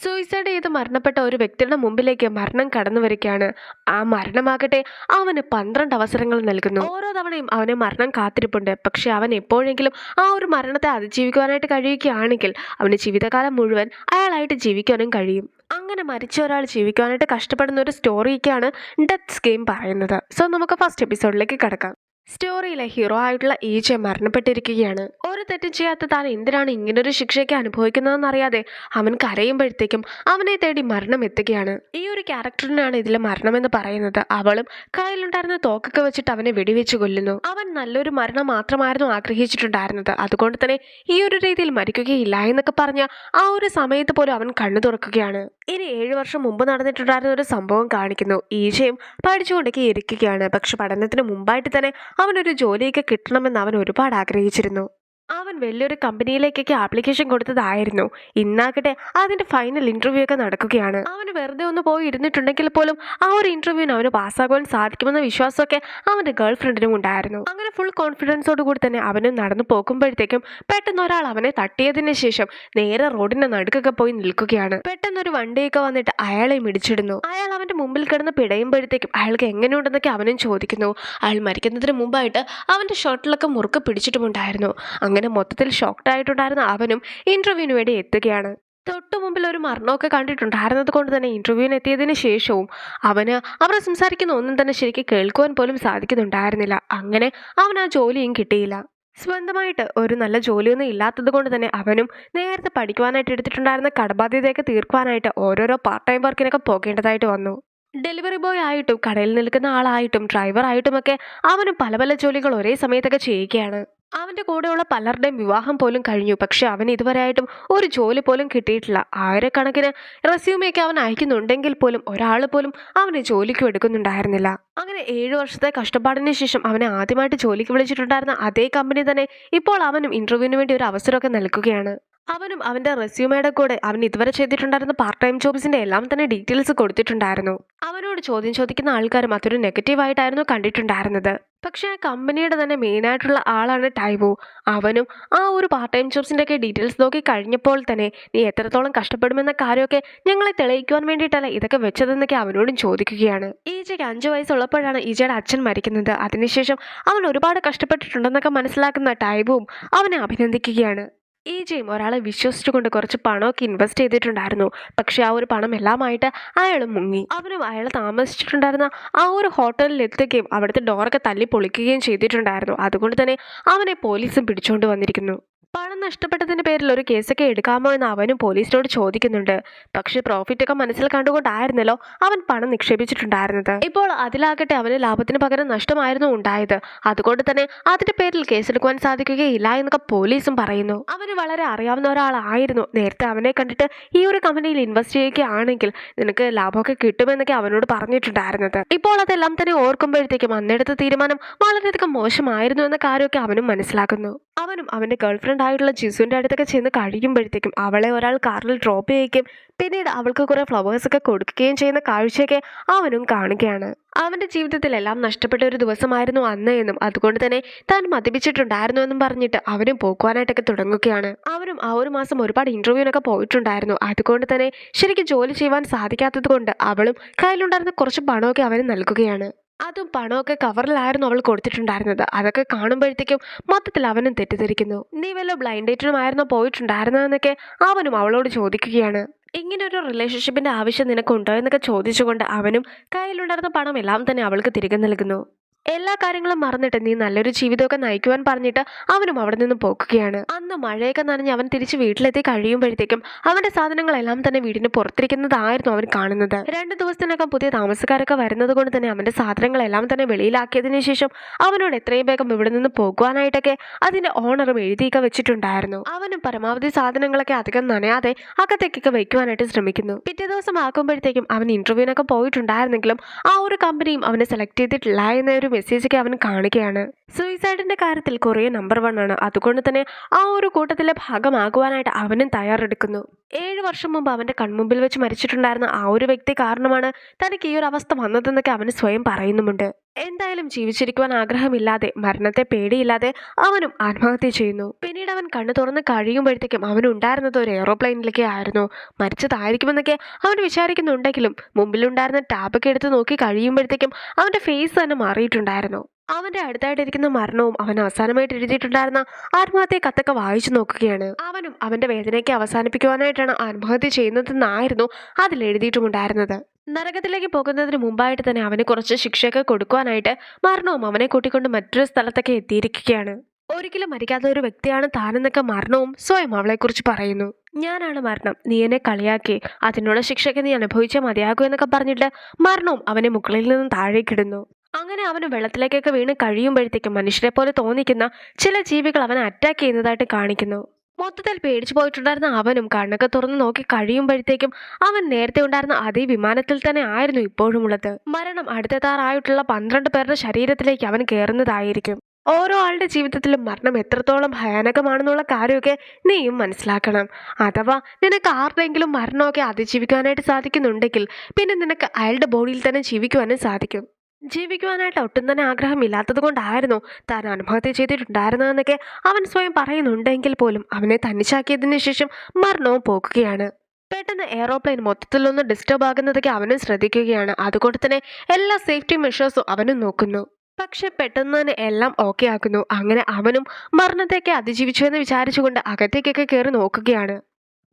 Suicide ചെയ്ത് മരണപ്പെട്ട ഒരു വ്യക്തിയുടെ മുമ്പിലേക്ക് മരണം കടന്നു വരികയാണ്. ആ മരണമാകട്ടെ അവന് 12 അവസരങ്ങൾ നൽകുന്നു. ഓരോ തവണയും അവന് മരണം കാത്തിരിപ്പുണ്ട്. പക്ഷെ അവൻ എപ്പോഴെങ്കിലും ആ ഒരു മരണത്തെ അതിജീവിക്കുവാനായിട്ട് കഴിയുകയാണെങ്കിൽ അവന് ജീവിതകാലം മുഴുവൻ അയാളായിട്ട് ജീവിക്കാനും കഴിയും. അങ്ങനെ മരിച്ച ഒരാൾ ജീവിക്കാനായിട്ട് കഷ്ടപ്പെടുന്ന ഒരു സ്റ്റോറിയൊക്കെയാണ് ഡെത്ത്സ് ഗെയിം പറയുന്നത്. സോ നമുക്ക് ഫസ്റ്റ് എപ്പിസോഡിലേക്ക് കടക്കാം. സ്റ്റോറിയിലെ ഹീറോ ആയിട്ടുള്ള ഈജെ മരണപ്പെട്ടിരിക്കുകയാണ്. ഒരു തെറ്റും ചെയ്യാത്ത താൻ എന്തിനാണ് ഇങ്ങനൊരു ശിക്ഷയൊക്കെ അനുഭവിക്കുന്നതെന്നറിയാതെ അവൻ കരയുമ്പോഴത്തേക്കും അവനെ തേടി മരണം എത്തുകയാണ്. ഈ ഒരു ക്യാരക്ടറിനാണ് ഇതിലെ മരണമെന്ന് പറയുന്നത്. അവളും കയ്യിലുണ്ടായിരുന്ന തോക്കൊക്കെ വെച്ചിട്ട് അവനെ വെടിവെച്ച് കൊല്ലുന്നു. അവൻ നല്ലൊരു മരണം മാത്രമായിരുന്നു ആഗ്രഹിച്ചിട്ടുണ്ടായിരുന്നത്. അതുകൊണ്ട് തന്നെ ഈ ഒരു രീതിയിൽ മരിക്കുകയില്ല എന്നൊക്കെ പറഞ്ഞ ആ ഒരു സമയത്ത് പോലും അവൻ കണ്ണു തുറക്കുകയാണ്. ഇനി 7 വർഷം മുമ്പ് നടന്നിട്ടുണ്ടായിരുന്ന ഒരു സംഭവം കാണിക്കുന്നു. ഈജയും പഠിച്ചുകൊണ്ടൊക്കെ ഇരിക്കുകയാണ്. പക്ഷെ പഠനത്തിന് മുമ്പായിട്ട് തന്നെ അവനൊരു ജോലിയൊക്കെ കിട്ടണമെന്ന് അവൻ ഒരുപാട് ആഗ്രഹിച്ചിരുന്നു. അവൻ വലിയൊരു കമ്പനിയിലേക്കൊക്കെ ആപ്ലിക്കേഷൻ കൊടുത്തതായിരുന്നു. ഇന്നാകട്ടെ അതിന്റെ ഫൈനൽ ഇന്റർവ്യൂ ഒക്കെ നടക്കുകയാണ്. അവന് വെറുതെ ഒന്ന് പോയി ഇരുന്നിട്ടുണ്ടെങ്കിൽ പോലും ആ ഒരു ഇന്റർവ്യൂവിന് അവന് പാസ്സാകുവാൻ സാധിക്കുമെന്ന വിശ്വാസമൊക്കെ അവന്റെ ഗേൾ ഫ്രണ്ടിനും ഉണ്ടായിരുന്നു. അങ്ങനെ ഫുൾ കോൺഫിഡൻസോട് കൂടി തന്നെ അവന് നടന്നു പോകുമ്പോഴത്തേക്കും പെട്ടെന്ന് ഒരാൾ അവനെ തട്ടിയതിന് ശേഷം നേരെ റോഡിന്റെ നടുക്കൊക്കെ പോയി നിൽക്കുകയാണ്. പെട്ടെന്നൊരു വണ്ടിയൊക്കെ വന്നിട്ട് അയാളെ ഇടിച്ചിടുന്നു. അയാൾ അവന്റെ മുമ്പിൽ കിടന്ന് പിടയുമ്പോഴത്തേക്കും അയാൾക്ക് എങ്ങനെയുണ്ടെന്നൊക്കെ അവനും ചോദിക്കുന്നു. അയാൾ മരിക്കുന്നതിന് മുമ്പായിട്ട് അവന്റെ ഷർട്ടിലൊക്കെ മുറുക്ക് പിടിച്ചിട്ടുമുണ്ടായിരുന്നു. അങ്ങനെ മൊത്തത്തിൽ ഷോക്ക്ഡ് ആയിട്ടുണ്ടായിരുന്ന അവനും ഇന്റർവ്യൂവിന് വേണ്ടി എത്തുകയാണ്. തൊട്ടു മുമ്പിൽ ഒരു മരണമൊക്കെ കണ്ടിട്ടുണ്ടായിരുന്നത് കൊണ്ട് തന്നെ ഇന്റർവ്യൂവിന് എത്തിയതിന് ശേഷവും അവന് അവർ സംസാരിക്കുന്ന ഒന്നും തന്നെ ശരിക്കും കേൾക്കുവാൻ പോലും സാധിക്കുന്നുണ്ടായിരുന്നില്ല. അങ്ങനെ അവൻ ആ ജോലിയും കിട്ടിയില്ല. സ്വന്തമായിട്ട് ഒരു നല്ല ജോലിയൊന്നും ഇല്ലാത്തത് കൊണ്ട് തന്നെ അവനും നേരത്തെ പഠിക്കുവാനായിട്ട് എടുത്തിട്ടുണ്ടായിരുന്ന കടബാധ്യതയൊക്കെ തീർക്കുവാനായിട്ട് ഓരോരോ പാർട്ട് ടൈം വർക്കിനൊക്കെ പോകേണ്ടതായിട്ട് വന്നു. ഡെലിവറി ബോയ് ആയിട്ടും കടയിൽ നിൽക്കുന്ന ആളായിട്ടും ഡ്രൈവർ ആയിട്ടുമൊക്കെ അവനും പല പല ജോലികൾ ഒരേ സമയത്തൊക്കെ ചെയ്യുകയാണ്. അവന്റെ കൂടെയുള്ള പലരുടെയും വിവാഹം പോലും കഴിഞ്ഞു. പക്ഷെ അവൻ ഇതുവരെയായിട്ടും ഒരു ജോലി പോലും കിട്ടിയിട്ടില്ല. ആയിരക്കണക്കിന് റെസ്യൂമൊക്കെ അവൻ അയക്കുന്നുണ്ടെങ്കിൽ പോലും ഒരാൾ പോലും അവനെ ജോലിക്ക് എടുക്കുന്നുണ്ടായിരുന്നില്ല. അങ്ങനെ 7 വർഷത്തെ കഷ്ടപ്പാടിന് ശേഷം അവനെ ആദ്യമായിട്ട് ജോലിക്ക് വിളിച്ചിട്ടുണ്ടായിരുന്ന അതേ കമ്പനി തന്നെ ഇപ്പോൾ അവനും ഇന്റർവ്യൂവിന് വേണ്ടി ഒരു അവസരമൊക്കെ നൽകുകയാണ്. അവനും അവന്റെ റെസ്യൂമയുടെ കൂടെ അവൻ ഇതുവരെ ചെയ്തിട്ടുണ്ടായിരുന്ന പാർട്ട് ടൈം ജോബ്സിന്റെ എല്ലാം തന്നെ ഡീറ്റെയിൽസ് കൊടുത്തിട്ടുണ്ടായിരുന്നു. അവനോട് ചോദ്യം ചോദിക്കുന്ന ആൾക്കാരും അതൊരു നെഗറ്റീവായിട്ടായിരുന്നു കണ്ടിട്ടുണ്ടായിരുന്നത്. പക്ഷെ ആ കമ്പനിയുടെ തന്നെ മെയിനായിട്ടുള്ള ആളാണ് ടൈവോ. അവനും ആ ഒരു പാർട്ട് ടൈം ജോബ്സിന്റെ ഒക്കെ ഡീറ്റെയിൽസ് നോക്കി കഴിഞ്ഞപ്പോൾ തന്നെ നീ എത്രത്തോളം കഷ്ടപ്പെടുമെന്ന കാര്യമൊക്കെ ഞങ്ങളെ തെളിയിക്കുവാൻ വേണ്ടിയിട്ടല്ല ഇതൊക്കെ വെച്ചതെന്നൊക്കെ അവനോടും ചോദിക്കുകയാണ്. ഈജയ്ക്ക് 5 വയസ്സുള്ളപ്പോഴാണ് ഈജയുടെ അച്ഛൻ മരിക്കുന്നത്. അതിനുശേഷം അവൻ ഒരുപാട് കഷ്ടപ്പെട്ടിട്ടുണ്ടെന്നൊക്കെ മനസ്സിലാക്കുന്ന ടൈവോവും അവനെ അഭിനന്ദിക്കുകയാണ്. ഈജയും ഒരാളെ വിശ്വസിച്ചുകൊണ്ട് കുറച്ച് പണമൊക്കെ ഇൻവെസ്റ്റ് ചെയ്തിട്ടുണ്ടായിരുന്നു. പക്ഷെ ആ ഒരു പണം എല്ലാമായിട്ട് അയാൾ മുങ്ങി. അവനും അയാൾ താമസിച്ചിട്ടുണ്ടായിരുന്ന ആ ഒരു ഹോട്ടലിൽ എത്തുകയും അവിടുത്തെ ഡോറൊക്കെ തല്ലി പൊളിക്കുകയും ചെയ്തിട്ടുണ്ടായിരുന്നു. അതുകൊണ്ട് തന്നെ അവനെ പോലീസും പിടിച്ചുകൊണ്ട് വന്നിരിക്കുന്നു. പണം നഷ്ടപ്പെട്ടതിന്റെ പേരിൽ ഒരു കേസൊക്കെ എടുക്കാമോ എന്ന് അവനും പോലീസിനോട് ചോദിക്കുന്നുണ്ട്. പക്ഷെ പ്രോഫിറ്റ് ഒക്കെ മനസ്സിൽ കണ്ടുകൊണ്ടായിരുന്നല്ലോ അവൻ പണം നിക്ഷേപിച്ചിട്ടുണ്ടായിരുന്നത്. ഇപ്പോൾ അതിലാകട്ടെ അവന് ലാഭത്തിന് പകരം നഷ്ടമായിരുന്നു ഉണ്ടായത്. അതുകൊണ്ട് തന്നെ അതിന്റെ പേരിൽ കേസെടുക്കുവാൻ സാധിക്കുകയില്ല എന്നൊക്കെ പോലീസും പറയുന്നു. അവന് വളരെ അറിയാവുന്ന ഒരാളായിരുന്നു. നേരത്തെ അവനെ കണ്ടിട്ട് ഈ ഒരു കമ്പനിയിൽ ഇൻവെസ്റ്റ് ചെയ്യുകയാണെങ്കിൽ നിനക്ക് ലാഭമൊക്കെ കിട്ടുമെന്നൊക്കെ അവനോട് പറഞ്ഞിട്ടുണ്ടായിരുന്നത്. ഇപ്പോൾ അതെല്ലാം തന്നെ ഓർക്കുമ്പോഴത്തേക്കും അന്നെടുത്ത തീരുമാനം വളരെയധികം മോശമായിരുന്നു എന്ന കാര്യമൊക്കെ അവനും മനസ്സിലാക്കുന്നു. അവനും അവന്റെ ഗേൾഫ്രണ്ട് ആയിട്ടുള്ള ജിസുവിന്റെ അടുത്തൊക്കെ ചെന്ന് കഴിയുമ്പോഴത്തേക്കും അവളെ ഒരാൾ കാറിൽ ഡ്രോപ്പ് ചെയ്യുകയും പിന്നീട് അവൾക്ക് കുറെ ഫ്ലവേഴ്സ് ഒക്കെ കൊടുക്കുകയും ചെയ്യുന്ന കാഴ്ചയൊക്കെ അവനും കാണുകയാണ്. അവന്റെ ജീവിതത്തിലെല്ലാം നഷ്ടപ്പെട്ട ഒരു ദിവസമായിരുന്നു അന്ന് എന്നും അതുകൊണ്ട് തന്നെ താൻ മദ്യപിച്ചിട്ടുണ്ടായിരുന്നു എന്നും പറഞ്ഞിട്ട് അവനും പോക്കുവാനായിട്ടൊക്കെ തുടങ്ങുകയാണ്. അവനും ആ ഒരു മാസം ഒരുപാട് ഇന്റർവ്യൂവിനൊക്കെ പോയിട്ടുണ്ടായിരുന്നു. അതുകൊണ്ട് തന്നെ ശരിക്കും ജോലി ചെയ്യുവാൻ സാധിക്കാത്തത് കൊണ്ട് അവളും കയ്യിലുണ്ടായിരുന്ന കുറച്ച് പണമൊക്കെ അവന് നൽകുകയാണ്. അതും പണമൊക്കെ കവറിലായിരുന്നു അവൾ കൊടുത്തിട്ടുണ്ടായിരുന്നത്. അതൊക്കെ കാണുമ്പോഴത്തേക്കും മൊത്തത്തിൽ അവനും തെറ്റിദ്ധരിക്കുന്നു. നീ വല്ല ബ്ലൈൻഡ് ഡേറ്റിനുമായിരുന്നോ പോയിട്ടുണ്ടായിരുന്നതെന്നൊക്കെ അവനും അവളോട് ചോദിക്കുകയാണ്. ഇങ്ങനെ ഒരു റിലേഷൻഷിപ്പിന്റെ ആവശ്യം നിനക്കുണ്ടോ എന്നൊക്കെ ചോദിച്ചുകൊണ്ട് അവനും കയ്യിലുണ്ടായിരുന്ന പണം എല്ലാം തന്നെ അവൾക്ക് തിരികെ നൽകുന്നു. എല്ലാ കാര്യങ്ങളും മറന്നിട്ട് നീ നല്ലൊരു ജീവിതമൊക്കെ നയിക്കുവാൻ പറഞ്ഞിട്ട് അവനും അവിടെ നിന്ന് പോക്കുകയാണ്. അന്ന് മഴയൊക്കെ നനഞ്ഞ് അവൻ തിരിച്ച് വീട്ടിലെത്തി കഴിയുമ്പോഴത്തേക്കും അവന്റെ സാധനങ്ങളെല്ലാം തന്നെ വീടിന് പുറത്തിരിക്കുന്നതായിരുന്നു അവൻ കാണുന്നത്. 2 ദിവസത്തിനകം പുതിയ താമസക്കാരൊക്കെ വരുന്നത് കൊണ്ട് തന്നെ അവന്റെ സാധനങ്ങളെല്ലാം തന്നെ വെളിയിലാക്കിയതിനു ശേഷം അവനോട് എത്രയും വേഗം ഇവിടെ നിന്ന് പോകുവാനായിട്ടൊക്കെ അതിന്റെ ഓണറും എഴുതിയൊക്കെ വെച്ചിട്ടുണ്ടായിരുന്നു. അവനും പരമാവധി സാധനങ്ങളൊക്കെ അധികം നനയാതെ അകത്തേക്കൊക്കെ വയ്ക്കുവാനായിട്ട് ശ്രമിക്കുന്നു. പിറ്റേ ദിവസം ആക്കുമ്പോഴത്തേക്കും അവൻ ഇന്റർവ്യൂവിനൊക്കെ പോയിട്ടുണ്ടായിരുന്നെങ്കിലും ആ ഒരു കമ്പനിയും അവനെ സെലക്ട് ചെയ്തിട്ടില്ല എന്നൊരു മെസ്സേജൊക്കെ അവൻ കാണുകയാണ്. സൂയിസൈഡിന്റെ കാര്യത്തിൽ കൊറിയ നമ്പർ 1 ആണ്. അതുകൊണ്ട് തന്നെ ആ ഒരു കൂട്ടത്തിലെ ഭാഗമാകുവാനായിട്ട് അവനും തയ്യാറെടുക്കുന്നു. 7 വർഷം മുമ്പ് അവന്റെ കൺമുമ്പിൽ വെച്ച് മരിച്ചിട്ടുണ്ടായിരുന്ന ആ ഒരു വ്യക്തി കാരണമാണ് തനിക്ക് ഈ ഒരു അവസ്ഥ വന്നതെന്നൊക്കെ അവന് സ്വയം പറയുന്നുമുണ്ട്. എന്തായാലും ജീവിച്ചിരിക്കുവാൻ ആഗ്രഹമില്ലാതെ മരണത്തെ പേടിയില്ലാതെ അവനും ആത്മഹത്യ ചെയ്യുന്നു. പിന്നീട് അവൻ കണ്ണു തുറന്ന് കഴിയുമ്പോഴത്തേക്കും അവനുണ്ടായിരുന്നത് ഒരു എയ്റോപ്ലെയിനിലേക്ക് ആയിരുന്നു. മരിച്ചതായിരിക്കുമെന്നൊക്കെ അവൻ വിചാരിക്കുന്നുണ്ടെങ്കിലും മുമ്പിലുണ്ടായിരുന്ന ടാബൊക്കെ എടുത്ത് നോക്കി കഴിയുമ്പോഴത്തേക്കും അവന്റെ ഫേസ് തന്നെ മാറിയിട്ടുണ്ടായിരുന്നു. അവന്റെ അടുത്തായിട്ടിരിക്കുന്ന മരണവും അവൻ അവസാനമായിട്ട് എഴുതിയിട്ടുണ്ടായിരുന്ന ആത്മഹത്യ കത്തൊക്കെ വായിച്ചു നോക്കുകയാണ്. അവനും അവന്റെ വേദനയ്ക്ക് അവസാനിപ്പിക്കുവാനായിട്ടാണ് ആത്മഹത്യ ചെയ്യുന്നതെന്നായിരുന്നു അതിൽ എഴുതിയിട്ടുമുണ്ടായിരുന്നത്. നരകത്തിലേക്ക് പോകുന്നതിന് മുമ്പായിട്ട് തന്നെ അവന് കുറച്ച് ശിക്ഷയൊക്കെ കൊടുക്കുവാനായിട്ട് മരണവും അവനെ കൂട്ടിക്കൊണ്ട് മറ്റൊരു സ്ഥലത്തൊക്കെ എത്തിയിരിക്കുകയാണ്. ഒരിക്കലും മരിക്കാത്ത ഒരു വ്യക്തിയാണ് താനെന്നൊക്കെ മരണവും സ്വയം അവളെക്കുറിച്ച് പറയുന്നു. ഞാനാണ് മരണം, നീ എന്നെ കളിയാക്കി, അതിനുള്ള ശിക്ഷയ്ക്ക് നീ അനുഭവിച്ചേ മതിയാകൂ എന്നൊക്കെ പറഞ്ഞിട്ട് മരണവും അവനെ മുകളിൽ നിന്നും താഴേക്കിടുന്നു. അങ്ങനെ അവന് വെള്ളത്തിലേക്കൊക്കെ വീണ് കഴിയുമ്പോഴത്തേക്കും മനുഷ്യരെ പോലെ തോന്നിക്കുന്ന ചില ജീവികൾ അവനെ അറ്റാക്ക് ചെയ്യുന്നതായിട്ട് കാണിക്കുന്നു. മൊത്തത്തിൽ പേടിച്ചു പോയിട്ടുണ്ടായിരുന്ന അവനും കണ്ണൊക്കെ തുറന്ന് നോക്കി കഴിയുമ്പോഴത്തേക്കും അവൻ നേരത്തെ ഉണ്ടായിരുന്ന അതേ വിമാനത്തിൽ തന്നെ ആയിരുന്നു ഇപ്പോഴും ഉള്ളത്. മരണം അടുത്തെത്താറായിട്ടുള്ള 12 പേരുടെ ശരീരത്തിലേക്ക് അവൻ കയറുന്നതായിരിക്കും. ഓരോ ആളുടെ ജീവിതത്തിലും മരണം എത്രത്തോളം ഭയാനകമാണെന്നുള്ള കാര്യമൊക്കെ നീയും മനസ്സിലാക്കണം. അഥവാ നിനക്ക് ആരുടെയെങ്കിലും മരണമൊക്കെ അതിജീവിക്കാനായിട്ട് സാധിക്കുന്നുണ്ടെങ്കിൽ പിന്നെ നിനക്ക് അയാളുടെ ബോഡിയിൽ തന്നെ ജീവിക്കുവാനും സാധിക്കും. ജീവിക്കുവാനായിട്ട് ഒട്ടും തന്നെ ആഗ്രഹമില്ലാത്തത് കൊണ്ടായിരുന്നു താൻ ആത്മഹത്യ ചെയ്തിട്ടുണ്ടായിരുന്നതെന്നൊക്കെ അവൻ സ്വയം പറയുന്നുണ്ടെങ്കിൽ പോലും അവനെ തനിച്ചാക്കിയതിനു ശേഷം മരണവും പോകുകയാണ്. പെട്ടെന്ന് എയ്റോപ്ലെയിൻ മൊത്തത്തിലൊന്ന് ഡിസ്റ്റർബ് ആകുന്നതൊക്കെ അവനും ശ്രദ്ധിക്കുകയാണ്. അതുകൊണ്ട് തന്നെ എല്ലാ സേഫ്റ്റി മെഷേഴ്സും അവനും നോക്കുന്നു. പക്ഷെ പെട്ടെന്ന് തന്നെ എല്ലാം ഓക്കെ ആക്കുന്നു. അങ്ങനെ അവനും മരണത്തെയൊക്കെ അതിജീവിച്ചു എന്ന് വിചാരിച്ചുകൊണ്ട് അകത്തേക്കൊക്കെ കയറി നോക്കുകയാണ്.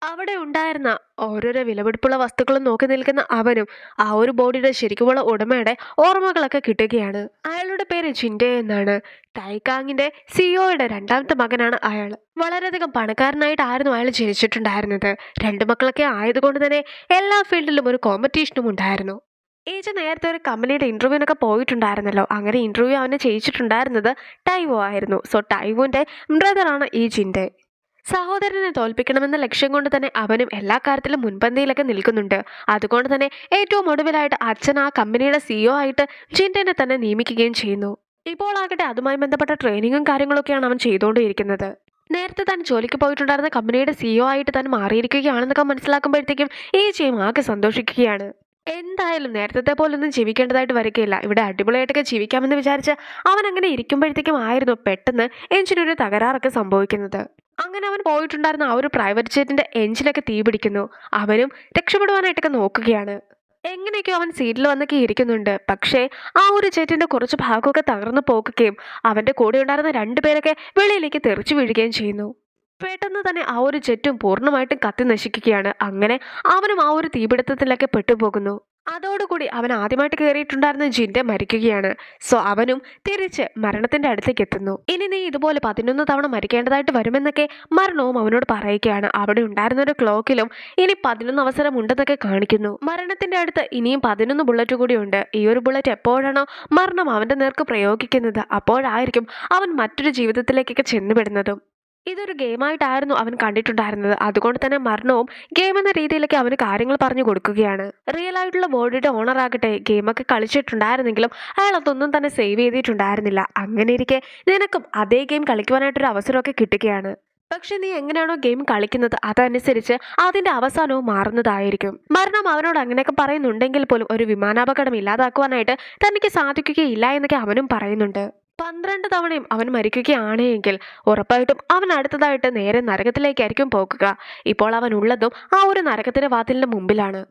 അവിടെ ഉണ്ടായിരുന്ന ഓരോരോ വിലപിടിപ്പുള്ള വസ്തുക്കളും നോക്കി നിൽക്കുന്ന അവനും ആ ഒരു ബോഡിയുടെ ശരിക്കുമുള്ള ഉടമയുടെ ഓർമ്മകളൊക്കെ കിട്ടുകയാണ്. അയാളുടെ പേര് ജിൻഡെ എന്നാണ്. ടൈക്കാങ്ങിന്റെ സിഇഒയുടെ രണ്ടാമത്തെ മകനാണ് അയാൾ. വളരെയധികം പണക്കാരനായിട്ടായിരുന്നു അയാൾ ജനിച്ചിട്ടുണ്ടായിരുന്നത്. 2 മക്കളൊക്കെ ആയതുകൊണ്ട് തന്നെ എല്ലാ ഫീൽഡിലും ഒരു കോമ്പറ്റീഷനും ഉണ്ടായിരുന്നു. ഏജ് നേരത്തെ ഒരു കമ്പനിയുടെ ഇന്റർവ്യൂവിനൊക്കെ പോയിട്ടുണ്ടായിരുന്നല്ലോ. അങ്ങനെ ഇന്റർവ്യൂ അവനെ ചെയ്യിച്ചിട്ടുണ്ടായിരുന്നത് ടൈവോ ആയിരുന്നു. സോ ടൈവോന്റെ ബ്രദറാണ് ഈ ജിൻഡെ. സഹോദരനെ തോൽപ്പിക്കണമെന്ന ലക്ഷ്യം കൊണ്ട് തന്നെ അവനും എല്ലാ കാര്യത്തിലും മുൻപന്തിയിലൊക്കെ നിൽക്കുന്നുണ്ട്. അതുകൊണ്ട് തന്നെ ഏറ്റവും ഒടുവിലായിട്ട് അച്ഛൻ ആ കമ്പനിയുടെ സിഇഒ ആയിട്ട് ജിൻഡനെ തന്നെ നിയമിക്കുകയും ചെയ്യുന്നു. ഇപ്പോൾ ആകട്ടെ അതുമായി ബന്ധപ്പെട്ട ട്രെയിനിങ്ങും കാര്യങ്ങളൊക്കെയാണ് അവൻ ചെയ്തുകൊണ്ടിരിക്കുന്നത്. നേരത്തെ താൻ ജോലിക്ക് പോയിട്ടുണ്ടായിരുന്ന കമ്പനിയുടെ സിഇഒ ആയിട്ട് താൻ മാറിയിരിക്കുകയാണെന്നൊക്കെ മനസ്സിലാക്കുമ്പോഴത്തേക്കും ഈ ടീം ആകെ സന്തോഷിക്കുകയാണ്. എന്തായാലും നേരത്തെ പോലൊന്നും ജീവിക്കേണ്ടതായിട്ട് വരികയില്ല, ഇവിടെ അടിപൊളിയായിട്ടൊക്കെ ജീവിക്കാമെന്ന് വിചാരിച്ച് അവൻ അങ്ങനെ ഇരിക്കുമ്പോഴത്തേക്കും ആയിരുന്നു പെട്ടെന്ന് എഞ്ചിനൊരു തകരാറൊക്കെ സംഭവിക്കുന്നത്. അങ്ങനെ അവൻ പോയിട്ടുണ്ടായിരുന്ന ആ ഒരു പ്രൈവറ്റ് ജെറ്റിന്റെ എഞ്ചിനൊക്കെ തീ പിടിക്കുന്നു. അവനും രക്ഷപ്പെടുവാനായിട്ടൊക്കെ നോക്കുകയാണ്. എങ്ങനെയൊക്കെയോ അവൻ സീറ്റിൽ വന്നൊക്കെ ഇരിക്കുന്നുണ്ട്. പക്ഷേ ആ ഒരു ജെറ്റിന്റെ കുറച്ച് ഭാഗമൊക്കെ തകർന്നു പോകുകയും അവന്റെ കൂടെ ഉണ്ടായിരുന്ന 2 പേരൊക്കെ വെളിയിലേക്ക് തെറിച്ചു വീഴുകയും ചെയ്യുന്നു. പെട്ടെന്ന് തന്നെ ആ ഒരു ജെറ്റും പൂർണ്ണമായിട്ടും കത്തി നശിക്കുകയാണ്. അങ്ങനെ അവനും ആ ഒരു തീപിടുത്തത്തിലൊക്കെ പെട്ടുപോകുന്നു. അതോടുകൂടി അവൻ ആദ്യമായിട്ട് കയറിയിട്ടുണ്ടായിരുന്ന ജിൻഡെ മരിക്കുകയാണ്. സോ അവനും തിരിച്ച് മരണത്തിന്റെ അടുത്തേക്ക് എത്തുന്നു. ഇനി നീ ഇതുപോലെ 11 തവണ മരിക്കേണ്ടതായിട്ട് വരുമെന്നൊക്കെ മരണവും അവനോട് പറയുകയാണ്. അവിടെ ഉണ്ടായിരുന്ന ഒരു ക്ലോക്കിലും ഇനി 11 അവസരം ഉണ്ടെന്നൊക്കെ കാണിക്കുന്നു. മരണത്തിന്റെ അടുത്ത് ഇനിയും 11 ബുള്ളറ്റ് കൂടി ഉണ്ട്. ഈ ഒരു ബുള്ളറ്റ് എപ്പോഴാണോ മരണം അവന്റെ നേർക്ക് പ്രയോഗിക്കുന്നത് അപ്പോഴായിരിക്കും അവൻ മറ്റൊരു ജീവിതത്തിലേക്കൊക്കെ ചെന്നുപെടുന്നതും. ഇതൊരു ഗെയിമായിട്ടായിരുന്നു അവൻ കണ്ടിട്ടുണ്ടായിരുന്നത്. അതുകൊണ്ട് തന്നെ മരണവും ഗെയിം എന്ന രീതിയിലൊക്കെ അവന് കാര്യങ്ങൾ പറഞ്ഞു കൊടുക്കുകയാണ്. റിയൽ ആയിട്ടുള്ള ബോഡിയുടെ ഓണർ ആകട്ടെ ഗെയിമൊക്കെ കളിച്ചിട്ടുണ്ടായിരുന്നെങ്കിലും അയാൾ അതൊന്നും തന്നെ സേവ് ചെയ്തിട്ടുണ്ടായിരുന്നില്ല. അങ്ങനെ ഇരിക്കെ നിനക്കും അതേ ഗെയിം കളിക്കുവാനായിട്ടൊരു അവസരമൊക്കെ കിട്ടുകയാണ്. പക്ഷെ നീ എങ്ങനെയാണോ ഗെയിം കളിക്കുന്നത് അതനുസരിച്ച് അതിന്റെ അവസാനവും മാറുന്നതായിരിക്കും. മരണം അവനോട് അങ്ങനെയൊക്കെ പറയുന്നുണ്ടെങ്കിൽ പോലും ഒരു വിമാനാപകടം ഇല്ലാതാക്കുവാനായിട്ട് തനിക്ക് സാധിക്കുകയില്ല എന്നൊക്കെ അവനും പറയുന്നുണ്ട്. 12 തവണയും അവൻ മരിക്കുകയാണെങ്കിൽ ഉറപ്പായിട്ടും അവൻ അടുത്തതായിട്ട് നേരെ നരകത്തിലേക്കായിരിക്കും പോകുക. ഇപ്പോൾ അവൻ ഉള്ളതും ആ ഒരു നരകത്തിന്റെ വാതിലിന്റെ മുമ്പിലാണ്.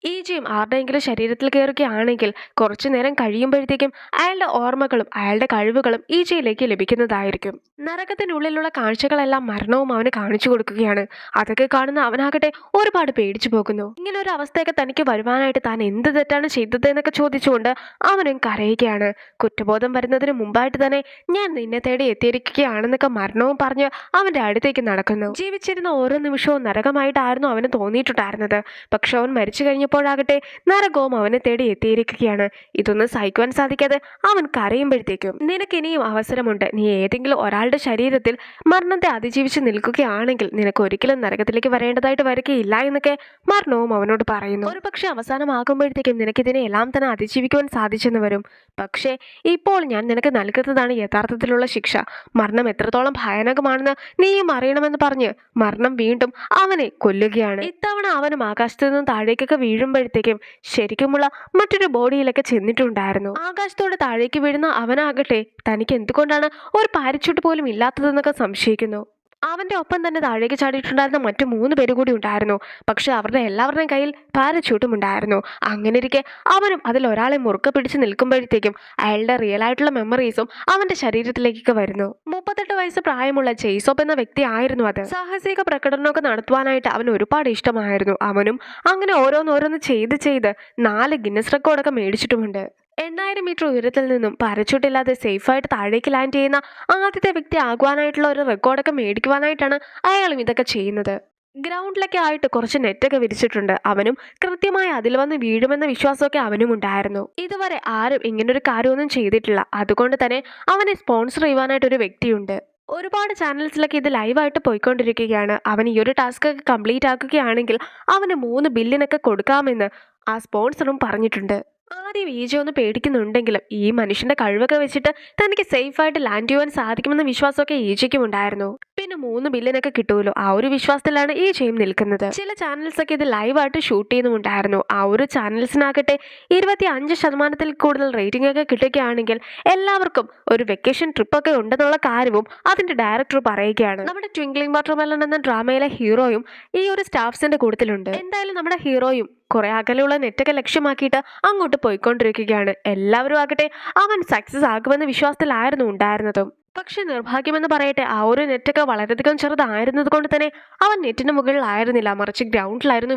ഈ ജിം ആരുടെയെങ്കിലും ശരീരത്തിൽ കയറുകയാണെങ്കിൽ കുറച്ചു നേരം കഴിയുമ്പോഴത്തേക്കും അയാളുടെ ഓർമ്മകളും അയാളുടെ കഴിവുകളും ഈ ജിയിലേക്ക് ലഭിക്കുന്നതായിരിക്കും. നരകത്തിനുള്ളിലുള്ള കാഴ്ചകളെല്ലാം മരണവും അവന് കാണിച്ചു കൊടുക്കുകയാണ്. അതൊക്കെ കാണുന്ന അവനാകട്ടെ ഒരുപാട് പേടിച്ചു പോകുന്നു. ഇങ്ങനെ ഒരു അവസ്ഥയൊക്കെ തനിക്ക് വരുവാനായിട്ട് താൻ എന്ത് തെറ്റാണ് ചെയ്തത് എന്നൊക്കെ ചോദിച്ചുകൊണ്ട് അവനും കരയുകയാണ്. കുറ്റബോധം വരുന്നതിന് മുമ്പായിട്ട് തന്നെ ഞാൻ നിന്നെ തേടി എത്തിയിരിക്കുകയാണെന്നൊക്കെ മരണവും പറഞ്ഞ് അവന്റെ അടുത്തേക്ക് നടക്കുന്നു. ജീവിച്ചിരുന്ന ഓരോ നിമിഷവും നരകമായിട്ടായിരുന്നു അവന് തോന്നിയിട്ടുണ്ടായിരുന്നത്. പക്ഷെ അവൻ മരിച്ചു കഴിഞ്ഞപ്പോഴാകട്ടെ നരകവും അവനെ തേടി എത്തിയിരിക്കുകയാണ്. ഇതൊന്നും സഹിക്കുവാൻ സാധിക്കാതെ അവൻ കരയുമ്പോഴത്തേക്കും നിനക്കിനിയും അവസരമുണ്ട്. നീ ഏതെങ്കിലും ഒരാളുടെ ശരീരത്തിൽ മരണത്തെ അതിജീവിച്ച് നിൽക്കുകയാണെങ്കിൽ നിനക്ക് ഒരിക്കലും നരകത്തിലേക്ക് വരേണ്ടതായിട്ട് വരികയില്ല എന്നൊക്കെ മരണവും അവനോട് പറയുന്നു. ഒരു പക്ഷെ അവസാനമാകുമ്പോഴത്തേക്കും നിനക്കിതിനെ എല്ലാം തന്നെ അതിജീവിക്കുവാൻ സാധിച്ചെന്ന് വരും. പക്ഷേ ഇപ്പോൾ ഞാൻ നിനക്ക് നൽകുന്നതാണ് യഥാർത്ഥത്തിലുള്ള ശിക്ഷ. മരണം എത്രത്തോളം ഭയാനകമാണെന്ന് നീയും അറിയണമെന്ന് പറഞ്ഞ് മരണം വീണ്ടും അവനെ കൊല്ലുകയാണ്. ഇത്തവണ അവനും ആകാശത്തു നിന്നും താഴേക്കൊക്കെ വീഴും വീഴുമ്പോഴത്തേക്കും ശരിക്കുമുള്ള മറ്റൊരു ബോഡിയിലൊക്കെ ചെന്നിട്ടുണ്ടായിരുന്നു. ആകാശത്തോടെ താഴേക്ക് വീഴുന്ന അവനാകട്ടെ തനിക്ക് എന്തുകൊണ്ടാണ് ഒരു പാരച്യൂട്ട് പോലും ഇല്ലാത്തതെന്നൊക്കെ സംശയിക്കുന്നു. അവന്റെ ഒപ്പം തന്നെ താഴേക്ക് ചാടിയിട്ടുണ്ടായിരുന്ന മറ്റു 3 പേര് കൂടി ഉണ്ടായിരുന്നു. പക്ഷെ അവരുടെ എല്ലാവരുടെയും കയ്യിൽ പാരച്യൂട്ടും ഉണ്ടായിരുന്നു. അങ്ങനെ ഇരിക്കെ അവനും അതിൽ ഒരാളെ മുറുക്കെ പിടിച്ച് നിൽക്കുമ്പോഴത്തേക്കും അയാളുടെ റിയൽ ആയിട്ടുള്ള മെമ്മറീസും അവന്റെ ശരീരത്തിലേക്ക് വരുന്നു. 38 വയസ്സ് പ്രായമുള്ള ജെയ്സോപ്പ് എന്ന വ്യക്തി ആയിരുന്നു അത്. സാഹസിക പ്രകടനമൊക്കെ നടത്തുവാനായിട്ട് അവന് ഒരുപാട് ഇഷ്ടമായിരുന്നു. അവനും അങ്ങനെ ഓരോന്നോരോന്ന് ചെയ്ത് 4 ഗിന്നസ് റെക്കോർഡൊക്കെ മേടിച്ചിട്ടുമുണ്ട്. 8000 മീറ്റർ ഉയരത്തിൽ നിന്നും പാരച്യൂട്ട് ഇല്ലാതെ സേഫായിട്ട് താഴേക്ക് ലാൻഡ് ചെയ്യുന്ന ആദ്യത്തെ വ്യക്തി ആകുവാനായിട്ടുള്ള ഒരു റെക്കോർഡൊക്കെ മേടിക്കുവാനായിട്ടാണ് അയാളും ഇതൊക്കെ ചെയ്യുന്നത്. ഗ്രൗണ്ടിലൊക്കെ ആയിട്ട് കുറച്ച് നെറ്റൊക്കെ വിരിച്ചിട്ടുണ്ട്. അവനും കൃത്യമായി അതിൽ വന്ന് വീഴുമെന്ന വിശ്വാസമൊക്കെ അവനും ഉണ്ടായിരുന്നു. ഇതുവരെ ആരും ഇങ്ങനൊരു കാര്യമൊന്നും ചെയ്തിട്ടില്ല. അതുകൊണ്ട് തന്നെ അവനെ സ്പോൺസർ ചെയ്യുവാനായിട്ട് ഒരു വ്യക്തിയുണ്ട്. ഒരുപാട് ചാനൽസിലൊക്കെ ഇത് ലൈവായിട്ട് പോയിക്കൊണ്ടിരിക്കുകയാണ്. അവൻ ഈ ഒരു ടാസ്ക് ഒക്കെ കംപ്ലീറ്റ് ആക്കുകയാണെങ്കിൽ അവന് 3 ബില്യനൊക്കെ കൊടുക്കാമെന്ന് ആ സ്പോൺസറും പറഞ്ഞിട്ടുണ്ട്. ആദ്യം ഈജ ഒന്ന് പേടിക്കുന്നുണ്ടെങ്കിലും ഈ മനുഷ്യന്റെ കഴിവൊക്കെ വെച്ചിട്ട് തനിക്ക് സേഫായിട്ട് ലാൻഡ് ചെയ്യുവാൻ സാധിക്കുമെന്ന വിശ്വാസമൊക്കെ ഈജയ്ക്കും ഉണ്ടായിരുന്നു. പിന്നെ 3 ബില്യനൊക്കെ കിട്ടുമല്ലോ, ആ ഒരു വിശ്വാസത്തിലാണ് ഈജയും നിൽക്കുന്നത്. ചില ചാനൽസൊക്കെ ഇത് ലൈവായിട്ട് ഷൂട്ട് ചെയ്യുന്നുണ്ടായിരുന്നു. ആ ഒരു ചാനൽസിനാകട്ടെ 25% കൂടുതൽ റേറ്റിംഗ് ഒക്കെ കിട്ടുകയാണെങ്കിൽ എല്ലാവർക്കും ഒരു വെക്കേഷൻ ട്രിപ്പൊക്കെ ഉണ്ടെന്നുള്ള കാര്യവും അതിന്റെ ഡയറക്ടർ പറയുകയാണ്. നമ്മുടെ ട്വിങ്ക്ലിംഗ് വാട്ടർമെലൺ എന്ന ഡ്രാമയിലെ ഹീറോയും ഈ ഒരു സ്റ്റാഫ്സിന്റെ കൂട്ടത്തിലുണ്ട്. എന്തായാലും നമ്മുടെ ഹീറോയും കുറെ അകലെയുള്ള നെറ്റൊക്കെ ലക്ഷ്യമാക്കിയിട്ട് അങ്ങോട്ട് പോയിക്കൊണ്ടിരിക്കുകയാണ്. എല്ലാവരും ആകട്ടെ അവൻ സക്സസ് ആകുമെന്ന വിശ്വാസത്തിലായിരുന്നു ഉണ്ടായിരുന്നതും. പക്ഷെ നിർഭാഗ്യമെന്ന് പറയട്ടെ, ആ ഒരു നെറ്റൊക്കെ വളരെയധികം ചെറുതായിരുന്നത് കൊണ്ട് തന്നെ അവൻ നെറ്റിന് മുകളിലായിരുന്നില്ല, മറിച്ച് ഗ്രൗണ്ടിലായിരുന്നു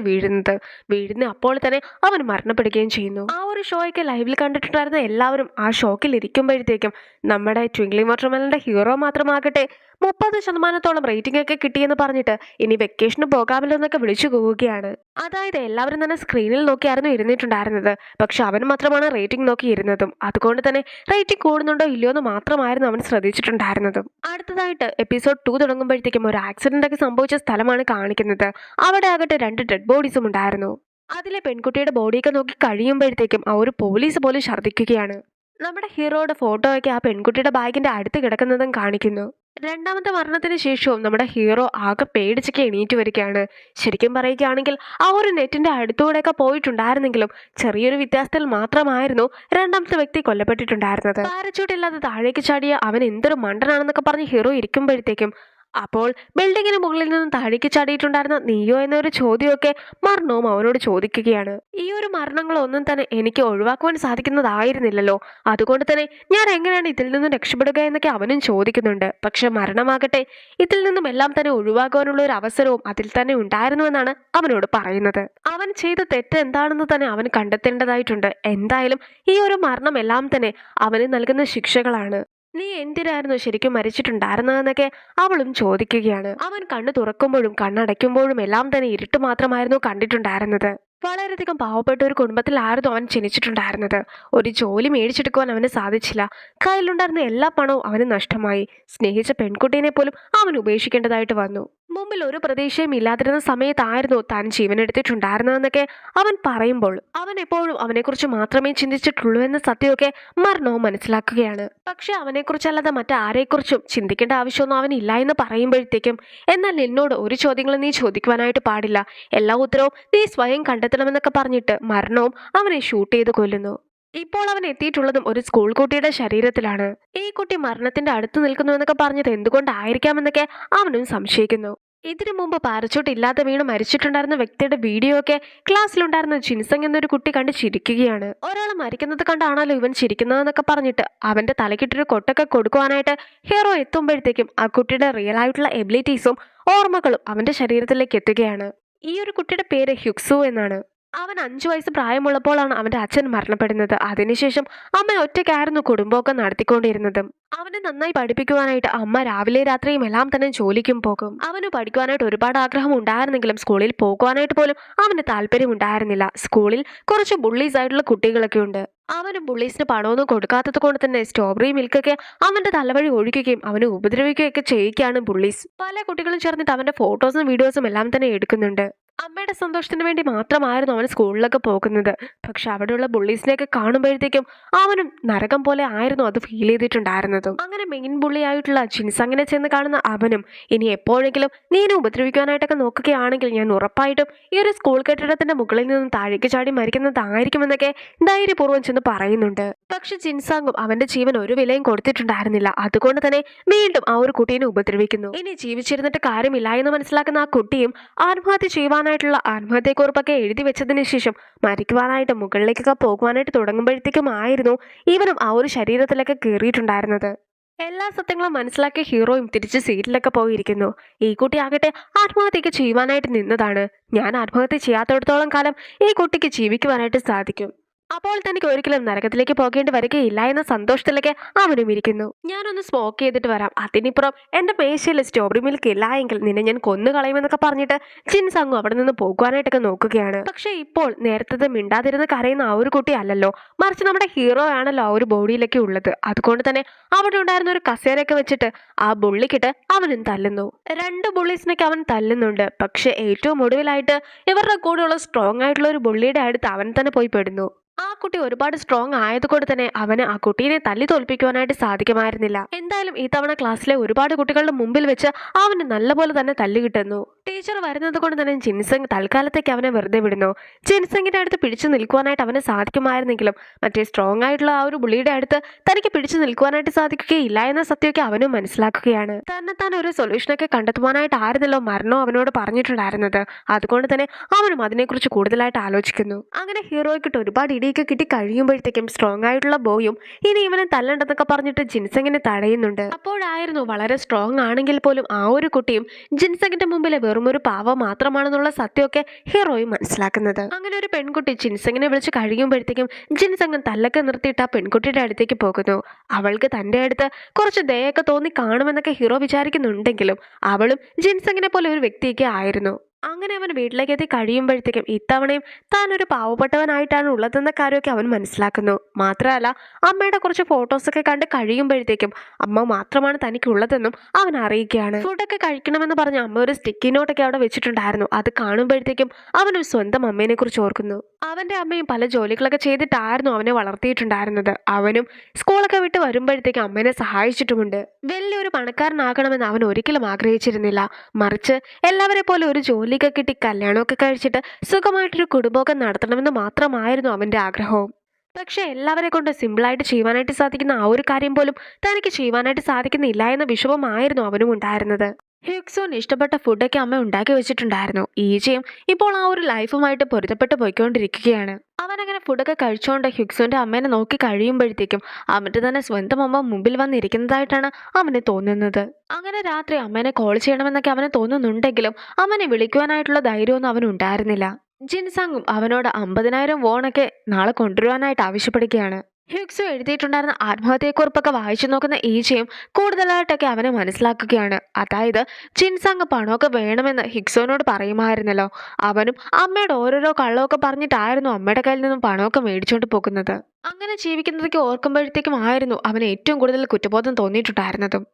വീഴുന്ന അപ്പോൾ തന്നെ അവൻ മരണപ്പെടുകയും ചെയ്യുന്നു. ആ ഒരു ഷോയൊക്കെ ലൈവിൽ കണ്ടിട്ടുണ്ടായിരുന്ന എല്ലാവരും ആ ഷോക്കിൽ ഇരിക്കുമ്പോഴത്തേക്കും നമ്മുടെ ട്വിങ്ക്ലിംഗ് വാട്ടർമെലന്റെ ഹീറോ മാത്രമാകട്ടെ 30% റേറ്റിംഗ് ഒക്കെ കിട്ടിയെന്ന് പറഞ്ഞിട്ട് ഇനി വെക്കേഷന് പോകാമല്ലോ എന്നൊക്കെ വിളിച്ചു പോവുകയാണ്. അതായത് എല്ലാവരും തന്നെ സ്ക്രീനിൽ നോക്കിയായിരുന്നു ഇരുന്നിട്ടുണ്ടായിരുന്നത്. പക്ഷെ അവൻ മാത്രമാണ് റേറ്റിംഗ് നോക്കിയിരുന്നതും. അതുകൊണ്ട് തന്നെ റേറ്റിംഗ് കൂടുന്നുണ്ടോ ഇല്ലയോ എന്ന് മാത്രമായിരുന്നു അവൻ ശ്രദ്ധിച്ചിട്ടുണ്ടായിരുന്നതും. അടുത്തതായിട്ട് എപ്പിസോഡ് 2 തുടങ്ങുമ്പോഴത്തേക്കും ഒരു ആക്സിഡന്റ് ഒക്കെ സംഭവിച്ച സ്ഥലമാണ് കാണിക്കുന്നത്. അവിടെ ആകട്ടെ 2 ഡെഡ് ബോഡീസും ഉണ്ടായിരുന്നു. അതിലെ പെൺകുട്ടിയുടെ ബോഡിയൊക്കെ നോക്കി കഴിയുമ്പോഴത്തേക്കും ആ ഒരു പോലീസ് പോലും ഛർദ്ദിക്കുകയാണ്. നമ്മുടെ ഹീറോയുടെ ഫോട്ടോ ഒക്കെ ആ പെൺകുട്ടിയുടെ ബാഗിന്റെ അടുത്ത് കിടക്കുന്നതും കാണിക്കുന്നു. രണ്ടാമത്തെ മരണത്തിന് ശേഷവും നമ്മുടെ ഹീറോ ആകെ പേടിച്ചൊക്കെ എണീറ്റ് വരികയാണ്. ശരിക്കും പറയുകയാണെങ്കിൽ ആ ഒരു നെറ്റിന്റെ അടുത്തൂടെയൊക്കെ പോയിട്ടുണ്ടായിരുന്നെങ്കിലും ചെറിയൊരു വ്യത്യാസത്തിൽ മാത്രമായിരുന്നു രണ്ടാമത്തെ വ്യക്തി കൊല്ലപ്പെട്ടിട്ടുണ്ടായിരുന്നത്. പാരച്യൂട്ട് ഇല്ലാതെ താഴേക്ക് ചാടിയ അവൻ എന്തൊരു മണ്ടനാണെന്നൊക്കെ പറഞ്ഞ് ഹീറോ ഇരിക്കുമ്പോഴത്തേക്കും അപ്പോൾ ബിൽഡിങ്ങിന് മുകളിൽ നിന്നും താഴേക്ക് ചാടിയിട്ടുണ്ടായിരുന്ന നീയോ എന്നൊരു ചോദ്യമൊക്കെ മരണവും അവനോട് ചോദിക്കുകയാണ്. ഈ ഒരു മരണങ്ങളൊന്നും തന്നെ എനിക്ക് ഒഴിവാക്കുവാൻ സാധിക്കുന്നതായിരുന്നില്ലല്ലോ, അതുകൊണ്ട് തന്നെ ഞാൻ എങ്ങനെയാണ് ഇതിൽ നിന്നും രക്ഷപ്പെടുക എന്നൊക്കെ അവനും ചോദിക്കുന്നുണ്ട്. പക്ഷെ മരണമാകട്ടെ ഇതിൽ നിന്നും എല്ലാം തന്നെ ഒഴിവാക്കുവാനുള്ള ഒരു അവസരവും അതിൽ തന്നെ ഉണ്ടായിരുന്നുവെന്നാണ് അവനോട് പറയുന്നത്. അവൻ ചെയ്ത തെറ്റ് എന്താണെന്ന് തന്നെ അവൻ കണ്ടെത്തേണ്ടതായിട്ടുണ്ട്. എന്തായാലും ഈ ഒരു മരണം എല്ലാം തന്നെ അവന് നൽകുന്ന ശിക്ഷകളാണ്. നീ എന്തിനായിരുന്നു ശരിക്കും മരിച്ചിട്ടുണ്ടായിരുന്നതെന്നൊക്കെ അവളും ചോദിക്കുകയാണ്. അവൻ കണ്ണു തുറക്കുമ്പോഴും കണ്ണടയ്ക്കുമ്പോഴും എല്ലാം തന്നെ ഇരുട്ട് മാത്രമായിരുന്നു കണ്ടിട്ടുണ്ടായിരുന്നത്. വളരെയധികം പാവപ്പെട്ട ഒരു കുടുംബത്തിലായിരുന്നു അവൻ ജനിച്ചിട്ടുണ്ടായിരുന്നത്. ഒരു ജോലി മേടിച്ചെടുക്കുവാൻ അവന് സാധിച്ചില്ല. കയ്യിലുണ്ടായിരുന്ന എല്ലാ പണവും അവന് നഷ്ടമായി. സ്നേഹിച്ച പെൺകുട്ടീനെ പോലും അവൻ ഉപേക്ഷിക്കേണ്ടതായിട്ട് വന്നു. മുമ്പിൽ ഒരു പ്രതീക്ഷയും ഇല്ലാതിരുന്ന സമയത്തായിരുന്നു താൻ ജീവനെടുത്തിട്ടുണ്ടായിരുന്നതെന്നൊക്കെ അവൻ പറയുമ്പോൾ അവൻ എപ്പോഴും അവനെക്കുറിച്ച് മാത്രമേ ചിന്തിച്ചിട്ടുള്ളൂ എന്ന സത്യമൊക്കെ മരണവും മനസ്സിലാക്കുകയാണ്. പക്ഷെ അവനെക്കുറിച്ചല്ലാതെ മറ്റാരെക്കുറിച്ചും ചിന്തിക്കേണ്ട ആവശ്യമൊന്നും അവനില്ല എന്ന് പറയുമ്പോഴത്തേക്കും എന്നാൽ എന്നോട് ഒരു ചോദ്യങ്ങളും നീ ചോദിക്കുവാനായിട്ട് പാടില്ല, എല്ലാ ഉത്തരവും നീ സ്വയം കണ്ടെത്തണമെന്നൊക്കെ പറഞ്ഞിട്ട് മരണവും അവനെ ഷൂട്ട് ചെയ്ത് കൊല്ലുന്നു. ഇപ്പോൾ അവൻ എത്തിയിട്ടുള്ളതും ഒരു സ്കൂൾ കുട്ടിയുടെ ശരീരത്തിലാണ്. ഈ കുട്ടി മരണത്തിന്റെ അടുത്ത് നിൽക്കുന്നു എന്നൊക്കെ പറഞ്ഞത് എന്തുകൊണ്ടായിരിക്കാമെന്നൊക്കെ അവനും സംശയിക്കുന്നു. ഇതിനു മുമ്പ് പാരച്യൂട്ട് ഇല്ലാതെ വീണ് മരിച്ചിട്ടുണ്ടായിരുന്ന വ്യക്തിയുടെ വീഡിയോ ഒക്കെ ക്ലാസ്സിലുണ്ടായിരുന്ന ജിൻസങ് എന്നൊരു കുട്ടി കണ്ട് ചിരിക്കുകയാണ്. ഒരാൾ മരിക്കുന്നത് കണ്ടാണല്ലോ ഇവൻ ചിരിക്കുന്നതെന്നൊക്കെ പറഞ്ഞിട്ട് അവന്റെ തലക്കിട്ടൊരു കൊട്ടൊക്കെ കൊടുക്കുവാനായിട്ട് ഹീറോ എത്തുമ്പോഴത്തേക്കും ആ കുട്ടിയുടെ റിയൽ ആയിട്ടുള്ള എബിലിറ്റീസും ഓർമ്മകളും അവന്റെ ശരീരത്തിലേക്ക് എത്തുകയാണ്. ഈ ഒരു കുട്ടിയുടെ പേര് ഹ്യുക്സു എന്നാണ്. അവൻ 5 വയസ്സ് പ്രായമുള്ളപ്പോഴാണ് അവന്റെ അച്ഛൻ മരണപ്പെടുന്നത്. അതിനുശേഷം അമ്മ ഒറ്റയ്ക്കായിരുന്നു കുടുംബമൊക്കെ നടത്തിക്കൊണ്ടിരുന്നത്. അവനെ നന്നായി പഠിപ്പിക്കുവാനായിട്ട് അമ്മ രാവിലെ രാത്രിയും എല്ലാം തന്നെ ജോലിക്കും പോകും. അവന് പഠിക്കുവാനായിട്ട് ഒരുപാട് ആഗ്രഹം ഉണ്ടായിരുന്നെങ്കിലും സ്കൂളിൽ പോകുവാനായിട്ട് പോലും അവന് താല്പര്യം ഉണ്ടായിരുന്നില്ല. സ്കൂളിൽ കുറച്ച് ബുള്ളീസ് ആയിട്ടുള്ള കുട്ടികളൊക്കെ ഉണ്ട്. അവന് ബുള്ളീസിന് പണമൊന്നും കൊടുക്കാത്തത് കൊണ്ട് തന്നെ സ്ട്രോബെറി മിൽക്കൊക്കെ അവന്റെ തലവഴി ഒഴിക്കുകയും അവനെ ഉപദ്രവിക്കുകയൊക്കെ ചെയ്യുകയാണ് ബുള്ളീസ്. പല കുട്ടികളും ചേർന്നിട്ട് അവന്റെ ഫോട്ടോസും വീഡിയോസും എല്ലാം തന്നെ എടുക്കുന്നുണ്ട്. അമ്മയുടെ സന്തോഷത്തിന് വേണ്ടി മാത്രമായിരുന്നു അവൻ സ്കൂളിലൊക്കെ പോകുന്നത്. പക്ഷെ അവിടെയുള്ള ബുള്ളീസിനെയൊക്കെ കാണുമ്പോഴത്തേക്കും അവനും നരകം പോലെ ആയിരുന്നു അത് ഫീൽ ചെയ്തിട്ടുണ്ടായിരുന്നതും. അങ്ങനെ മെയിൻ ബുള്ളിയായിട്ടുള്ള ജിൻസങ്ങിനെ ചെന്ന് കാണുന്ന അവനും ഇനി എപ്പോഴെങ്കിലും നീ എന്നെ ഉപദ്രവിക്കാനായിട്ടൊക്കെ നോക്കുകയാണെങ്കിൽ ഞാൻ ഉറപ്പായിട്ടും ഈ ഒരു സ്കൂൾ കെട്ടിടത്തിന്റെ മുകളിൽ നിന്നും താഴേക്ക് ചാടി മരിക്കുന്നതായിരിക്കുമെന്നൊക്കെ ധൈര്യപൂർവ്വം ചെന്ന് പറയുന്നുണ്ട്. പക്ഷെ ജിൻസാങ്ങും അവന്റെ ജീവൻ ഒരു വിലയും കൊടുത്തിട്ടുണ്ടായിരുന്നില്ല. അതുകൊണ്ട് തന്നെ വീണ്ടും ആ ഒരു കുട്ടീനെ ഉപദ്രവിക്കുന്നു. ഇനി ജീവിച്ചിരുന്നിട്ട് കാര്യമില്ല എന്ന് മനസ്സിലാക്കുന്ന ആ കുട്ടിയും ആത്മഹത്യ ചെയ്യുവാനായിട്ടുള്ള ആത്മഹത്യക്കുറിപ്പൊക്കെ എഴുതി വെച്ചതിന് ശേഷം മരിക്കുവാനായിട്ട് മുകളിലേക്കൊക്കെ പോകുവാനായിട്ട് തുടങ്ങുമ്പോഴത്തേക്കും ആയിരുന്നു ഇവനും ആ ഒരു ശരീരത്തിലൊക്കെ കയറിയിട്ടുണ്ടായിരുന്നത്. എല്ലാ സത്യങ്ങളും മനസ്സിലാക്കിയ ഹീറോയും തിരിച്ച് സീറ്റിലൊക്കെ പോയിരിക്കുന്നു. ഈ കുട്ടി ആകട്ടെ ആത്മഹത്യക്ക് ചെയ്യുവാനായിട്ട് നിന്നതാണ്. ഞാൻ ആത്മഹത്യ ചെയ്യാത്തിടത്തോളം കാലം ഈ കുട്ടിക്ക് ജീവിക്കുവാനായിട്ട് സാധിക്കും. അപ്പോൾ തനിക്ക് ഒരിക്കലും നരകത്തിലേക്ക് പോകേണ്ടി വരികയില്ല എന്ന സന്തോഷത്തിലേക്ക് അവനും ഇരിക്കുന്നു. ഞാനൊന്ന് സ്മോക്ക് ചെയ്തിട്ട് വരാം, അതിനിപ്പുറം എന്റെ മേശയിൽ സ്ട്രോബെറി മിൽക്ക് ഇല്ല എങ്കിൽ നിന്നെ ഞാൻ കൊന്നു കളയുമെന്നൊക്കെ പറഞ്ഞിട്ട് ജിൻസാങ്ങും അവിടെ നിന്ന് പോകുവാനായിട്ടൊക്കെ നോക്കുകയാണ്. പക്ഷെ ഇപ്പോൾ നേരത്തെ മിണ്ടാതിരുന്ന് കരയുന്ന ആ ഒരു കുട്ടി അല്ലല്ലോ, മറിച്ച് നമ്മുടെ ഹീറോ ആണല്ലോ ആ ഒരു ബോഡിയിലൊക്കെ ഉള്ളത്. അതുകൊണ്ട് തന്നെ അവിടെ ഉണ്ടായിരുന്ന ഒരു കസേരയൊക്കെ വെച്ചിട്ട് ആ ബുള്ളിക്കിട്ട് അവനും തല്ലുന്നു. രണ്ട് ബുള്ളീസിനൊക്കെ അവൻ തല്ലുന്നുണ്ട്. പക്ഷെ ഏറ്റവും ഒടുവിലായിട്ട് ഇവരുടെ കൂടെയുള്ള സ്ട്രോങ് ആയിട്ടുള്ള ഒരു ബുള്ളിയുടെ അടുത്ത് അവൻ തന്നെ പോയി പെടുന്നു. ആ കുട്ടി ഒരുപാട് സ്ട്രോങ് ആയതുകൊണ്ട് തന്നെ അവന് ആ കുട്ടീനെ തല്ലി തോൽപ്പിക്കുവാനായിട്ട് സാധിക്കുമായിരുന്നില്ല. എന്തായാലും ഈ തവണ ക്ലാസ്സിലെ ഒരുപാട് കുട്ടികളുടെ മുമ്പിൽ വെച്ച് അവന് നല്ലപോലെ തന്നെ തല്ലി കിട്ടുന്നു. ടീച്ചർ വരുന്നത് കൊണ്ട് തന്നെ ജിൻസങ് തൽക്കാലത്തേക്ക് അവനെ വെറുതെ വിടുന്നു. ജിൻസങ്ങിന്റെ അടുത്ത് പിടിച്ചു നിൽക്കുവാനായിട്ട് അവന് സാധിക്കുമായിരുന്നെങ്കിലും മറ്റേ സ്ട്രോങ് ആയിട്ടുള്ള ആ ഒരു ബുള്ളിയുടെ അടുത്ത് തനിക്ക് പിടിച്ചു നിൽക്കുവാനായിട്ട് സാധിക്കുകയില്ല എന്ന സത്യമൊക്കെ അവനും മനസ്സിലാക്കുകയാണ്. തന്നെത്താൻ ഒരു സൊല്യൂഷനൊക്കെ കണ്ടെത്തുവാനായിട്ട് ആയിരുന്നല്ലോ മരണോ അവനോട് പറഞ്ഞിട്ടുണ്ടായിരുന്നത്. അതുകൊണ്ട് തന്നെ അവനും അതിനെക്കുറിച്ച് കൂടുതലായിട്ട് ആലോചിക്കുന്നു. അങ്ങനെ ഹീറോയ്ക്കിട്ട് ഒരുപാട് ഇടിയൊക്കെ കിട്ടി കഴിയുമ്പോഴത്തേക്കും സ്ട്രോങ് ആയിട്ടുള്ള ബോയും ഇനി ഇവനെ തല്ലണ്ടെന്നൊക്കെ പറഞ്ഞിട്ട് ജിൻസങ്ങിനെ തടയുന്നുണ്ട്. അപ്പോഴായിരുന്നു വളരെ സ്ട്രോങ് ആണെങ്കിൽ പോലും ആ ഒരു കുട്ടിയും ജിൻസങ്ങിന്റെ മുമ്പിൽ വെറും ഒരു പാവ മാത്രമാണെന്നുള്ള സത്യമൊക്കെ ഹീറോയും മനസ്സിലാക്കുന്നത്. അങ്ങനെ ഒരു പെൺകുട്ടി ജിൻസങ്ങിനെ വിളിച്ച് കഴിയുമ്പോഴത്തേക്കും ജിൻസങ്ങൻ തല്ലൊക്കെ നിർത്തിയിട്ട് ആ പെൺകുട്ടിയുടെ അടുത്തേക്ക് പോകുന്നു. അവൾക്ക് തന്റെ അടുത്ത് കുറച്ച് ദയൊക്കെ തോന്നി കാണുമെന്നൊക്കെ ഹീറോ വിചാരിക്കുന്നുണ്ടെങ്കിലും അവളും ജിൻസങ്ങിനെ പോലെ ഒരു വ്യക്തിയൊക്കെ ആയിരുന്നു. അങ്ങനെ അവൻ വീട്ടിലേക്ക് എത്തി കഴിയുമ്പോഴത്തേക്കും ഇത്തവണയും താൻ ഒരു പാവപ്പെട്ടവനായിട്ടാണ് ഉള്ളതെന്ന കാര്യമൊക്കെ അവൻ മനസ്സിലാക്കുന്നു. മാത്രമല്ല അമ്മയുടെ കുറച്ച് ഫോട്ടോസൊക്കെ കണ്ട് കഴിയുമ്പോഴത്തേക്കും അമ്മ മാത്രമാണ് തനിക്കുള്ളതെന്നും അവൻ അറിയിക്കുകയാണ്. ഫുഡൊക്കെ കഴിക്കണമെന്ന് പറഞ്ഞ അമ്മ ഒരു സ്റ്റിക്കി നോട്ടൊക്കെ അവിടെ വെച്ചിട്ടുണ്ടായിരുന്നു. അത് കാണുമ്പോഴത്തേക്കും അവനും സ്വന്തം അമ്മേനെ കുറിച്ച് ഓർക്കുന്നു. അവന്റെ അമ്മയും പല ജോലികളൊക്കെ ചെയ്തിട്ടായിരുന്നു അവനെ വളർത്തിയിട്ടുണ്ടായിരുന്നത്. അവനും സ്കൂളൊക്കെ വിട്ട് വരുമ്പോഴത്തേക്കും അമ്മേനെ സഹായിച്ചിട്ടുമുണ്ട്. വലിയൊരു പണക്കാരനാകണമെന്ന് അവൻ ഒരിക്കലും ആഗ്രഹിച്ചിരുന്നില്ല. മറിച്ച് എല്ലാവരെ പോലെ ഒരു ജോലിയൊക്കെ കിട്ടി കല്യാണമൊക്കെ കഴിച്ചിട്ട് സുഖമായിട്ടൊരു കുടുംബമൊക്കെ നടത്തണമെന്ന് മാത്രമായിരുന്നു അവന്റെ ആഗ്രഹവും. പക്ഷെ എല്ലാവരെ കൊണ്ട് സിമ്പിളായിട്ട് ചെയ്യുവാനായിട്ട് സാധിക്കുന്ന ആ ഒരു കാര്യം പോലും തനിക്ക് ചെയ്യുവാനായിട്ട് സാധിക്കുന്നില്ല എന്ന വിഷമമായിരുന്നു അവനും ഉണ്ടായിരുന്നത്. ഹ്യൂക്സോൻ ഇഷ്ടപ്പെട്ട ഫുഡൊക്കെ അമ്മ ഉണ്ടാക്കി വെച്ചിട്ടുണ്ടായിരുന്നു. ഈജയും ഇപ്പോൾ ആ ഒരു ലൈഫുമായിട്ട് പൊരുത്തപ്പെട്ട് പോയിക്കൊണ്ടിരിക്കുകയാണ്. അവനങ്ങനെ ഫുഡൊക്കെ കഴിച്ചുകൊണ്ട് ഹ്യൂക്സോന്റെ അമ്മേനെ നോക്കി കഴിയുമ്പോഴത്തേക്കും അവന്റെ തന്നെ സ്വന്തം അമ്മ മുമ്പിൽ വന്നിരിക്കുന്നതായിട്ടാണ് അവന് തോന്നുന്നത്. അങ്ങനെ രാത്രി അമ്മേനെ കോൾ ചെയ്യണമെന്നൊക്കെ അവന് തോന്നുന്നുണ്ടെങ്കിലും അവനെ വിളിക്കുവാനായിട്ടുള്ള ധൈര്യമൊന്നും അവനുണ്ടായിരുന്നില്ല. ജിൻസാങ്ങും അവനോട് 50,000 വോണൊക്കെ നാളെ കൊണ്ടുവരുവാനായിട്ട് ആവശ്യപ്പെടുകയാണ്. ഹ്യൂക്സോ എഴുതിയിട്ടുണ്ടായിരുന്ന ആത്മഹത്യക്കുറിപ്പൊക്കെ വായിച്ചു നോക്കുന്ന ഈജയും കൂടുതലായിട്ടൊക്കെ അവനെ മനസ്സിലാക്കുകയാണ്. അതായത് ജിൻസാങ് പണമൊക്കെ വേണമെന്ന് ഹിക്സോനോട് പറയുമായിരുന്നല്ലോ. അവനും അമ്മയുടെ ഓരോരോ കള്ളമൊക്കെ പറഞ്ഞിട്ടായിരുന്നു അമ്മയുടെ കയ്യിൽ നിന്നും പണമൊക്കെ മേടിച്ചുകൊണ്ട് പോകുന്നത്. അങ്ങനെ ജീവിക്കുന്നതൊക്കെ ഓർക്കുമ്പോഴത്തേക്കും ആയിരുന്നു അവന് ഏറ്റവും കൂടുതൽ കുറ്റബോധം തോന്നിയിട്ടുണ്ടായിരുന്നതും.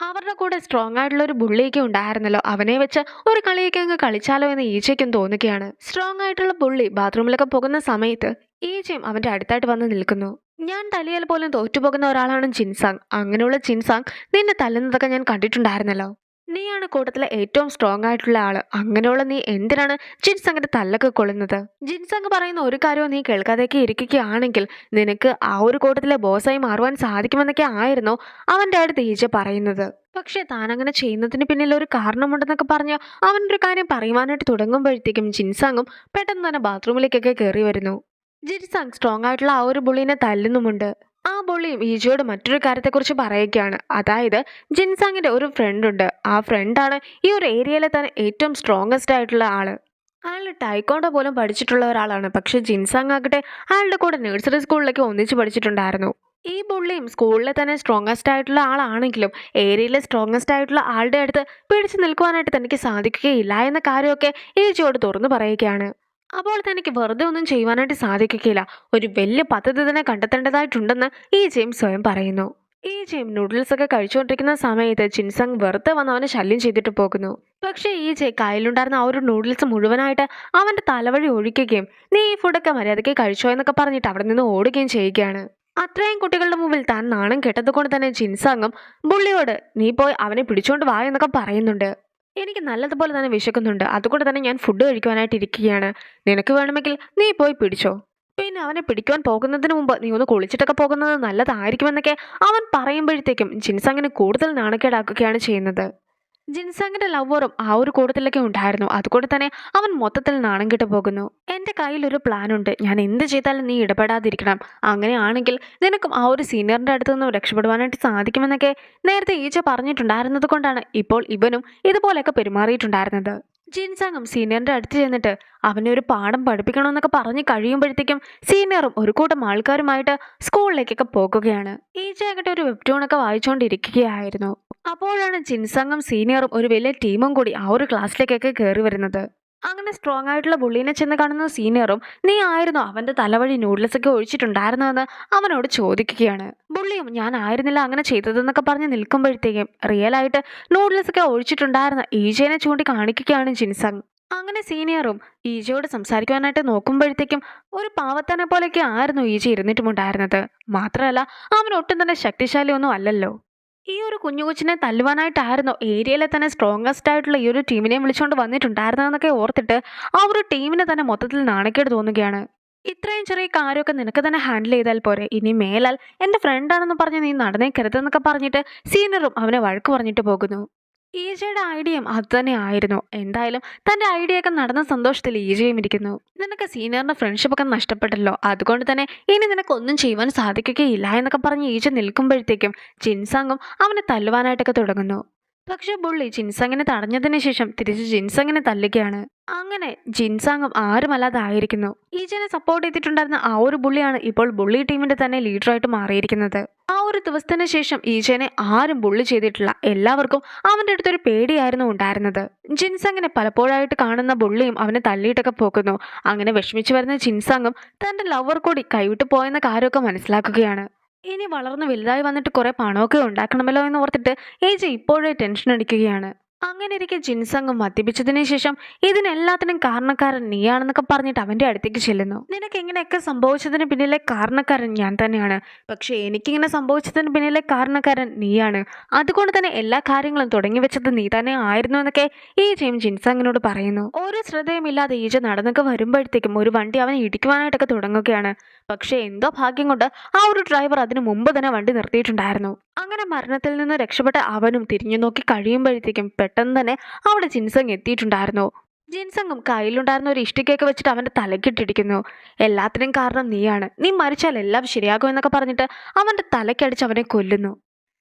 അവരുടെ കൂടെ സ്ട്രോങ് ആയിട്ടുള്ള ഒരു ബുള്ളിയൊക്കെ ഉണ്ടായിരുന്നല്ലോ. അവനെ വെച്ച് ഒരു കളിയൊക്കെ അങ്ങ് കളിച്ചാലോ എന്ന് ഈജയ്ക്കും തോന്നുകയാണ്. സ്ട്രോങ് ആയിട്ടുള്ള ബുള്ളി ബാത്റൂമിലൊക്കെ പോകുന്ന സമയത്ത് ഈജയും അവന്റെ അടുത്തായിട്ട് വന്ന് നിൽക്കുന്നു. ഞാൻ തലിയാൽ പോലും തോറ്റുപോകുന്ന ഒരാളാണ് ജിൻസാങ്. അങ്ങനെയുള്ള ജിൻസാങ് നിന്നെ തല്ലുന്നതൊക്കെ ഞാൻ കണ്ടിട്ടുണ്ടായിരുന്നല്ലോ. നീയാണ് കൂട്ടത്തിലെ ഏറ്റവും സ്ട്രോങ് ആയിട്ടുള്ള ആള്. അങ്ങനെയുള്ള നീ എന്തിനാണ് ജിൻസാങ്ങിന്റെ തല്ലൊക്കെ കൊള്ളുന്നത്? ജിൻസാങ് പറയുന്ന ഒരു കാര്യവും നീ കേൾക്കാതെയൊക്കെ ഇരിക്കുകയാണെങ്കിൽ നിനക്ക് ആ ഒരു കൂട്ടത്തിലെ ബോസായി മാറുവാൻ സാധിക്കുമെന്നൊക്കെ ആയിരുന്നു അവന്റെ അടുത്ത് ഈജ പറയുന്നത്. പക്ഷെ താൻ അങ്ങനെ ചെയ്യുന്നതിന് പിന്നിൽ ഒരു കാരണമുണ്ടെന്നൊക്കെ പറഞ്ഞ് അവനൊരു കാര്യം പറയുവാനായിട്ട് തുടങ്ങുമ്പോഴത്തേക്കും ജിൻസാങ്ങും പെട്ടെന്ന് തന്നെ ബാത്റൂമിലേക്കൊക്കെ കയറി വരുന്നു. ജിൻസാങ് സ്ട്രോങ് ആയിട്ടുള്ള ആ ഒരു ബുള്ളിനെ തല്ലുന്നുമുണ്ട്. ആ ബുള്ളിയും ഈജയോട് മറ്റൊരു കാര്യത്തെക്കുറിച്ച് പറയുകയാണ്. അതായത് ജിൻസാങ്ങിന്റെ ഒരു ഫ്രണ്ട് ഉണ്ട്. ആ ഫ്രണ്ടാണ് ഈ ഒരു ഏരിയയിലെ തന്നെ ഏറ്റവും സ്ട്രോങ്ങസ്റ്റ് ആയിട്ടുള്ള ആള്. അയാൾ ടൈക്കോണ്ടോ പോലും പഠിച്ചിട്ടുള്ള ഒരാളാണ്. പക്ഷെ ജിൻസാങ് ആകട്ടെ അയാളുടെ കൂടെ നഴ്സറി സ്കൂളിലേക്ക് ഒന്നിച്ച് പഠിച്ചിട്ടുണ്ടായിരുന്നു. ഈ ബുള്ളിയും സ്കൂളിലെ തന്നെ സ്ട്രോങ്ങസ്റ്റ് ആയിട്ടുള്ള ആളാണെങ്കിലും ഏരിയയിലെ സ്ട്രോങ്ങസ്റ്റ് ആയിട്ടുള്ള ആളുടെ അടുത്ത് പിടിച്ചു നിൽക്കുവാനായിട്ട് തനിക്ക് സാധിക്കുകയില്ല എന്ന കാര്യമൊക്കെ ഈജയോട് തുറന്നു പറയുകയാണ്. അപ്പോൾ തനിക്ക് വെറുതെ ഒന്നും ചെയ്യുവാനായിട്ട് സാധിക്കുകയില്ല. ഒരു വലിയ പദ്ധതി തന്നെ കണ്ടെത്തേണ്ടതായിട്ടുണ്ടെന്ന് ഈജയും സ്വയം പറയുന്നു. ഈജയും നൂഡിൽസ് ഒക്കെ കഴിച്ചുകൊണ്ടിരിക്കുന്ന സമയത്ത് ജിൻസങ് വെറുതെ വന്ന് അവനെ ശല്യം ചെയ്തിട്ട് പോകുന്നു. പക്ഷേ ഈജയ് കയ്യിലുണ്ടായിരുന്ന ആ ഒരു നൂഡിൽസ് മുഴുവനായിട്ട് അവന്റെ തലവഴി ഒഴിക്കുകയും നീ ഈ ഫുഡൊക്കെ മര്യാദയ്ക്ക് കഴിച്ചോ എന്നൊക്കെ പറഞ്ഞിട്ട് അവിടെ നിന്ന് ഓടുകയും ചെയ്യുകയാണ്. അത്രയും കുട്ടികളുടെ മുമ്പിൽ താൻ നാണം കെട്ടത് കൊണ്ട് തന്നെ ജിൻസങ്ങും ബുള്ളിയോട് നീ പോയി അവനെ പിടിച്ചോണ്ട് വാ എന്നൊക്കെ പറയുന്നുണ്ട്. എനിക്ക് നല്ലതുപോലെ തന്നെ വിശക്കുന്നുണ്ട്, അതുകൊണ്ട് തന്നെ ഞാൻ ഫുഡ് കഴിക്കുവാനായിട്ട് ഇരിക്കുകയാണ്. നിനക്ക് വേണമെങ്കിൽ നീ പോയി പിടിച്ചോ. പിന്നെ അവനെ പിടിക്കുവാൻ പോകുന്നതിന് മുമ്പ് നീ ഒന്ന് കുളിച്ചിട്ടൊക്കെ പോകുന്നത് നല്ലതായിരിക്കുമെന്നൊക്കെ അവൻ പറയുമ്പോഴത്തേക്കും ജിൻസങ്ങിന് കൂടുതൽ നാണക്കേടാക്കുകയാണ് ചെയ്യുന്നത്. ജിൻസങ്ങിന്റെ ലവറും ആ ഒരു കൂട്ടത്തിലൊക്കെ ഉണ്ടായിരുന്നു, അതുകൊണ്ട് തന്നെ അവൻ മൊത്തത്തിൽ നാണം കെട്ടു പോകുന്നു. എന്റെ കയ്യിൽ ഒരു പ്ലാൻ ഉണ്ട്, ഞാൻ എന്ത് ചെയ്താലും നീ ഇടപെടാതിരിക്കണം. അങ്ങനെയാണെങ്കിൽ നിനക്കും ആ ഒരു സീനിയറിന്റെ അടുത്ത് നിന്ന് രക്ഷപ്പെടുവാനായിട്ട് സാധിക്കുമെന്നൊക്കെ നേരത്തെ ഈച്ച പറഞ്ഞിട്ടുണ്ടായിരുന്നത് കൊണ്ടാണ് ഇപ്പോൾ ഇവനും ഇതുപോലെയൊക്കെ പെരുമാറിയിട്ടുണ്ടായിരുന്നത്. ജിൻസങ്ങും സീനിയറിന്റെ അടുത്ത് ചെന്നിട്ട് അവനെ ഒരു പാഠം പഠിപ്പിക്കണമെന്നൊക്കെ പറഞ്ഞ് കഴിയുമ്പോഴത്തേക്കും സീനിയറും ഒരു കൂട്ടം ആൾക്കാരുമായിട്ട് സ്കൂളിലേക്കൊക്കെ പോകുകയാണ്. ഈച്ചയാകട്ടെ ഒരു വെബ്റ്റൂണൊക്കെ വായിച്ചുകൊണ്ടിരിക്കുകയായിരുന്നു. അപ്പോഴാണ് ജിൻസങ്ങും സീനിയറും ഒരു വലിയ ടീമും കൂടി ആ ഒരു ക്ലാസ്സിലേക്കൊക്കെ കയറി വരുന്നത്. അങ്ങനെ സ്ട്രോങ് ആയിട്ടുള്ള ബുള്ളീനെ ചെന്ന് കാണുന്ന സീനിയറും നീ ആയിരുന്നു അവന്റെ തലവഴി നൂഡിൽസ് ഒക്കെ ഒഴിച്ചിട്ടുണ്ടായിരുന്നതെന്ന് അവനോട് ചോദിക്കുകയാണ്. ബുള്ളിയും ഞാൻ ആയിരുന്നില്ല അങ്ങനെ ചെയ്തതെന്നൊക്കെ പറഞ്ഞ് നിൽക്കുമ്പോഴത്തേക്കും റിയൽ ആയിട്ട് നൂഡിൽസ് ഒക്കെ ഒഴിച്ചിട്ടുണ്ടായിരുന്ന ഈജയെ ചൂണ്ടി കാണിക്കുകയാണ് ജിൻസങ്. അങ്ങനെ സീനിയറും ഈജയോട് സംസാരിക്കുവാനായിട്ട് നോക്കുമ്പോഴത്തേക്കും ഒരു പാവത്തനെ പോലെയൊക്കെ ആയിരുന്നു ഈജ ഇരുന്നിട്ടുമുണ്ടായിരുന്നത്. മാത്രമല്ല അവൻ ഒട്ടും തന്നെ ശക്തിശാലിയൊന്നും അല്ലല്ലോ. ഈ ഒരു കുഞ്ഞു കൊച്ചിനെ തല്ലുവാനായിട്ടായിരുന്നു ഏരിയയിലെ തന്നെ സ്ട്രോങ്ങസ്റ്റ് ആയിട്ടുള്ള ഈ ഒരു ടീമിനെ വിളിച്ചുകൊണ്ട് വന്നിട്ടുണ്ടായിരുന്നതെന്നൊക്കെ ഓർത്തിട്ട് ആ ഒരു ടീമിന് തന്നെ മൊത്തത്തിൽ നാണക്കേട് തോന്നുകയാണ്. ഇത്രയും ചെറിയ കാര്യമൊക്കെ നിനക്ക് തന്നെ ഹാൻഡിൽ ചെയ്താൽ പോരെ, ഇനി മേലാൽ എൻ്റെ ഫ്രണ്ടാണെന്ന് പറഞ്ഞ് നീ നടന്നേക്കരുതെന്നൊക്കെ പറഞ്ഞിട്ട് സീനിയറും അവനെ വഴക്ക് പറഞ്ഞിട്ട് പോകുന്നു. ഈജയുടെ ഐഡിയയും അത് തന്നെ ആയിരുന്നു. എന്തായാലും തൻ്റെ ഐഡിയ ഒക്കെ നടന്ന സന്തോഷത്തിൽ ഈജയും ഇരിക്കുന്നു. നിനക്ക് സീനിയറിന്റെ ഫ്രണ്ട്ഷിപ്പ് ഒക്കെ നഷ്ടപ്പെട്ടല്ലോ, അതുകൊണ്ട് തന്നെ ഇനി നിനക്കൊന്നും ചെയ്യുവാൻ സാധിക്കുകയില്ല എന്നൊക്കെ പറഞ്ഞ് ഈജ നിൽക്കുമ്പോഴത്തേക്കും ജിൻസങ്ങും അവനെ തല്ലുവാനായിട്ടൊക്കെ തുടങ്ങുന്നു. പക്ഷെ ബുള്ളി ജിൻസങ്ങിനെ തടഞ്ഞതിന് ശേഷം തിരിച്ച് ജിൻസങ്ങിനെ തല്ലുകയാണ്. അങ്ങനെ ജിൻസങ്ങും ആരുമല്ലാതായിരിക്കുന്നു. ഈജനെ സപ്പോർട്ട് ചെയ്തിട്ടുണ്ടായിരുന്ന ആ ഒരു ബുള്ളിയാണ് ഇപ്പോൾ ബുള്ളി ടീമിന്റെ തന്നെ ലീഡറായിട്ട് മാറിയിരിക്കുന്നത്. ആ ഒരു ദിവസത്തിന് ശേഷം ഈജനെ ആരും ബുള്ളി ചെയ്തിട്ടില്ല. എല്ലാവർക്കും അവന്റെ അടുത്തൊരു പേടിയായിരുന്നു ഉണ്ടായിരുന്നത്. ജിൻസങ്ങിനെ പലപ്പോഴായിട്ട് കാണുന്ന ബുള്ളിയും അവനെ തല്ലിയിട്ടൊക്കെ പോകുന്നു. അങ്ങനെ വിഷമിച്ചു വരുന്ന ജിൻസങ്ങും തന്റെ ലവർ കൂടി കൈവിട്ടു പോയെന്ന കാര്യമൊക്കെ മനസ്സിലാക്കുകയാണ്. ഇനി വളർന്ന് വലുതായി വന്നിട്ട് കുറെ പണമൊക്കെ ഉണ്ടാക്കണമല്ലോ എന്ന് ഓർത്തിട്ട് ഏജ ഇപ്പോഴേ ടെൻഷൻ അടിക്കുകയാണ്. അങ്ങനെ ഇരിക്കെ ജിൻസങ്ങും മദ്യപിച്ചതിന് ശേഷം ഇതിനെല്ലാത്തിനും കാരണക്കാരൻ നീയാണെന്നൊക്കെ പറഞ്ഞിട്ട് അവന്റെ അടുത്തേക്ക് ചെല്ലുന്നു. നിനക്ക് ഇങ്ങനെയൊക്കെ സംഭവിച്ചതിന് പിന്നിലെ കാരണക്കാരൻ ഞാൻ തന്നെയാണ്, പക്ഷെ എനിക്കിങ്ങനെ സംഭവിച്ചതിന് പിന്നിലെ കാരണക്കാരൻ നീയാണ്. അതുകൊണ്ട് തന്നെ എല്ലാ കാര്യങ്ങളും തുടങ്ങി വെച്ചത് നീ തന്നെ ആയിരുന്നു എന്നൊക്കെ ഈജയും ജിൻസങ്ങിനോട് പറയുന്നു. ഒരു ശ്രദ്ധയുമില്ലാതെ ഈജ നടന്നൊക്കെ വരുമ്പോഴത്തേക്കും ഒരു വണ്ടി അവനെ ഇടിക്കുവാനായിട്ടൊക്കെ തുടങ്ങുകയാണ്. പക്ഷെ എന്തോ ഭാഗ്യം കൊണ്ട് ആ ഒരു ഡ്രൈവർ അതിനു മുമ്പ് തന്നെ വണ്ടി നിർത്തിയിട്ടുണ്ടായിരുന്നു. അങ്ങനെ മരണത്തിൽ നിന്ന് രക്ഷപ്പെട്ട അവനും തിരിഞ്ഞു നോക്കി കഴിയുമ്പോഴത്തേക്കും പെട്ടെന്ന് തന്നെ അവിടെ ജിൻസങ് എത്തിയിട്ടുണ്ടായിരുന്നു. ജിൻസങ്ങും കയ്യിലുണ്ടായിരുന്ന ഒരു ഇഷ്ടികയൊക്കെ വെച്ചിട്ട് അവന്റെ തലക്കിട്ടിരിക്കുന്നു. എല്ലാത്തിനും കാരണം നീയാണ്, നീ മരിച്ചാൽ എല്ലാം ശരിയാകും എന്നൊക്കെ പറഞ്ഞിട്ട് അവന്റെ തലക്കടിച്ച് അവനെ കൊല്ലുന്നു.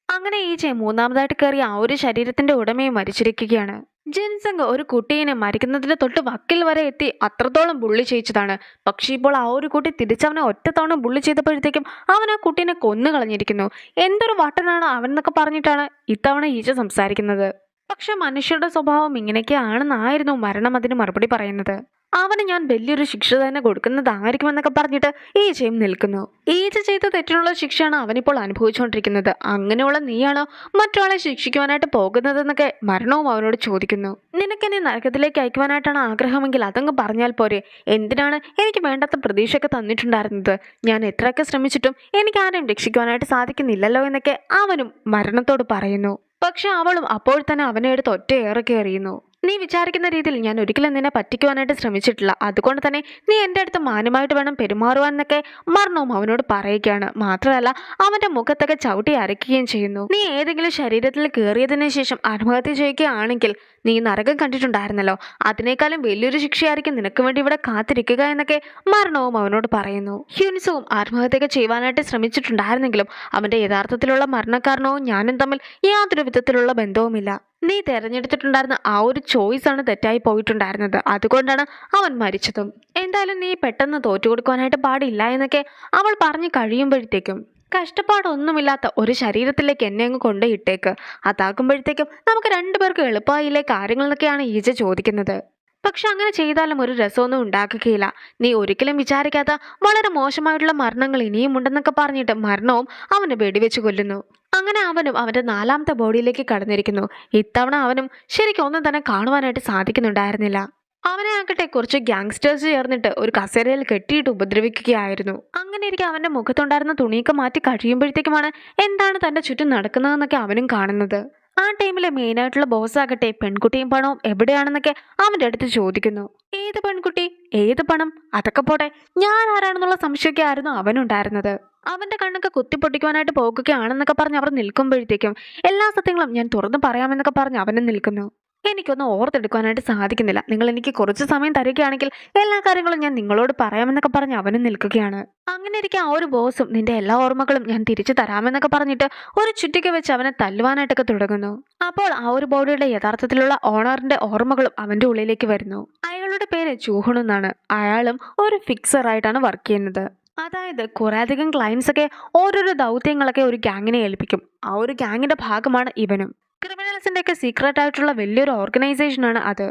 അങ്ങനെ ഈജെ മൂന്നാമതായിട്ട് കയറിയ ആ ഒരു ശരീരത്തിന്റെ ഉടമയെ മരിച്ചിരിക്കുകയാണ്. ജിൻസങ് ഒരു കുട്ടീനെ മരിക്കുന്നതിന്റെ തൊട്ട് വക്കിൽ വരെ എത്തി അത്രത്തോളം ബുള്ളി ചെയ്യിച്ചതാണ്. പക്ഷെ ഇപ്പോൾ ആ ഒരു കുട്ടി തിരിച്ചവനെ ഒറ്റത്തവണ ബുള്ളി ചെയ്തപ്പോഴത്തേക്കും അവൻ ആ കുട്ടീനെ കൊന്നു കളഞ്ഞിരിക്കുന്നു. എന്തൊരു വട്ടനാണ് അവൻ എന്നൊക്കെ പറഞ്ഞിട്ടാണ് ഇത്തവണ ഈജ സംസാരിക്കുന്നത്. പക്ഷെ മനുഷ്യരുടെ സ്വഭാവം ഇങ്ങനെയൊക്കെ ആണെന്നായിരുന്നു മരണം അതിന് മറുപടി പറയുന്നത്. അവന് ഞാൻ വലിയൊരു ശിക്ഷ തന്നെ കൊടുക്കുന്നതായിരിക്കുമെന്നൊക്കെ പറഞ്ഞിട്ട് ഈജയും നിൽക്കുന്നു. ഈജ ചെയ്ത തെറ്റിനുള്ള ശിക്ഷയാണ് അവനിപ്പോൾ അനുഭവിച്ചുകൊണ്ടിരിക്കുന്നത്. അങ്ങനെയുള്ള നീയാണോ മറ്റൊരാളെ ശിക്ഷിക്കുവാനായിട്ട് പോകുന്നതെന്നൊക്കെ മരണവും അവനോട് ചോദിക്കുന്നു. നിനക്കെന്നെ നരകത്തിലേക്ക് അയക്കുവാനായിട്ടാണ് ആഗ്രഹമെങ്കിൽ അതങ്ങ് പറഞ്ഞാൽ പോരെ, എന്തിനാണ് എനിക്ക് വേണ്ടാത്ത പ്രതീക്ഷയൊക്കെ തന്നിട്ടുണ്ടായിരുന്നത്? ഞാൻ എത്രയൊക്കെ ശ്രമിച്ചിട്ടും എനിക്ക് ആരെയും രക്ഷിക്കുവാനായിട്ട് സാധിക്കുന്നില്ലല്ലോ എന്നൊക്കെ അവനും മരണത്തോട് പറയുന്നു. പക്ഷെ അവളും അപ്പോൾ തന്നെ അവനെ എടുത്ത് ഒറ്റയേറൊക്കെ എറിയുന്നു. നീ വിചാരിക്കുന്ന രീതിയിൽ ഞാൻ ഒരിക്കലും നിന്നെ പറ്റിക്കുവാനായിട്ട് ശ്രമിച്ചിട്ടില്ല, അതുകൊണ്ട് തന്നെ നീ എൻ്റെ അടുത്ത് മാന്യമായിട്ട് വേണം പെരുമാറുവാൻ എന്നൊക്കെ മരണവും അവനോട് പറയുകയാണ്. മാത്രമല്ല അവന്റെ മുഖത്തൊക്കെ ചവിട്ടി അരയ്ക്കുകയും ചെയ്യുന്നു. നീ ഏതെങ്കിലും ശരീരത്തിൽ കയറിയതിനു ശേഷം ആത്മഹത്യ ചെയ്യുകയാണെങ്കിൽ നീ നരകം കണ്ടിട്ടുണ്ടായിരുന്നല്ലോ, അതിനേക്കാളും വലിയൊരു ശിക്ഷയായിരിക്കും നിനക്ക് വേണ്ടി ഇവിടെ കാത്തിരിക്കുക എന്നൊക്കെ മരണവും അവനോട് പറയുന്നു. ഹ്യുൻസുവും ആത്മഹത്യയൊക്കെ ചെയ്യുവാനായിട്ട് ശ്രമിച്ചിട്ടുണ്ടായിരുന്നെങ്കിലും അവന്റെ യഥാർത്ഥത്തിലുള്ള മരണകാരണവും ഞാനും തമ്മിൽ യാതൊരു വിധത്തിലുള്ള ബന്ധവുമില്ല. നീ തിരഞ്ഞെടുത്തിട്ടുണ്ടായിരുന്ന ആ ഒരു ചോയ്സാണ് തെറ്റായി പോയിട്ടുണ്ടായിരുന്നത്, അതുകൊണ്ടാണ് അവൻ മരിച്ചതും. എന്തായാലും നീ പെട്ടെന്ന് തോറ്റുകൊടുക്കുവാനായിട്ട് പാടില്ല എന്നൊക്കെ അവൾ പറഞ്ഞു കഴിയുമ്പോഴത്തേക്കും കഷ്ടപ്പാടൊന്നുമില്ലാത്ത ഒരു ശരീരത്തിലേക്ക് എന്നെ അങ്ങ് കൊണ്ടുപോയിട്ടേക്ക്, അതാകുമ്പോഴത്തേക്കും നമുക്ക് രണ്ടുപേർക്ക് എളുപ്പമായില്ലേ കാര്യങ്ങൾ എന്നൊക്കെയാണ് ഈജ ചോദിക്കുന്നത്. പക്ഷെ അങ്ങനെ ചെയ്താലും ഒരു രസമൊന്നും ഉണ്ടാക്കുകയില്ല. നീ ഒരിക്കലും വിചാരിക്കാത്ത വളരെ മോശമായിട്ടുള്ള മരണങ്ങൾ ഇനിയും ഉണ്ടെന്നൊക്കെ പറഞ്ഞിട്ട് മരണവും അവനെ വെടിവെച്ച് കൊല്ലുന്നു. അങ്ങനെ അവനും അവന്റെ 4ാമത്തെ ബോഡിയിലേക്ക് കടന്നിരിക്കുന്നു. ഇത്തവണ അവനും ശരിക്കും ഒന്നും തന്നെ കാണുവാനായിട്ട് സാധിക്കുന്നുണ്ടായിരുന്നില്ല. അവനെ ആകട്ടെ കുറച്ച് ഗ്യാങ്സ്റ്റേഴ്സ് ചേർന്നിട്ട് ഒരു കസേരയിൽ കെട്ടിയിട്ട് ഉപദ്രവിക്കുകയായിരുന്നു. അങ്ങനെ ഇരിക്കെ അവന്റെ മുഖത്തുണ്ടായിരുന്ന തുണിയൊക്കെ മാറ്റി കഴിയുമ്പോഴത്തേക്കുമാണ് എന്താണ് തന്റെ ചുറ്റും നടക്കുന്നതെന്നൊക്കെ അവനും കാണുന്നത്. ആ ടൈമിലെ മെയിനായിട്ടുള്ള ബോസ് ആകട്ടെ പെൺകുട്ടിയും പണവും എവിടെയാണെന്നൊക്കെ അവന്റെ അടുത്ത് ചോദിക്കുന്നു. ഏത് പെൺകുട്ടി, ഏത് പണം, അതൊക്കെ പോട്ടെ, ഞാൻ ആരാണെന്നുള്ള സംശയമൊക്കെ ആയിരുന്നു അവനുണ്ടായിരുന്നത്. അവന്റെ കണ്ണൊക്കെ കുത്തിപ്പൊട്ടിക്കുവാനായിട്ട് പോകുകയാണെന്നൊക്കെ പറഞ്ഞ് അവർ നിൽക്കുമ്പോഴത്തേക്കും എല്ലാ സത്യങ്ങളും ഞാൻ തുറന്നു പറയാമെന്നൊക്കെ പറഞ്ഞ് അവനും നിൽക്കുന്നു. എനിക്കൊന്നും ഓർത്തെടുക്കാനായിട്ട് സാധിക്കുന്നില്ല. നിങ്ങൾ എനിക്ക് കുറച്ച് സമയം തരികയാണെങ്കിൽ എല്ലാ കാര്യങ്ങളും ഞാൻ നിങ്ങളോട് പറയാമെന്നൊക്കെ പറഞ്ഞ് അവനും നിൽക്കുകയാണ്. അങ്ങനെ ഇരിക്കെ ആ ഒരു ബോസും നിന്റെ എല്ലാ ഓർമ്മകളും ഞാൻ തിരിച്ചു തരാമെന്നൊക്കെ പറഞ്ഞിട്ട് ഒരു ചുറ്റിക വെച്ച് അവനെ തല്ലുവാനായിട്ടൊക്കെ തുടങ്ങുന്നു. അപ്പോൾ ആ ഒരു ബോഡിയുടെ യഥാർത്ഥത്തിലുള്ള ഓണറിന്റെ ഓർമ്മകളും അവന്റെ ഉള്ളിലേക്ക് വരുന്നു. അയാളുടെ പേര് ചൂഹൺ എന്നാണ്. അയാളും ഒരു ഫിക്സർ ആയിട്ടാണ് വർക്ക് ചെയ്യുന്നത്. അതായത് കുറേയധികം ക്ലയൻസ് ഒക്കെ ഓരോരോ ദൗത്യങ്ങളൊക്കെ ഒരു ഗ്യാങ്ങിനെ ഏൽപ്പിക്കും. ആ ഒരു ഗ്യാങ്ങിന്റെ ഭാഗമാണ് ഇവനും. ക്രിമിനൽസിന്റെ ഒക്കെ സീക്രട്ട് ആയിട്ടുള്ള വലിയൊരു ഓർഗനൈസേഷനാണ് അത്.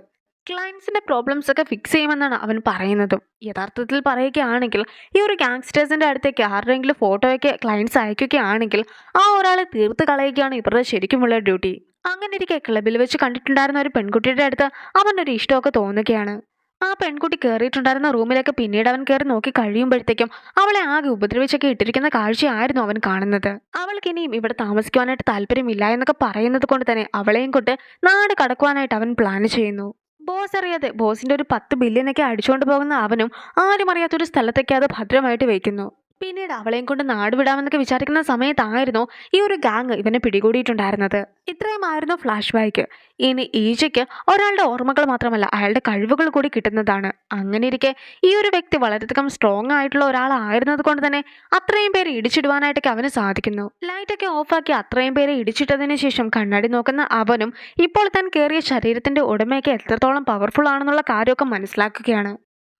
ക്ലയൻസിന്റെ പ്രോബ്ലംസ് ഒക്കെ ഫിക്സ് ചെയ്യുമെന്നാണ് അവൻ പറയുന്നതും. യഥാർത്ഥത്തിൽ പറയുകയാണെങ്കിൽ ഈ ഒരു ഗാങ്സ്റ്റേഴ്സിന്റെ അടുത്തേക്ക് ആരുടെയെങ്കിലും ഫോട്ടോയൊക്കെ ക്ലയൻസ് അയക്കുകയാണെങ്കിൽ ആ ഒരാളെ തീർത്ത് കളയുകയാണ് ഇവരുടെ ശരിക്കുമുള്ള ഡ്യൂട്ടി. അങ്ങനെ ഇരിക്കെ ക്ലബിൽ വെച്ച് കണ്ടിട്ടുണ്ടായിരുന്ന ഒരു പെൺകുട്ടിയുടെ അടുത്ത് അവനൊരു ഇഷ്ടമൊക്കെ തോന്നുകയാണ്. ആ പെൺകുട്ടി കയറിയിട്ടുണ്ടായിരുന്ന റൂമിലേക്ക് പിന്നീട് അവൻ കയറി നോക്കി കഴിയുമ്പോഴത്തേക്കും അവളെ ആകെ ഉപദ്രവിച്ചൊക്കെ ഇട്ടിരിക്കുന്ന കാഴ്ചയായിരുന്നു അവൻ കാണുന്നത്. അവൾക്ക് ഇനിയും ഇവിടെ താമസിക്കുവാനായിട്ട് താല്പര്യമില്ല എന്നൊക്കെ പറയുന്നത് കൊണ്ട് തന്നെ അവളെയും കൊണ്ട് നാട് കടക്കുവാനായിട്ട് അവൻ പ്ലാൻ ചെയ്യുന്നു. ബോസ് അറിയാതെ ബോസിന്റെ ഒരു 10 ബില്യനൊക്കെ അടിച്ചുകൊണ്ട് പോകുന്ന അവനും ആരും അറിയാത്തൊരു സ്ഥലത്തേക്ക് അത് ഭദ്രമായിട്ട് വയ്ക്കുന്നു. പിന്നീട് അവളെയും കൊണ്ട് നാട് വിടാമെന്നൊക്കെ വിചാരിക്കുന്ന സമയത്തായിരുന്നു ഈ ഒരു ഗാങ് ഇവനെ പിടികൂടിയിട്ടുണ്ടായിരുന്നത്. ഇത്രയുമായിരുന്നു ഫ്ലാഷ് ബാക്ക്. ഇനി ഈജയ്ക്ക് ഒരാളുടെ ഓർമ്മകൾ മാത്രമല്ല അയാളുടെ കഴിവുകൾ കൂടി കിട്ടുന്നതാണ്. അങ്ങനെ ഇരിക്കെ ഈ ഒരു വ്യക്തി വളരെയധികം സ്ട്രോങ് ആയിട്ടുള്ള ഒരാളായിരുന്നത് കൊണ്ട് തന്നെ അത്രയും പേരെ ഇടിച്ചിടുവാനായിട്ടൊക്കെ അവന് സാധിക്കുന്നു. ലൈറ്റൊക്കെ ഓഫാക്കി അത്രയും പേരെ ഇടിച്ചിട്ടതിന് ശേഷം കണ്ണാടി നോക്കുന്ന അവനും ഇപ്പോൾ താൻ കയറിയ ശരീരത്തിന്റെ ഉടമയൊക്കെ എത്രത്തോളം പവർഫുൾ ആണെന്നുള്ള കാര്യമൊക്കെ മനസ്സിലാക്കുകയാണ്.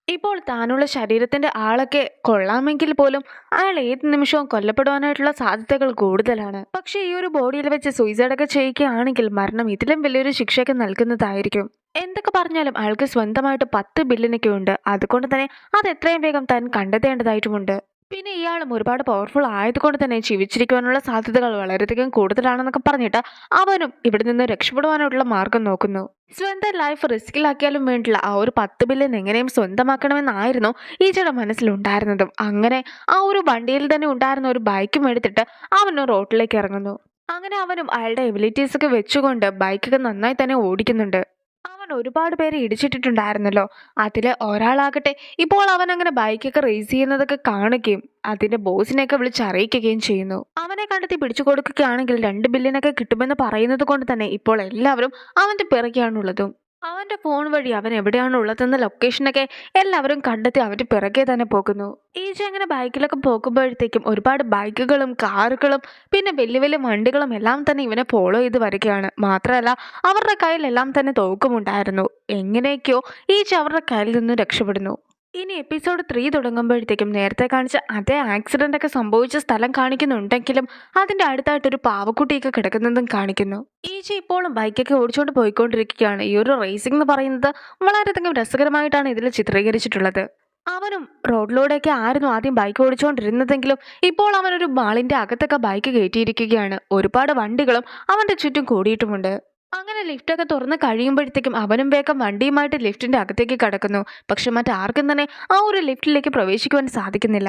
ഇപ്പോൾ താനുള്ള ശരീരത്തിന്റെ ആളൊക്കെ കൊള്ളാമെങ്കിൽ പോലും അയാൾ ഏത് നിമിഷവും കൊല്ലപ്പെടുവാനായിട്ടുള്ള സാധ്യതകൾ കൂടുതലാണ്. പക്ഷെ ഈ ഒരു ബോഡിയിൽ വെച്ച് സൂയിസൈഡൊക്കെ ചെയ്യുകയാണെങ്കിൽ മരണം ഇതിലും വലിയൊരു ശിക്ഷയൊക്കെ നൽകുന്നതായിരിക്കും. എന്തൊക്കെ പറഞ്ഞാലും അയാൾക്ക് സ്വന്തമായിട്ട് 10 ബില്യനൊക്കെ ഉണ്ട്. അതുകൊണ്ട് തന്നെ അത് എത്രയും വേഗം താൻ കണ്ടെത്തേണ്ടതായിട്ടുമുണ്ട്. പിന്നെ ഇയാളും ഒരുപാട് പവർഫുൾ ആയതുകൊണ്ട് തന്നെ ജീവിച്ചിരിക്കുവാനുള്ള സാധ്യതകൾ വളരെയധികം കൂടുതലാണെന്നൊക്കെ പറഞ്ഞിട്ട് അവനും ഇവിടെ നിന്ന് രക്ഷപ്പെടുവാനുള്ള മാർഗം നോക്കുന്നു. സ്വന്തം ലൈഫ് റിസ്കിലാക്കിയാലും വേണ്ടില്ല ആ ഒരു 10 ബില്യൺ എങ്ങനെയും സ്വന്തമാക്കണമെന്നായിരുന്നു ഈജയുടെ മനസ്സിലുണ്ടായിരുന്നതും. അങ്ങനെ ആ ഒരു വണ്ടിയിൽ തന്നെ ഉണ്ടായിരുന്ന ഒരു ബൈക്കും എടുത്തിട്ട് അവനും റോഡിലേക്ക് ഇറങ്ങുന്നു. അങ്ങനെ അവനും അയാളുടെ എബിലിറ്റീസ് ഒക്കെ വെച്ചുകൊണ്ട് ബൈക്കൊക്കെ നന്നായി തന്നെ ഓടിക്കുന്നുണ്ട്. അവൻ ഒരുപാട് പേരെ ഇടിച്ചിട്ടിട്ടുണ്ടായിരുന്നല്ലോ. അതിൽ ഒരാളാകട്ടെ ഇപ്പോൾ അവൻ അങ്ങനെ ബൈക്കൊക്കെ റേസ് ചെയ്യുന്നതൊക്കെ കാണുകയും അതിന്റെ ബോസിനെയൊക്കെ വിളിച്ചറിയിക്കുകയും ചെയ്യുന്നു. അവനെ കണ്ടെത്തി പിടിച്ചു കൊടുക്കുകയാണെങ്കിൽ 2 ബില്യനൊക്കെ കിട്ടുമെന്ന് പറയുന്നത് കൊണ്ട് തന്നെ ഇപ്പോൾ എല്ലാവരും അവന്റെ പിറകെയാണുള്ളതും. അവന്റെ ഫോൺ വഴി അവൻ എവിടെയാണ് ഉള്ളതെന്ന ലൊക്കേഷനൊക്കെ എല്ലാവരും കണ്ടെത്തി അവന്റെ പിറകെ തന്നെ പോകുന്നു. ഈജ അങ്ങനെ ബൈക്കിലൊക്കെ പോകുമ്പോഴത്തേക്കും ഒരുപാട് ബൈക്കുകളും കാറുകളും പിന്നെ വലിയ വലിയ വണ്ടികളും എല്ലാം തന്നെ ഇവനെ ഫോളോ ചെയ്ത് വരികയാണ്. മാത്രമല്ല അവരുടെ കയ്യിലെല്ലാം തന്നെ തോക്കുമുണ്ടായിരുന്നു. എങ്ങനെയൊക്കെയോ ഈജ അവരുടെ കയ്യിൽ നിന്ന് രക്ഷപ്പെടുന്നു. ഇനി എപ്പിസോഡ് 3 തുടങ്ങുമ്പോഴത്തേക്കും നേരത്തെ കാണിച്ച അതേ ആക്സിഡന്റ് ഒക്കെ സംഭവിച്ച സ്ഥലം കാണിക്കുന്നുണ്ടെങ്കിലും അതിന്റെ അടുത്തായിട്ടൊരു പാവക്കുട്ടിയൊക്കെ കിടക്കുന്നതും കാണിക്കുന്നു. ഈജ ഇപ്പോഴും ബൈക്കൊക്കെ ഓടിച്ചുകൊണ്ട് പോയിക്കൊണ്ടിരിക്കുകയാണ്. ഈ ഒരു റേസിംഗ് എന്ന് പറയുന്നത് വളരെയധികം രസകരമായിട്ടാണ് ഇതിൽ ചിത്രീകരിച്ചിട്ടുള്ളത്. അവനും റോഡിലൂടെയൊക്കെ ആയിരുന്നു ആദ്യം ബൈക്ക് ഓടിച്ചുകൊണ്ടിരുന്നതെങ്കിലും ഇപ്പോൾ അവനൊരു മാളിന്റെ അകത്തൊക്കെ ബൈക്ക് കയറ്റിയിരിക്കുകയാണ്. ഒരുപാട് വണ്ടികളും അവന്റെ ചുറ്റും കൂടിയിട്ടുമുണ്ട്. അങ്ങനെ ലിഫ്റ്റൊക്കെ തുറന്ന് കഴിയുമ്പോഴത്തേക്കും അവനും വേഗം വണ്ടിയുമായിട്ട് ലിഫ്റ്റിന്റെ അകത്തേക്ക് കടക്കുന്നു. പക്ഷെ മറ്റാർക്കും തന്നെ ആ ഒരു ലിഫ്റ്റിലേക്ക് പ്രവേശിക്കുവാൻ സാധിക്കുന്നില്ല.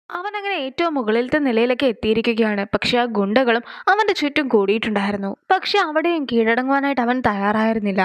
അവൻ അങ്ങനെ ഏറ്റവും മുകളിലത്തെ നിലയിലേക്ക് എത്തിയിരിക്കുകയാണ്. പക്ഷെ ആ ഗുണ്ടകളും അവന്റെ ചുറ്റും കൂടിയിട്ടുണ്ടായിരുന്നു. പക്ഷെ അവിടെയും കീഴടങ്ങുവാനായിട്ട് അവൻ തയ്യാറായിരുന്നില്ല.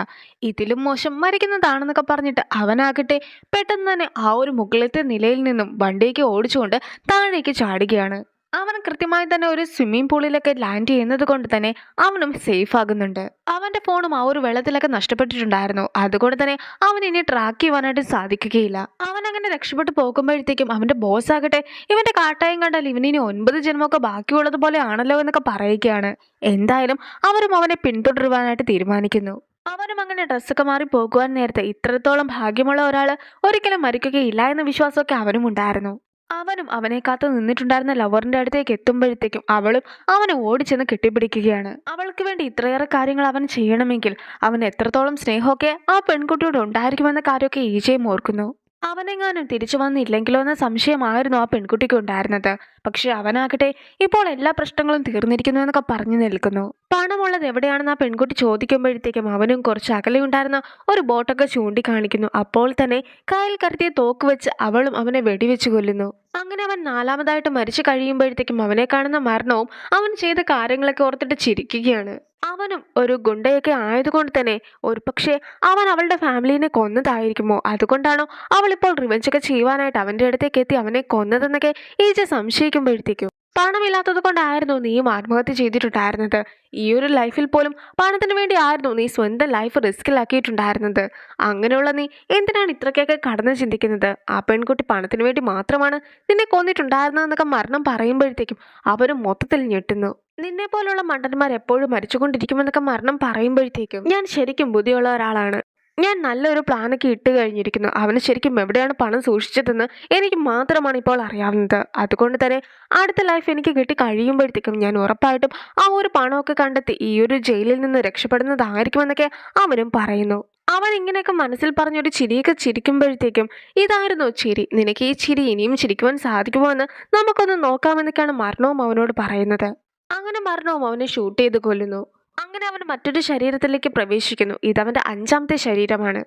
ഇതിലും മോശം മരിക്കുന്നതാണെന്നൊക്കെ പറഞ്ഞിട്ട് അവനാകട്ടെ പെട്ടെന്ന് തന്നെ ആ ഒരു മുകളിലത്തെ നിലയിൽ നിന്നും വണ്ടിയൊക്കെ ഓടിച്ചുകൊണ്ട് താഴേക്ക് ചാടുകയാണ്. അവൻ കൃത്യമായി തന്നെ ഒരു സ്വിമ്മിംഗ് പൂളിലൊക്കെ ലാൻഡ് ചെയ്യുന്നത് കൊണ്ട് തന്നെ അവനും സേഫ് ആകുന്നുണ്ട്. അവന്റെ ഫോണും ആ ഒരു വെള്ളത്തിലൊക്കെ നഷ്ടപ്പെട്ടിട്ടുണ്ടായിരുന്നു. അതുകൊണ്ട് തന്നെ അവൻ ഇനി ട്രാക്ക് ചെയ്യുവാനായിട്ട് സാധിക്കുകയില്ല. അവൻ അങ്ങനെ രക്ഷപ്പെട്ടു പോകുമ്പോഴത്തേക്കും അവന്റെ ബോസ് ആകട്ടെ ഇവന്റെ കാട്ടായം കണ്ടാൽ ഇവനിനി 9 ജന്മമൊക്കെ ബാക്കിയുള്ളത് പോലെ ആണല്ലോ എന്നൊക്കെ പറയുകയാണ്. എന്തായാലും അവരും അവനെ പിന്തുടരുവാനായിട്ട് തീരുമാനിക്കുന്നു. അവനും അങ്ങനെ ഡ്രസ്സൊക്കെ മാറി പോകുവാൻ നേരത്തെ ഇത്രത്തോളം ഭാഗ്യമുള്ള ഒരാൾ ഒരിക്കലും മരിക്കുകയില്ല എന്ന വിശ്വാസമൊക്കെ അവനും ഉണ്ടായിരുന്നു. അവനും അവനെ കാത്തു നിന്നിട്ടുണ്ടായിരുന്ന ലവറിന്റെ അടുത്തേക്ക് എത്തുമ്പോഴത്തേക്കും അവളും അവനെ ഓടിച്ചെന്ന് കെട്ടിപ്പിടിക്കുകയാണ്. അവൾക്ക് വേണ്ടി ഇത്രയേറെ കാര്യങ്ങൾ അവൻ ചെയ്യണമെങ്കിൽ അവൻ എത്രത്തോളം സ്നേഹമൊക്കെ ആ പെൺകുട്ടിയോട് ഉണ്ടായിരിക്കുമെന്ന കാര്യമൊക്കെ ഈജയും ഓർക്കുന്നു. അവനെങ്ങാനും തിരിച്ചു വന്നില്ലെങ്കിലോ എന്ന സംശയമായിരുന്നു ആ പെൺകുട്ടിക്ക് ഉണ്ടായിരുന്നത്. പക്ഷെ അവനാകട്ടെ ഇപ്പോൾ എല്ലാ പ്രശ്നങ്ങളും തീർന്നിരിക്കുന്നു എന്നൊക്കെ പറഞ്ഞു നിൽക്കുന്നു. പണമുള്ളത് എവിടെയാണെന്ന് ആ പെൺകുട്ടി ചോദിക്കുമ്പോഴത്തേക്കും അവനും കുറച്ച് അകലെയുണ്ടായിരുന്ന ഒരു ബോട്ടൊക്കെ ചൂണ്ടിക്കാണിക്കുന്നു. അപ്പോൾ തന്നെ കയ്യിൽ കരുതിയ തോക്ക് വെച്ച് അവളും അവനെ വെടിവെച്ച് കൊല്ലുന്നു. അങ്ങനെ അവൻ നാലാമതായിട്ട് മരിച്ചു കഴിയുമ്പോഴത്തേക്കും അവനെ കാണുന്ന മരണവും അവൻ ചെയ്ത കാര്യങ്ങളൊക്കെ ഓർത്തിട്ട് ചിരിക്കുകയാണ്. അവനും ഒരു ഗുണ്ടയൊക്കെ ആയതുകൊണ്ട് തന്നെ ഒരു പക്ഷേ അവൻ അവളുടെ ഫാമിലിനെ കൊന്നതായിരിക്കുമോ, അതുകൊണ്ടാണോ അവൾ ഇപ്പോൾ റിവെഞ്ചൊക്കെ ചെയ്യുവാനായിട്ട് അവൻ്റെ അടുത്തേക്ക് എത്തി അവനെ കൊന്നതെന്നൊക്കെ ഈജ സംശയിക്കുമ്പോഴത്തേക്കും പണമില്ലാത്തത് കൊണ്ടായിരുന്നു നീയും ആത്മഹത്യ ചെയ്തിട്ടുണ്ടായിരുന്നത്. ഈ ഒരു ലൈഫിൽ പോലും പണത്തിന് വേണ്ടി ആയിരുന്നു നീ സ്വന്തം ലൈഫ് റിസ്കിലാക്കിയിട്ടുണ്ടായിരുന്നത്. അങ്ങനെയുള്ള നീ എന്തിനാണ് ഇത്രയ്ക്കൊക്കെ കടന്ന് ചിന്തിക്കുന്നത്? ആ പെൺകുട്ടി പണത്തിന് വേണ്ടി മാത്രമാണ് നിന്നെ കൊന്നിട്ടുണ്ടായിരുന്നതെന്നൊക്കെ മരണം പറയുമ്പോഴത്തേക്കും അവരും മൊത്തത്തിൽ ഞെട്ടുന്നു. നിന്നെ പോലുള്ള മണ്ടന്മാർ എപ്പോഴും മരിച്ചുകൊണ്ടിരിക്കുമെന്നൊക്കെ മരണം പറയുമ്പോഴത്തേക്കും ഞാൻ ശരിക്കും ബുദ്ധിയുള്ള ഒരാളാണ്. ഞാൻ നല്ലൊരു പ്ലാനൊക്കെ ഇട്ട് കഴിഞ്ഞിരിക്കുന്നു. അവന് ശരിക്കും എവിടെയാണ് പണം സൂക്ഷിച്ചതെന്ന് എനിക്ക് മാത്രമാണ് ഇപ്പോൾ അറിയാവുന്നത്. അതുകൊണ്ട് തന്നെ അടുത്ത ലൈഫ് എനിക്ക് കിട്ടി കഴിയുമ്പോഴത്തേക്കും ഞാൻ ഉറപ്പായിട്ടും ആ ഒരു പണമൊക്കെ കണ്ടെത്തി ഈ ഒരു ജയിലിൽ നിന്ന് രക്ഷപ്പെടുന്നതായിരിക്കുമെന്നൊക്കെ അവനും പറയുന്നു. അവൻ ഇങ്ങനെയൊക്കെ മനസ്സിൽ പറഞ്ഞൊരു ചിരിയൊക്കെ ചിരിക്കുമ്പോഴത്തേക്കും ഇതായിരുന്നു ചിരി, നിനക്ക് ഈ ചിരി ഇനിയും ചിരിക്കുവാൻ സാധിക്കുമോ എന്ന് നമുക്കൊന്ന് നോക്കാമെന്നൊക്കെയാണ് മരണവും അവനോട് പറയുന്നത്. അങ്ങനെ മരണവും അവനെ ഷൂട്ട് ചെയ്ത് കൊല്ലുന്നു. അങ്ങനെ അവൻ മറ്റൊരു ശരീരത്തിലേക്ക് പ്രവേശിക്കുന്നു. ഇതവൻ്റെ 5ാമത്തെ ശരീരമാണ്.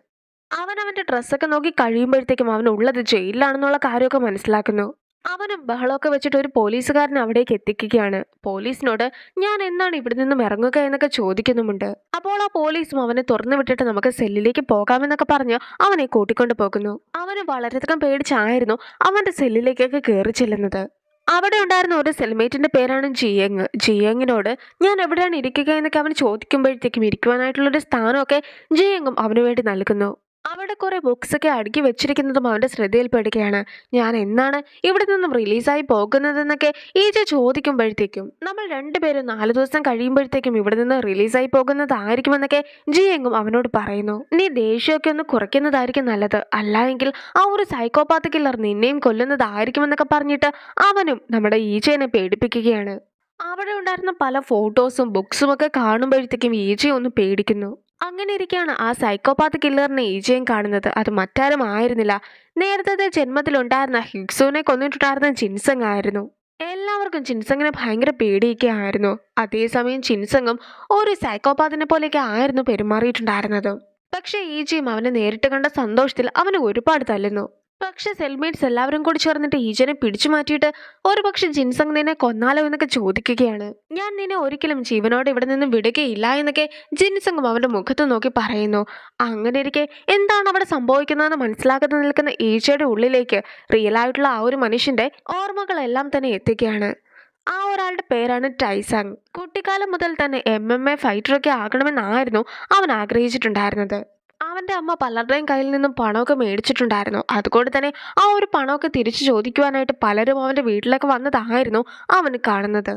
അവൻ അവൻ്റെ ഡ്രസ്സൊക്കെ നോക്കി കഴിയുമ്പോഴത്തേക്കും അവൻ ഉള്ളത് ജയിലിലാണെന്നുള്ള കാര്യമൊക്കെ മനസ്സിലാക്കുന്നു. അവനും ബഹളമൊക്കെ വെച്ചിട്ട് ഒരു പോലീസുകാരനെ അവിടേക്ക് എത്തിക്കുകയാണ്. പോലീസിനോട് ഞാൻ എന്നാണ് ഇവിടെ നിന്നും ഇറങ്ങുക എന്നൊക്കെ ചോദിക്കുന്നുമുണ്ട്. അപ്പോൾ ആ പോലീസും അവനെ തുറന്നു വിട്ടിട്ട് നമുക്ക് സെല്ലിലേക്ക് പോകാമെന്നൊക്കെ പറഞ്ഞ് അവനെ കൂട്ടിക്കൊണ്ടു പോകുന്നു. അവന് വളരെയധികം പേടിച്ചായിരുന്നു അവൻ്റെ സെല്ലിലേക്കൊക്കെ കയറി ചെല്ലുന്നത്. അവിടെ ഉണ്ടായിരുന്ന ഒരു സെൽമേറ്റിന്റെ പേരാണ് ജിയങ്. ജിയങ്ങിനോട് ഞാൻ എവിടെയാണ് ഇരിക്കുക എന്നൊക്കെ അവൻ ചോദിക്കുമ്പോഴത്തേക്കും ഇരിക്കുവാനായിട്ടുള്ളൊരു സ്ഥാനമൊക്കെ ജിയങ്ങും അവന് വേണ്ടി നൽകുന്നു. അവിടെ കുറെ ബുക്സ് ഒക്കെ അടുക്കി വെച്ചിരിക്കുന്നതും അവന്റെ ശ്രദ്ധയിൽപ്പെടുകയാണ്. ഞാൻ എന്നാണ് ഇവിടെ നിന്നും റിലീസായി പോകുന്നതെന്നൊക്കെ ഈജ ചോദിക്കുമ്പോഴത്തേക്കും നമ്മൾ രണ്ടുപേരും 4 ദിവസം കഴിയുമ്പോഴത്തേക്കും ഇവിടെ നിന്ന് റിലീസായി പോകുന്നതായിരിക്കുമെന്നൊക്കെ ജിയെങ്കും അവനോട് പറയുന്നു. നീ ദേഷ്യമൊക്കെ ഒന്ന് കുറയ്ക്കുന്നതായിരിക്കും നല്ലത്, അല്ല എങ്കിൽ ആ ഒരു സൈക്കോപാത്ത് കില്ലർ നിന്നെയും കൊല്ലുന്നതായിരിക്കുമെന്നൊക്കെ പറഞ്ഞിട്ട് അവനും നമ്മുടെ ഈജയെ പേടിപ്പിക്കുകയാണ്. അവിടെ ഉണ്ടായിരുന്ന പല ഫോട്ടോസും ബുക്സും ഒക്കെ കാണുമ്പോഴത്തേക്കും ഈജ ഒന്ന് പേടിക്കുന്നു. അങ്ങനെ ഇരിക്കുകയാണ് ആ സൈക്കോപാത്ത് കില്ലറിനെ ഈജയും കാണുന്നത്. അത് മറ്റാരും ആയിരുന്നില്ല, നേരത്തെ ജന്മത്തിലുണ്ടായിരുന്ന ഹിഗ്സൂനെ കൊന്നിട്ടുണ്ടായിരുന്ന ജിൻസങ് ആയിരുന്നു. എല്ലാവർക്കും ജിൻസങ്ങിനെ ഭയങ്കര പേടിയൊക്കെ ആയിരുന്നു. അതേസമയം ജിൻസങ്ങും ഒരു സൈക്കോപാത്തിനെ പോലെയൊക്കെ ആയിരുന്നു പെരുമാറിയിട്ടുണ്ടായിരുന്നത്. പക്ഷേ ഈജയും അവനെ നേരിട്ട് കണ്ട സന്തോഷത്തിൽ അവന് ഒരുപാട് തല്ലുന്നു. പക്ഷെ സെൽമേറ്റ്സ് എല്ലാവരും കൂടി ചേർന്നിട്ട് ഈജനെ പിടിച്ചു മാറ്റിയിട്ട് ഒരു പക്ഷെ ജിൻസങ് നിന്നെ കൊന്നാലോ എന്നൊക്കെ ചോദിക്കുകയാണ്. ഞാൻ നിന്നെ ഒരിക്കലും ജീവനോടെ ഇവിടെ നിന്ന് വിടുകയില്ല എന്നൊക്കെ ജിൻസങ്ങും അവന്റെ മുഖത്ത് നോക്കി പറയുന്നു. അങ്ങനെ ഇരിക്കെ എന്താണ് അവിടെ സംഭവിക്കുന്നതെന്ന് മനസ്സിലാക്കാതെ നിൽക്കുന്ന ഈജയുടെ ഉള്ളിലേക്ക് റിയൽ ആയിട്ടുള്ള ആ ഒരു മനുഷ്യന്റെ ഓർമ്മകളെല്ലാം തന്നെ എത്തുകയാണ്. ആ ഒരാളുടെ പേരാണ് ടൈസങ്. കുട്ടിക്കാലം മുതൽ തന്നെ MMA ഫൈറ്ററൊക്കെ ആകണമെന്നായിരുന്നു അവൻ ആഗ്രഹിച്ചിട്ടുണ്ടായിരുന്നത്. അവൻ്റെ അമ്മ പലരുടെയും കയ്യിൽ നിന്നും പണമൊക്കെ മേടിച്ചിട്ടുണ്ടായിരുന്നു. അതുകൊണ്ട് തന്നെ ആ ഒരു പണമൊക്കെ തിരിച്ചു ചോദിക്കുവാനായിട്ട് പലരും അവൻ്റെ വീട്ടിലൊക്കെ വന്നതായിരുന്നു അവന് കാണുന്നത്.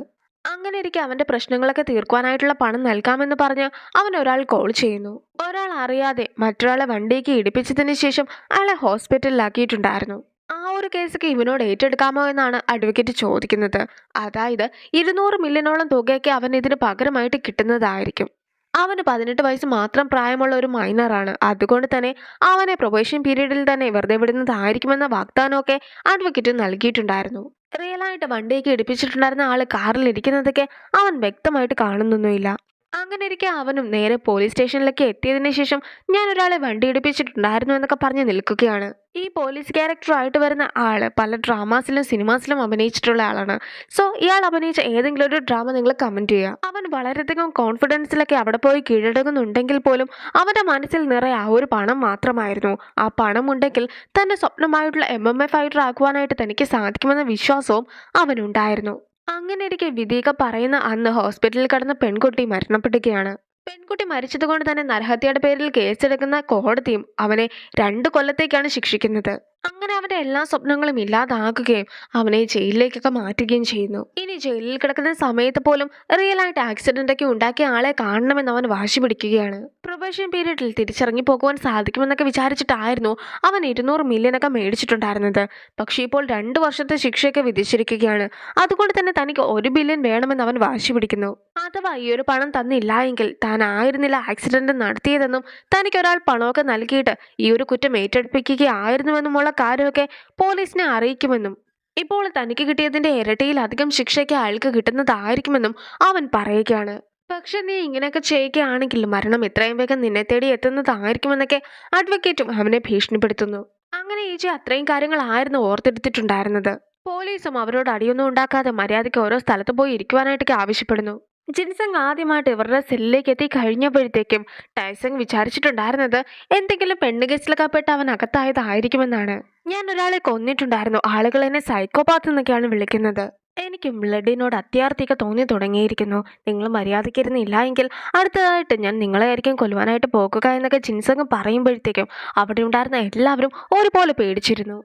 അങ്ങനെ ഇരിക്കെ അവൻ്റെ പ്രശ്നങ്ങളൊക്കെ തീർക്കുവാനായിട്ടുള്ള പണം നൽകാമെന്ന് പറഞ്ഞ് അവൻ ഒരാൾ കോൾ ചെയ്യുന്നു. ഒരാൾ അറിയാതെ മറ്റൊരാളെ വണ്ടിക്ക് ഇടിപ്പിച്ചതിന് ശേഷം അയാളെ ഹോസ്പിറ്റലിലാക്കിയിട്ടുണ്ടായിരുന്നു. ആ ഒരു കേസൊക്കെ ഇവനോട് ഏറ്റെടുക്കാമോ എന്നാണ് അഡ്വക്കേറ്റ് ചോദിക്കുന്നത്. അതായത് 200 മില്യണോളം തുകയൊക്കെ അവൻ ഇതിന് പകരമായിട്ട് കിട്ടുന്നതായിരിക്കും. അവന് 18 വയസ്സ് മാത്രം പ്രായമുള്ള ഒരു മൈനറാണ്. അതുകൊണ്ട് തന്നെ അവനെ പ്രൊബേഷൻ പീരീഡിൽ തന്നെ വെറുതെ വിടുന്നതായിരിക്കുമെന്ന വാഗ്ദാനമൊക്കെ അഡ്വക്കേറ്റ് നൽകിയിട്ടുണ്ടായിരുന്നു. റിയലായിട്ട് വണ്ടിയൊക്കെ ഇടിപ്പിച്ചിട്ടുണ്ടായിരുന്ന ആള് കാറിൽ ഇരിക്കുന്നതൊക്കെ അവൻ വ്യക്തമായിട്ട് കാണുന്നൊന്നുമില്ല. അങ്ങനെ ഇരിക്കെ അവനും നേരെ പോലീസ് സ്റ്റേഷനിലേക്ക് എത്തിയതിനു ശേഷം ഞാൻ ഒരാളെ വണ്ടി ഇടിപ്പിച്ചിട്ടുണ്ടായിരുന്നു എന്നൊക്കെ പറഞ്ഞ് നിൽക്കുകയാണ്. ഈ പോലീസ് ക്യാരക്ടറായിട്ട് വരുന്ന ആള് പല ഡ്രാമാസിലും സിനിമാസിലും അഭിനയിച്ചിട്ടുള്ള ആളാണ്. സോ ഇയാൾ അഭിനയിച്ച ഏതെങ്കിലും ഒരു ഡ്രാമ നിങ്ങൾ കമന്റ് ചെയ്യുക. അവൻ വളരെയധികം കോൺഫിഡൻസിലൊക്കെ അവിടെ പോയി കീഴടങ്ങുന്നുണ്ടെങ്കിൽ പോലും അവന്റെ മനസ്സിൽ നിറയെ ആ ഒരു പണം മാത്രമായിരുന്നു. ആ പണം ഉണ്ടെങ്കിൽ തന്റെ സ്വപ്നമായിട്ടുള്ള MMA ഫൈറ്റർ ആക്കുവാനായിട്ട് തനിക്ക് സാധിക്കുമെന്ന വിശ്വാസവും അവനുണ്ടായിരുന്നു. അങ്ങനെ ഇരിക്കെ വിധിയൊക്കെ പറയുന്ന അന്ന് ഹോസ്പിറ്റലിൽ കിടന്ന പെൺകുട്ടി മരണപ്പെടുകയാണ്. പെൺകുട്ടി മരിച്ചതുകൊണ്ട് തന്നെ നരഹത്യയുടെ പേരിൽ കേസെടുക്കുന്ന കോടതിയും അവനെ 2 കൊല്ലത്തേക്കാണ് ശിക്ഷിക്കുന്നത്. അങ്ങനെ അവന്റെ എല്ലാ സ്വപ്നങ്ങളും ഇല്ലാതാക്കുകയും അവനെ ജയിലിലേക്കൊക്കെ മാറ്റുകയും ചെയ്യുന്നു. ഇനി ജയിലിൽ കിടക്കുന്ന സമയത്ത് പോലും റിയൽ ആയിട്ട് ആക്സിഡന്റ് ഒക്കെ ഉണ്ടാക്കിയ ആളെ കാണണമെന്ന് അവൻ വാശി പിടിക്കുകയാണ്. പ്രൊബേഷൻ പീരീഡിൽ തിരിച്ചിറങ്ങി പോകുവാൻ സാധിക്കുമെന്നൊക്കെ വിചാരിച്ചിട്ടായിരുന്നു അവൻ 200 മില്യണൊക്കെ മേടിച്ചിട്ടുണ്ടായിരുന്നത്. പക്ഷേ ഇപ്പോൾ 2 വർഷത്തെ ശിക്ഷയൊക്കെ വിധിച്ചിരിക്കുകയാണ്. അതുകൊണ്ട് തന്നെ തനിക്ക് 1 ബില്യൺ വേണമെന്ന് അവൻ വാശി പിടിക്കുന്നു. അഥവാ ഈ ഒരു പണം തന്നില്ല എങ്കിൽ താൻ ആയിരുന്നില്ല ആക്സിഡന്റ് നടത്തിയതെന്നും തനിക്ക് ഒരാൾ പണമൊക്കെ നൽകിയിട്ട് ഈ ഒരു കുറ്റം ഏറ്റെടുപ്പിക്കുകയായിരുന്നുവെന്നുമുള്ള കാര്യമൊക്കെ പോലീസിനെ അറിയിക്കുമെന്നും ഇപ്പോൾ തനിക്ക് കിട്ടിയതിന്റെ ഇരട്ടിയിലധികം ശിക്ഷയ്ക്ക് അയാൾക്ക് കിട്ടുന്നതായിരിക്കുമെന്നും അവൻ പറയുകയാണ്. പക്ഷെ നീ ഇങ്ങനെയൊക്കെ ചെയ്യുകയാണെങ്കിൽ മരണം എത്രയും വേഗം നിന്നെ തേടി എത്തുന്നതായിരിക്കുമെന്നൊക്കെ അഡ്വക്കേറ്റും അവനെ ഭീഷണിപ്പെടുത്തുന്നു. അങ്ങനെ ഈജെ അത്രയും കാര്യങ്ങളായിരുന്നു ഓർത്തെടുത്തിട്ടുണ്ടായിരുന്നത്. പോലീസും അവരോട് അടിയൊന്നും ഉണ്ടാക്കാതെ മര്യാദയ്ക്ക് ഓരോ സ്ഥലത്ത് പോയി ഇരിക്കുവാനായിട്ടൊക്കെ ആവശ്യപ്പെടുന്നു. ജിൻസങ് ആദ്യമായിട്ട് ഇവരുടെ സെല്ലിലേക്ക് എത്തി കഴിഞ്ഞപ്പോഴത്തേക്കും ടൈസങ് വിചാരിച്ചിട്ടുണ്ടായിരുന്നത് എന്തെങ്കിലും പെണ്ണുകേസിലൊക്കെ പെട്ട് അവൻ അകത്തായതായിരിക്കുമെന്നാണ്. ഞാൻ ഒരാളെ കൊന്നിട്ടുണ്ടായിരുന്നു, ആളുകൾ എന്നെ സൈക്കോപാത്ത് എന്നൊക്കെയാണ് വിളിക്കുന്നത്. എനിക്കും ബ്ലഡിനോട് അത്യാർത്തിയൊക്കെ തോന്നി തുടങ്ങിയിരിക്കുന്നു. നിങ്ങൾ മര്യാദയ്ക്കിരുന്നില്ല എങ്കിൽ അടുത്തതായിട്ട് ഞാൻ നിങ്ങളെ ആയിരിക്കും കൊല്ലുവാനായിട്ട് പോകുക എന്നൊക്കെ ജിൻസങ് പറയുമ്പോഴത്തേക്കും അവിടെ ഉണ്ടായിരുന്ന എല്ലാവരും ഒരുപോലെ പേടിച്ചിരുന്നു.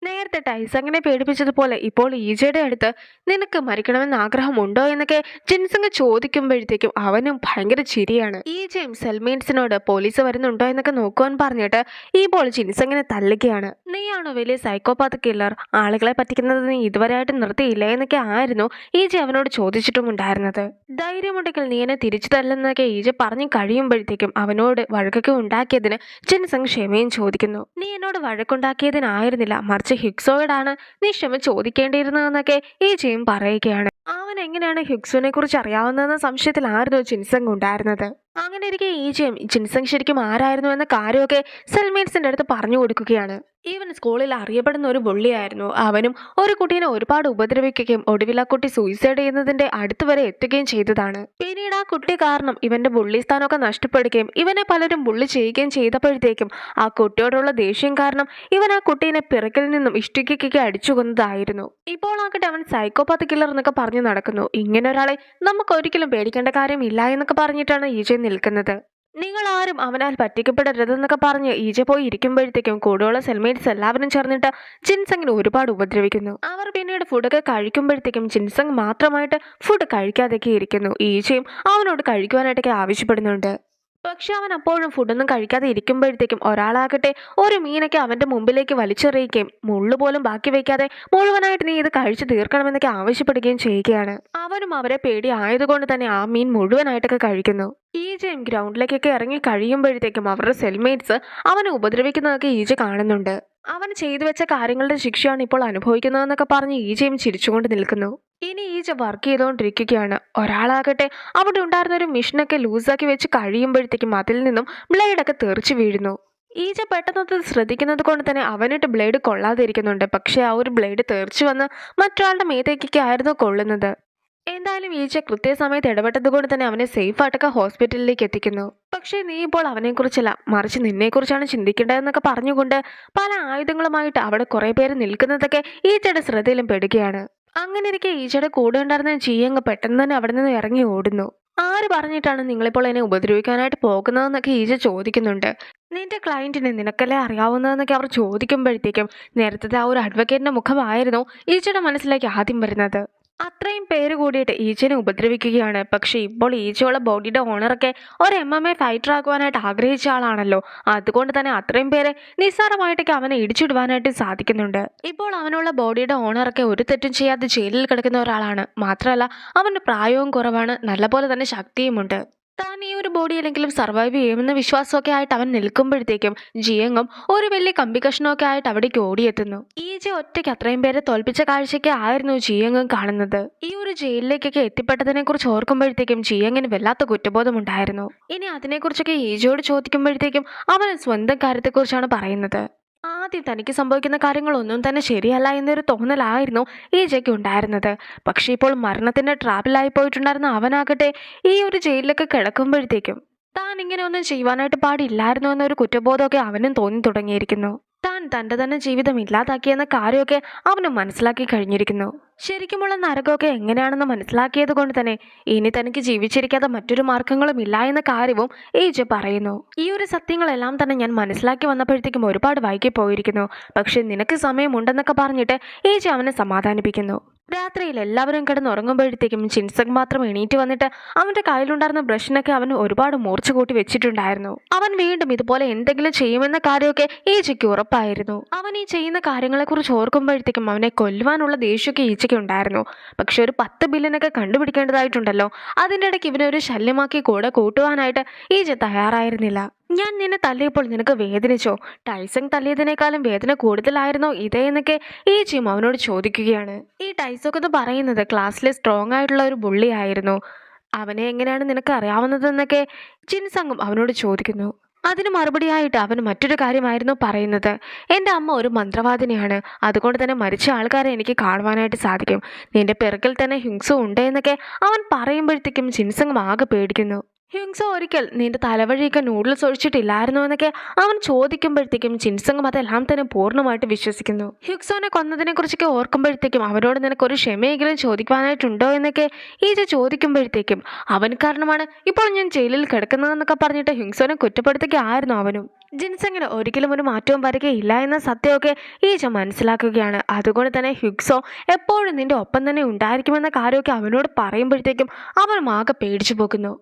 നേരത്തെ ടൈസങ്ങിനെ പേടിപ്പിച്ചതുപോലെ ഇപ്പോൾ ഈജയുടെ അടുത്ത് നിനക്ക് മരിക്കണമെന്ന് ആഗ്രഹമുണ്ടോ എന്നൊക്കെ ജിൻസങ് ചോദിക്കുമ്പോഴത്തേക്കും അവനും ഭയങ്കര ചിരിയാണ്. ഈജയും സെൽമേറ്റ്സിനോട് പോലീസ് വരുന്നുണ്ടോ എന്നൊക്കെ നോക്കുവാൻ പറഞ്ഞിട്ട് ഇപ്പോൾ ജിൻസങ്ങിനെ തല്ലുകയാണ്. നീയാണോ വലിയ സൈക്കോപാത്ത് കില്ലർ, ആളുകളെ പറ്റിക്കുന്നത് നീ ഇതുവരെയായിട്ട് നിർത്തിയില്ല എന്നൊക്കെ ആയിരുന്നു ഈജ അവനോട് ചോദിച്ചിട്ടുമുണ്ടായിരുന്നത്. ധൈര്യമുണ്ടെങ്കിൽ നീ എന്നെ തിരിച്ചു തല്ലെന്നൊക്കെ ഈജ പറഞ്ഞു കഴിയുമ്പോഴത്തേക്കും അവനോട് വഴക്കൊക്കെ ഉണ്ടാക്കിയതിന് ജിൻസങ് ക്ഷമയും ചോദിക്കുന്നു. നീ എന്നോട് വഴക്കുണ്ടാക്കിയതിനായിരുന്നില്ല, മറിച്ച് ഹിക്സോയോടാണ് നീ ക്ഷമ ചോദിക്കേണ്ടിയിരുന്നതെന്നൊക്കെ ഈജയും പറയുകയാണ്. അവൻ എങ്ങനെയാണ് ഹിക്സോനെ കുറിച്ച് അറിയാവുന്നതെന്ന സംശയത്തിലായിരുന്നു ജിൻസങ് ഉണ്ടായിരുന്നത്. അങ്ങനെ ഇരിക്കെ ഈജയും ജിൻസങ് ശരിക്കും ആരായിരുന്നു എന്ന കാര്യമൊക്കെ സെൽമേറ്റ്സിന്റെ അടുത്ത് പറഞ്ഞു കൊടുക്കുകയാണ്. ഈവൻ സ്കൂളിൽ അറിയപ്പെടുന്ന ഒരു ബുള്ളിയായിരുന്നു അവനും. ഒരു കുട്ടീനെ ഒരുപാട് ഉപദ്രവിക്കുകയും ഒടുവിൽ ആ കുട്ടി സൂയിസൈഡ് ചെയ്യുന്നതിന്റെ അടുത്ത് വരെ എത്തുകയും ചെയ്തതാണ്. പിന്നീട് ആ കുട്ടി കാരണം ഇവന്റെ ബുള്ളി സ്ഥാനമൊക്കെ നഷ്ടപ്പെടുകയും ഇവനെ പലരും ബുള്ളി ചെയ്യുകയും ചെയ്തപ്പോഴത്തേക്കും ആ കുട്ടിയോടുള്ള ദേഷ്യം കാരണം ഇവൻ ആ കുട്ടീനെ പിറകിൽ നിന്നും ഇഷ്ടിക്കൊക്കെ അടിച്ചു കൊന്നതായിരുന്നു. ഇപ്പോൾ ആകട്ടെ അവൻ സൈക്കോപാത്ത് കില്ലർ എന്നൊക്കെ പറഞ്ഞു നടക്കുന്നു. ഇങ്ങനെ ഒരാളെ നമുക്ക് ഒരിക്കലും പേടിക്കേണ്ട കാര്യമില്ല എന്നൊക്കെ പറഞ്ഞിട്ടാണ് ഈജ നിൽക്കുന്നത്. നിങ്ങൾ ആരും അവനാൽ പറ്റിക്കപ്പെടരുതെന്നൊക്കെ പറഞ്ഞ് ഈജ പോയി ഇരിക്കുമ്പോഴത്തേക്കും കൂടെയുള്ള സെൽമേറ്റ്സ് എല്ലാവരും ചേർന്നിട്ട് ജിൻസങ്ങിനെ ഒരുപാട് ഉപദ്രവിക്കുന്നു. അവർ പിന്നീട് ഫുഡൊക്കെ കഴിക്കുമ്പോഴത്തേക്കും ജിൻസങ് മാത്രമായിട്ട് ഫുഡ് കഴിക്കാതൊക്കെ ഇരിക്കുന്നു. ഈജയും അവനോട് കഴിക്കുവാനായിട്ടൊക്കെ ആവശ്യപ്പെടുന്നുണ്ട്. പക്ഷെ അവൻ അപ്പോഴും ഫുഡൊന്നും കഴിക്കാതെ ഇരിക്കുമ്പോഴത്തേക്കും ഒരാളാകട്ടെ ഒരു മീനൊക്കെ അവന്റെ മുമ്പിലേക്ക് വലിച്ചെറിയുകയും മുള്ളു പോലും ബാക്കി വെക്കാതെ മുഴുവനായിട്ട് നീ ഇത് കഴിച്ചു തീർക്കണമെന്നൊക്കെ ആവശ്യപ്പെടുകയും ചെയ്യുകയാണ്. അവനും അവരെ പേടി ആയതുകൊണ്ട് തന്നെ ആ മീൻ മുഴുവനായിട്ടൊക്കെ കഴിക്കുന്നു. ഈജയും ഗ്രൗണ്ടിലേക്കൊക്കെ ഇറങ്ങി കഴിയുമ്പോഴത്തേക്കും അവരുടെ സെൽമേറ്റ്സ് അവനെ ഉപദ്രവിക്കുന്നതൊക്കെ ഈജ കാണുന്നുണ്ട്. അവൻ ചെയ്തു വെച്ച കാര്യങ്ങളുടെ ശിക്ഷയാണ് ഇപ്പോൾ അനുഭവിക്കുന്നതെന്നൊക്കെ പറഞ്ഞ് ഈജയും ചിരിച്ചുകൊണ്ട് നിൽക്കുന്നു. ഇനി ഈജ വർക്ക് ചെയ്തുകൊണ്ടിരിക്കുകയാണ്. ഒരാളാകട്ടെ അവിടെ ഉണ്ടായിരുന്ന ഒരു മിഷനൊക്കെ ലൂസാക്കി വെച്ച് കഴിയുമ്പോഴത്തേക്കും അതിൽ നിന്നും ബ്ലേഡൊക്കെ തെറിച്ചു വീഴുന്നു. ഈജ പെട്ടെന്നത് ശ്രദ്ധിക്കുന്നത് കൊണ്ട് തന്നെ അവനിട്ട് ബ്ലേഡ് കൊള്ളാതെ ഇരിക്കുന്നുണ്ട്. പക്ഷെ ആ ഒരു ബ്ലേഡ് തെറിച്ചു വന്ന് മറ്റൊരാളുടെ മേത്തേക്കൊക്കെ ആയിരുന്നു കൊള്ളുന്നത്. എന്തായാലും ഈജ കൃത്യസമയത്ത് ഇടപെട്ടത് കൊണ്ട് തന്നെ അവനെ സേഫ് ആയിട്ടൊക്കെ ഹോസ്പിറ്റലിലേക്ക് എത്തിക്കുന്നു. പക്ഷേ നീ ഇപ്പോൾ അവനെക്കുറിച്ചല്ല, മറിച്ച് നിന്നെക്കുറിച്ചാണ് ചിന്തിക്കേണ്ടതെന്നൊക്കെ പറഞ്ഞുകൊണ്ട് പല ആയുധങ്ങളുമായിട്ട് അവിടെ കുറെ പേര് നിൽക്കുന്നതൊക്കെ ഈജയുടെ ശ്രദ്ധയിലും പെടുകയാണ്. അങ്ങനെ ഇരിക്കെ ഈജയുടെ കൂടെ ഉണ്ടായിരുന്ന ജിയങ് പെട്ടെന്ന് തന്നെ അവിടെ നിന്ന് ഇറങ്ങി ഓടുന്നു. ആര് പറഞ്ഞിട്ടാണ് നിങ്ങളിപ്പോൾ എന്നെ ഉപദ്രവിക്കാനായിട്ട് പോകുന്നതെന്നൊക്കെ ഈജ ചോദിക്കുന്നുണ്ട്. നിന്റെ ക്ലയന്റിനെ നിനക്കല്ലേ അറിയാവുന്നതെന്നൊക്കെ അവർ ചോദിക്കുമ്പോഴത്തേക്കും നേരത്തെ ആ ഒരു അഡ്വക്കേറ്റിന്റെ മുഖമായിരുന്നു ഈജയുടെ മനസ്സിലേക്ക് ആദ്യം വരുന്നത്. അത്രയും പേര് കൂടിയിട്ട് ഈജനെ ഉപദ്രവിക്കുകയാണ്. പക്ഷെ ഇപ്പോൾ ഈജയുള്ള ബോഡിയുടെ ഓണറൊക്കെ ഒരു MMA ഫൈറ്റർ ആക്കുവാനായിട്ട് ആഗ്രഹിച്ച ആളാണല്ലോ. അതുകൊണ്ട് തന്നെ അത്രയും പേരെ നിസ്സാരമായിട്ടൊക്കെ അവനെ ഇടിച്ചിടുവാനായിട്ട് സാധിക്കുന്നുണ്ട്. ഇപ്പോൾ അവനുള്ള ബോഡിയുടെ ഓണറൊക്കെ ഒരു തെറ്റും ചെയ്യാതെ ജയിലിൽ കിടക്കുന്ന ഒരാളാണ്. മാത്രമല്ല അവന്റെ പ്രായവും കുറവാണ്, നല്ലപോലെ തന്നെ ശക്തിയുമുണ്ട്. താൻ ഈ ഒരു ബോഡിയിലെങ്കിലും സർവൈവ് ചെയ്യുമെന്ന വിശ്വാസമൊക്കെ ആയിട്ട് അവൻ നിൽക്കുമ്പോഴത്തേക്കും ജിയങ്ങും ഒരു വലിയ കമ്പി കഷ്ണമൊക്കെ ആയിട്ട് അവിടേക്ക് ഓടിയെത്തുന്നു. ഈജ ഒറ്റയ്ക്ക് അത്രയും പേരെ തോൽപ്പിച്ച കാഴ്ചയൊക്കെ ആയിരുന്നു ജിയങ്ങും കാണുന്നത്. ഈ ഒരു ജയിലിലേക്കൊക്കെ എത്തിപ്പെട്ടതിനെ കുറിച്ച് ഓർക്കുമ്പോഴത്തേക്കും ജിയങ്ങിന് വല്ലാത്ത കുറ്റബോധമുണ്ടായിരുന്നു. ഇനി അതിനെക്കുറിച്ചൊക്കെ ഈജയോട് ചോദിക്കുമ്പോഴത്തേക്കും അവൻ സ്വന്തം കാര്യത്തെക്കുറിച്ചാണ് പറയുന്നത്. ആദ്യം തനിക്ക് സംഭവിക്കുന്ന കാര്യങ്ങളൊന്നും തന്നെ ശരിയല്ല എന്നൊരു തോന്നലായിരുന്നു ഈജയ്ക്ക് ഉണ്ടായിരുന്നത്. പക്ഷെ ഇപ്പോൾ മരണത്തിന്റെ ട്രാപ്പിലായി പോയിട്ടുണ്ടായിരുന്ന അവനാകട്ടെ ഈ ഒരു ജയിലിലൊക്കെ കിടക്കുമ്പോഴത്തേക്കും താൻ ഇങ്ങനെ ഒന്നും ചെയ്യുവാനായിട്ട് പാടില്ലായിരുന്നു എന്നൊരു കുറ്റബോധമൊക്കെ അവനും തോന്നി തുടങ്ങിയിരിക്കുന്നു. താൻ തൻ്റെ തന്നെ ജീവിതം ഇല്ലാതാക്കിയെന്ന കാര്യമൊക്കെ അവന് മനസ്സിലാക്കി കഴിഞ്ഞിരിക്കുന്നു. ശരിക്കുമുള്ള നരകമൊക്കെ എങ്ങനെയാണെന്ന് മനസ്സിലാക്കിയത് കൊണ്ട് തന്നെ ഇനി തനിക്ക് ജീവിച്ചിരിക്കാതെ മറ്റൊരു മാർഗങ്ങളും ഇല്ല എന്ന കാര്യവും ഈജ പറയുന്നു. ഈ ഒരു സത്യങ്ങളെല്ലാം തന്നെ ഞാൻ മനസ്സിലാക്കി വന്നപ്പോഴത്തേക്കും ഒരുപാട് വൈകി പോയിരിക്കുന്നു. പക്ഷെ നിനക്ക് സമയമുണ്ടെന്നൊക്കെ പറഞ്ഞിട്ട് ഈജ അവനെ സമാധാനിപ്പിക്കുന്നു. രാത്രിയിൽ എല്ലാവരും കിടന്നുറങ്ങുമ്പോഴത്തേക്കും ജിൻസങ് മാത്രം എണീറ്റ് വന്നിട്ട് അവന്റെ കയ്യിലുണ്ടായിരുന്ന ബ്രഷിനൊക്കെ അവൻ ഒരുപാട് മൂർച്ച കൂട്ടി വെച്ചിട്ടുണ്ടായിരുന്നു. അവൻ വീണ്ടും ഇതുപോലെ എന്തെങ്കിലും ചെയ്യുമെന്ന കാര്യമൊക്കെ ഈജയ്ക്ക് ഉറപ്പായിരുന്നു. അവൻ ഈ ചെയ്യുന്ന കാര്യങ്ങളെക്കുറിച്ച് ഓർക്കുമ്പോഴത്തേക്കും അവനെ കൊല്ലുവാനുള്ള ദേഷ്യമൊക്കെ ഈജയ്ക്ക് ഉണ്ടായിരുന്നു. പക്ഷെ ഒരു 10 ബില്യനൊക്കെ കണ്ടുപിടിക്കേണ്ടതായിട്ടുണ്ടല്ലോ. അതിൻ്റെ ഇടയ്ക്ക് ഇവനെ ഒരു ശല്യമാക്കി കൂടെ കൂട്ടുവാനായിട്ട് ഈജ തയ്യാറായിരുന്നില്ല. ഞാൻ നിന്നെ തല്ലിയപ്പോൾ നിനക്ക് വേദനിച്ചോ? ടൈസൺ തല്ലിയതിനേക്കാളും വേദന കൂടുതലായിരുന്നോ ഇതേ എന്നൊക്കെ ഈച്ചയും അവനോട് ചോദിക്കുകയാണ്. ഈ ടൈസൊക്കെ എന്ന് പറയുന്നത് ക്ലാസ്സിലെ സ്ട്രോങ് ആയിട്ടുള്ള ഒരു ബുള്ളി ആയിരുന്നു. അവനെ എങ്ങനെയാണ് നിനക്ക് അറിയാവുന്നതെന്നൊക്കെ ജിൻസങ്ങും അവനോട് ചോദിക്കുന്നു. അതിന് മറുപടിയായിട്ട് അവൻ മറ്റൊരു കാര്യമായിരുന്നു പറയുന്നത്. എൻ്റെ അമ്മ ഒരു മന്ത്രവാദിനിയാണ്, അതുകൊണ്ട് തന്നെ മരിച്ച ആൾക്കാരെ എനിക്ക് കാണുവാനായിട്ട് സാധിക്കും. നിന്റെ പിറകിൽ തന്നെ ഹിംസ ഉണ്ട് എന്നൊക്കെ അവൻ പറയുമ്പോഴത്തേക്കും ജിൻസങ്ങും ആകെ പേടിക്കുന്നു. ഹിംസ ഒരിക്കൽ നിന്റെ തലവഴിയൊക്കെ നൂഡിൽസ് ഒഴിച്ചിട്ടില്ലായിരുന്നു എന്നൊക്കെ അവൻ ചോദിക്കുമ്പോഴത്തേക്കും ജിൻസങ്ങും അതെല്ലാം തന്നെ പൂർണ്ണമായിട്ട് വിശ്വസിക്കുന്നു. ഹ്യുക്സോനെ കൊന്നതിനെ കുറിച്ചൊക്കെ ഓർക്കുമ്പോഴത്തേക്കും അവനോട് നിനക്കൊരു ക്ഷമയെങ്കിലും ചോദിക്കുവാനായിട്ടുണ്ടോ എന്നൊക്കെ ഈജ ചോദിക്കുമ്പോഴത്തേക്കും അവൻ കാരണമാണ് ഇപ്പോൾ ഞാൻ ജയിലിൽ കിടക്കുന്നതെന്നൊക്കെ പറഞ്ഞിട്ട് ഹിംസോനെ കുറ്റപ്പെടുത്തുകയായിരുന്നു അവനും. ജിൻസങ്ങിന് ഒരിക്കലും ഒരു മാറ്റവും വരികയില്ല എന്ന സത്യമൊക്കെ ഈജ മനസ്സിലാക്കുകയാണ്. അതുകൊണ്ട് തന്നെ ഹ്യുക്സോ എപ്പോഴും നിന്റെ ഒപ്പം തന്നെ ഉണ്ടായിരിക്കുമെന്ന കാര്യമൊക്കെ അവനോട് പറയുമ്പോഴത്തേക്കും അവനും ആകെ പേടിച്ചു പോകുന്നു.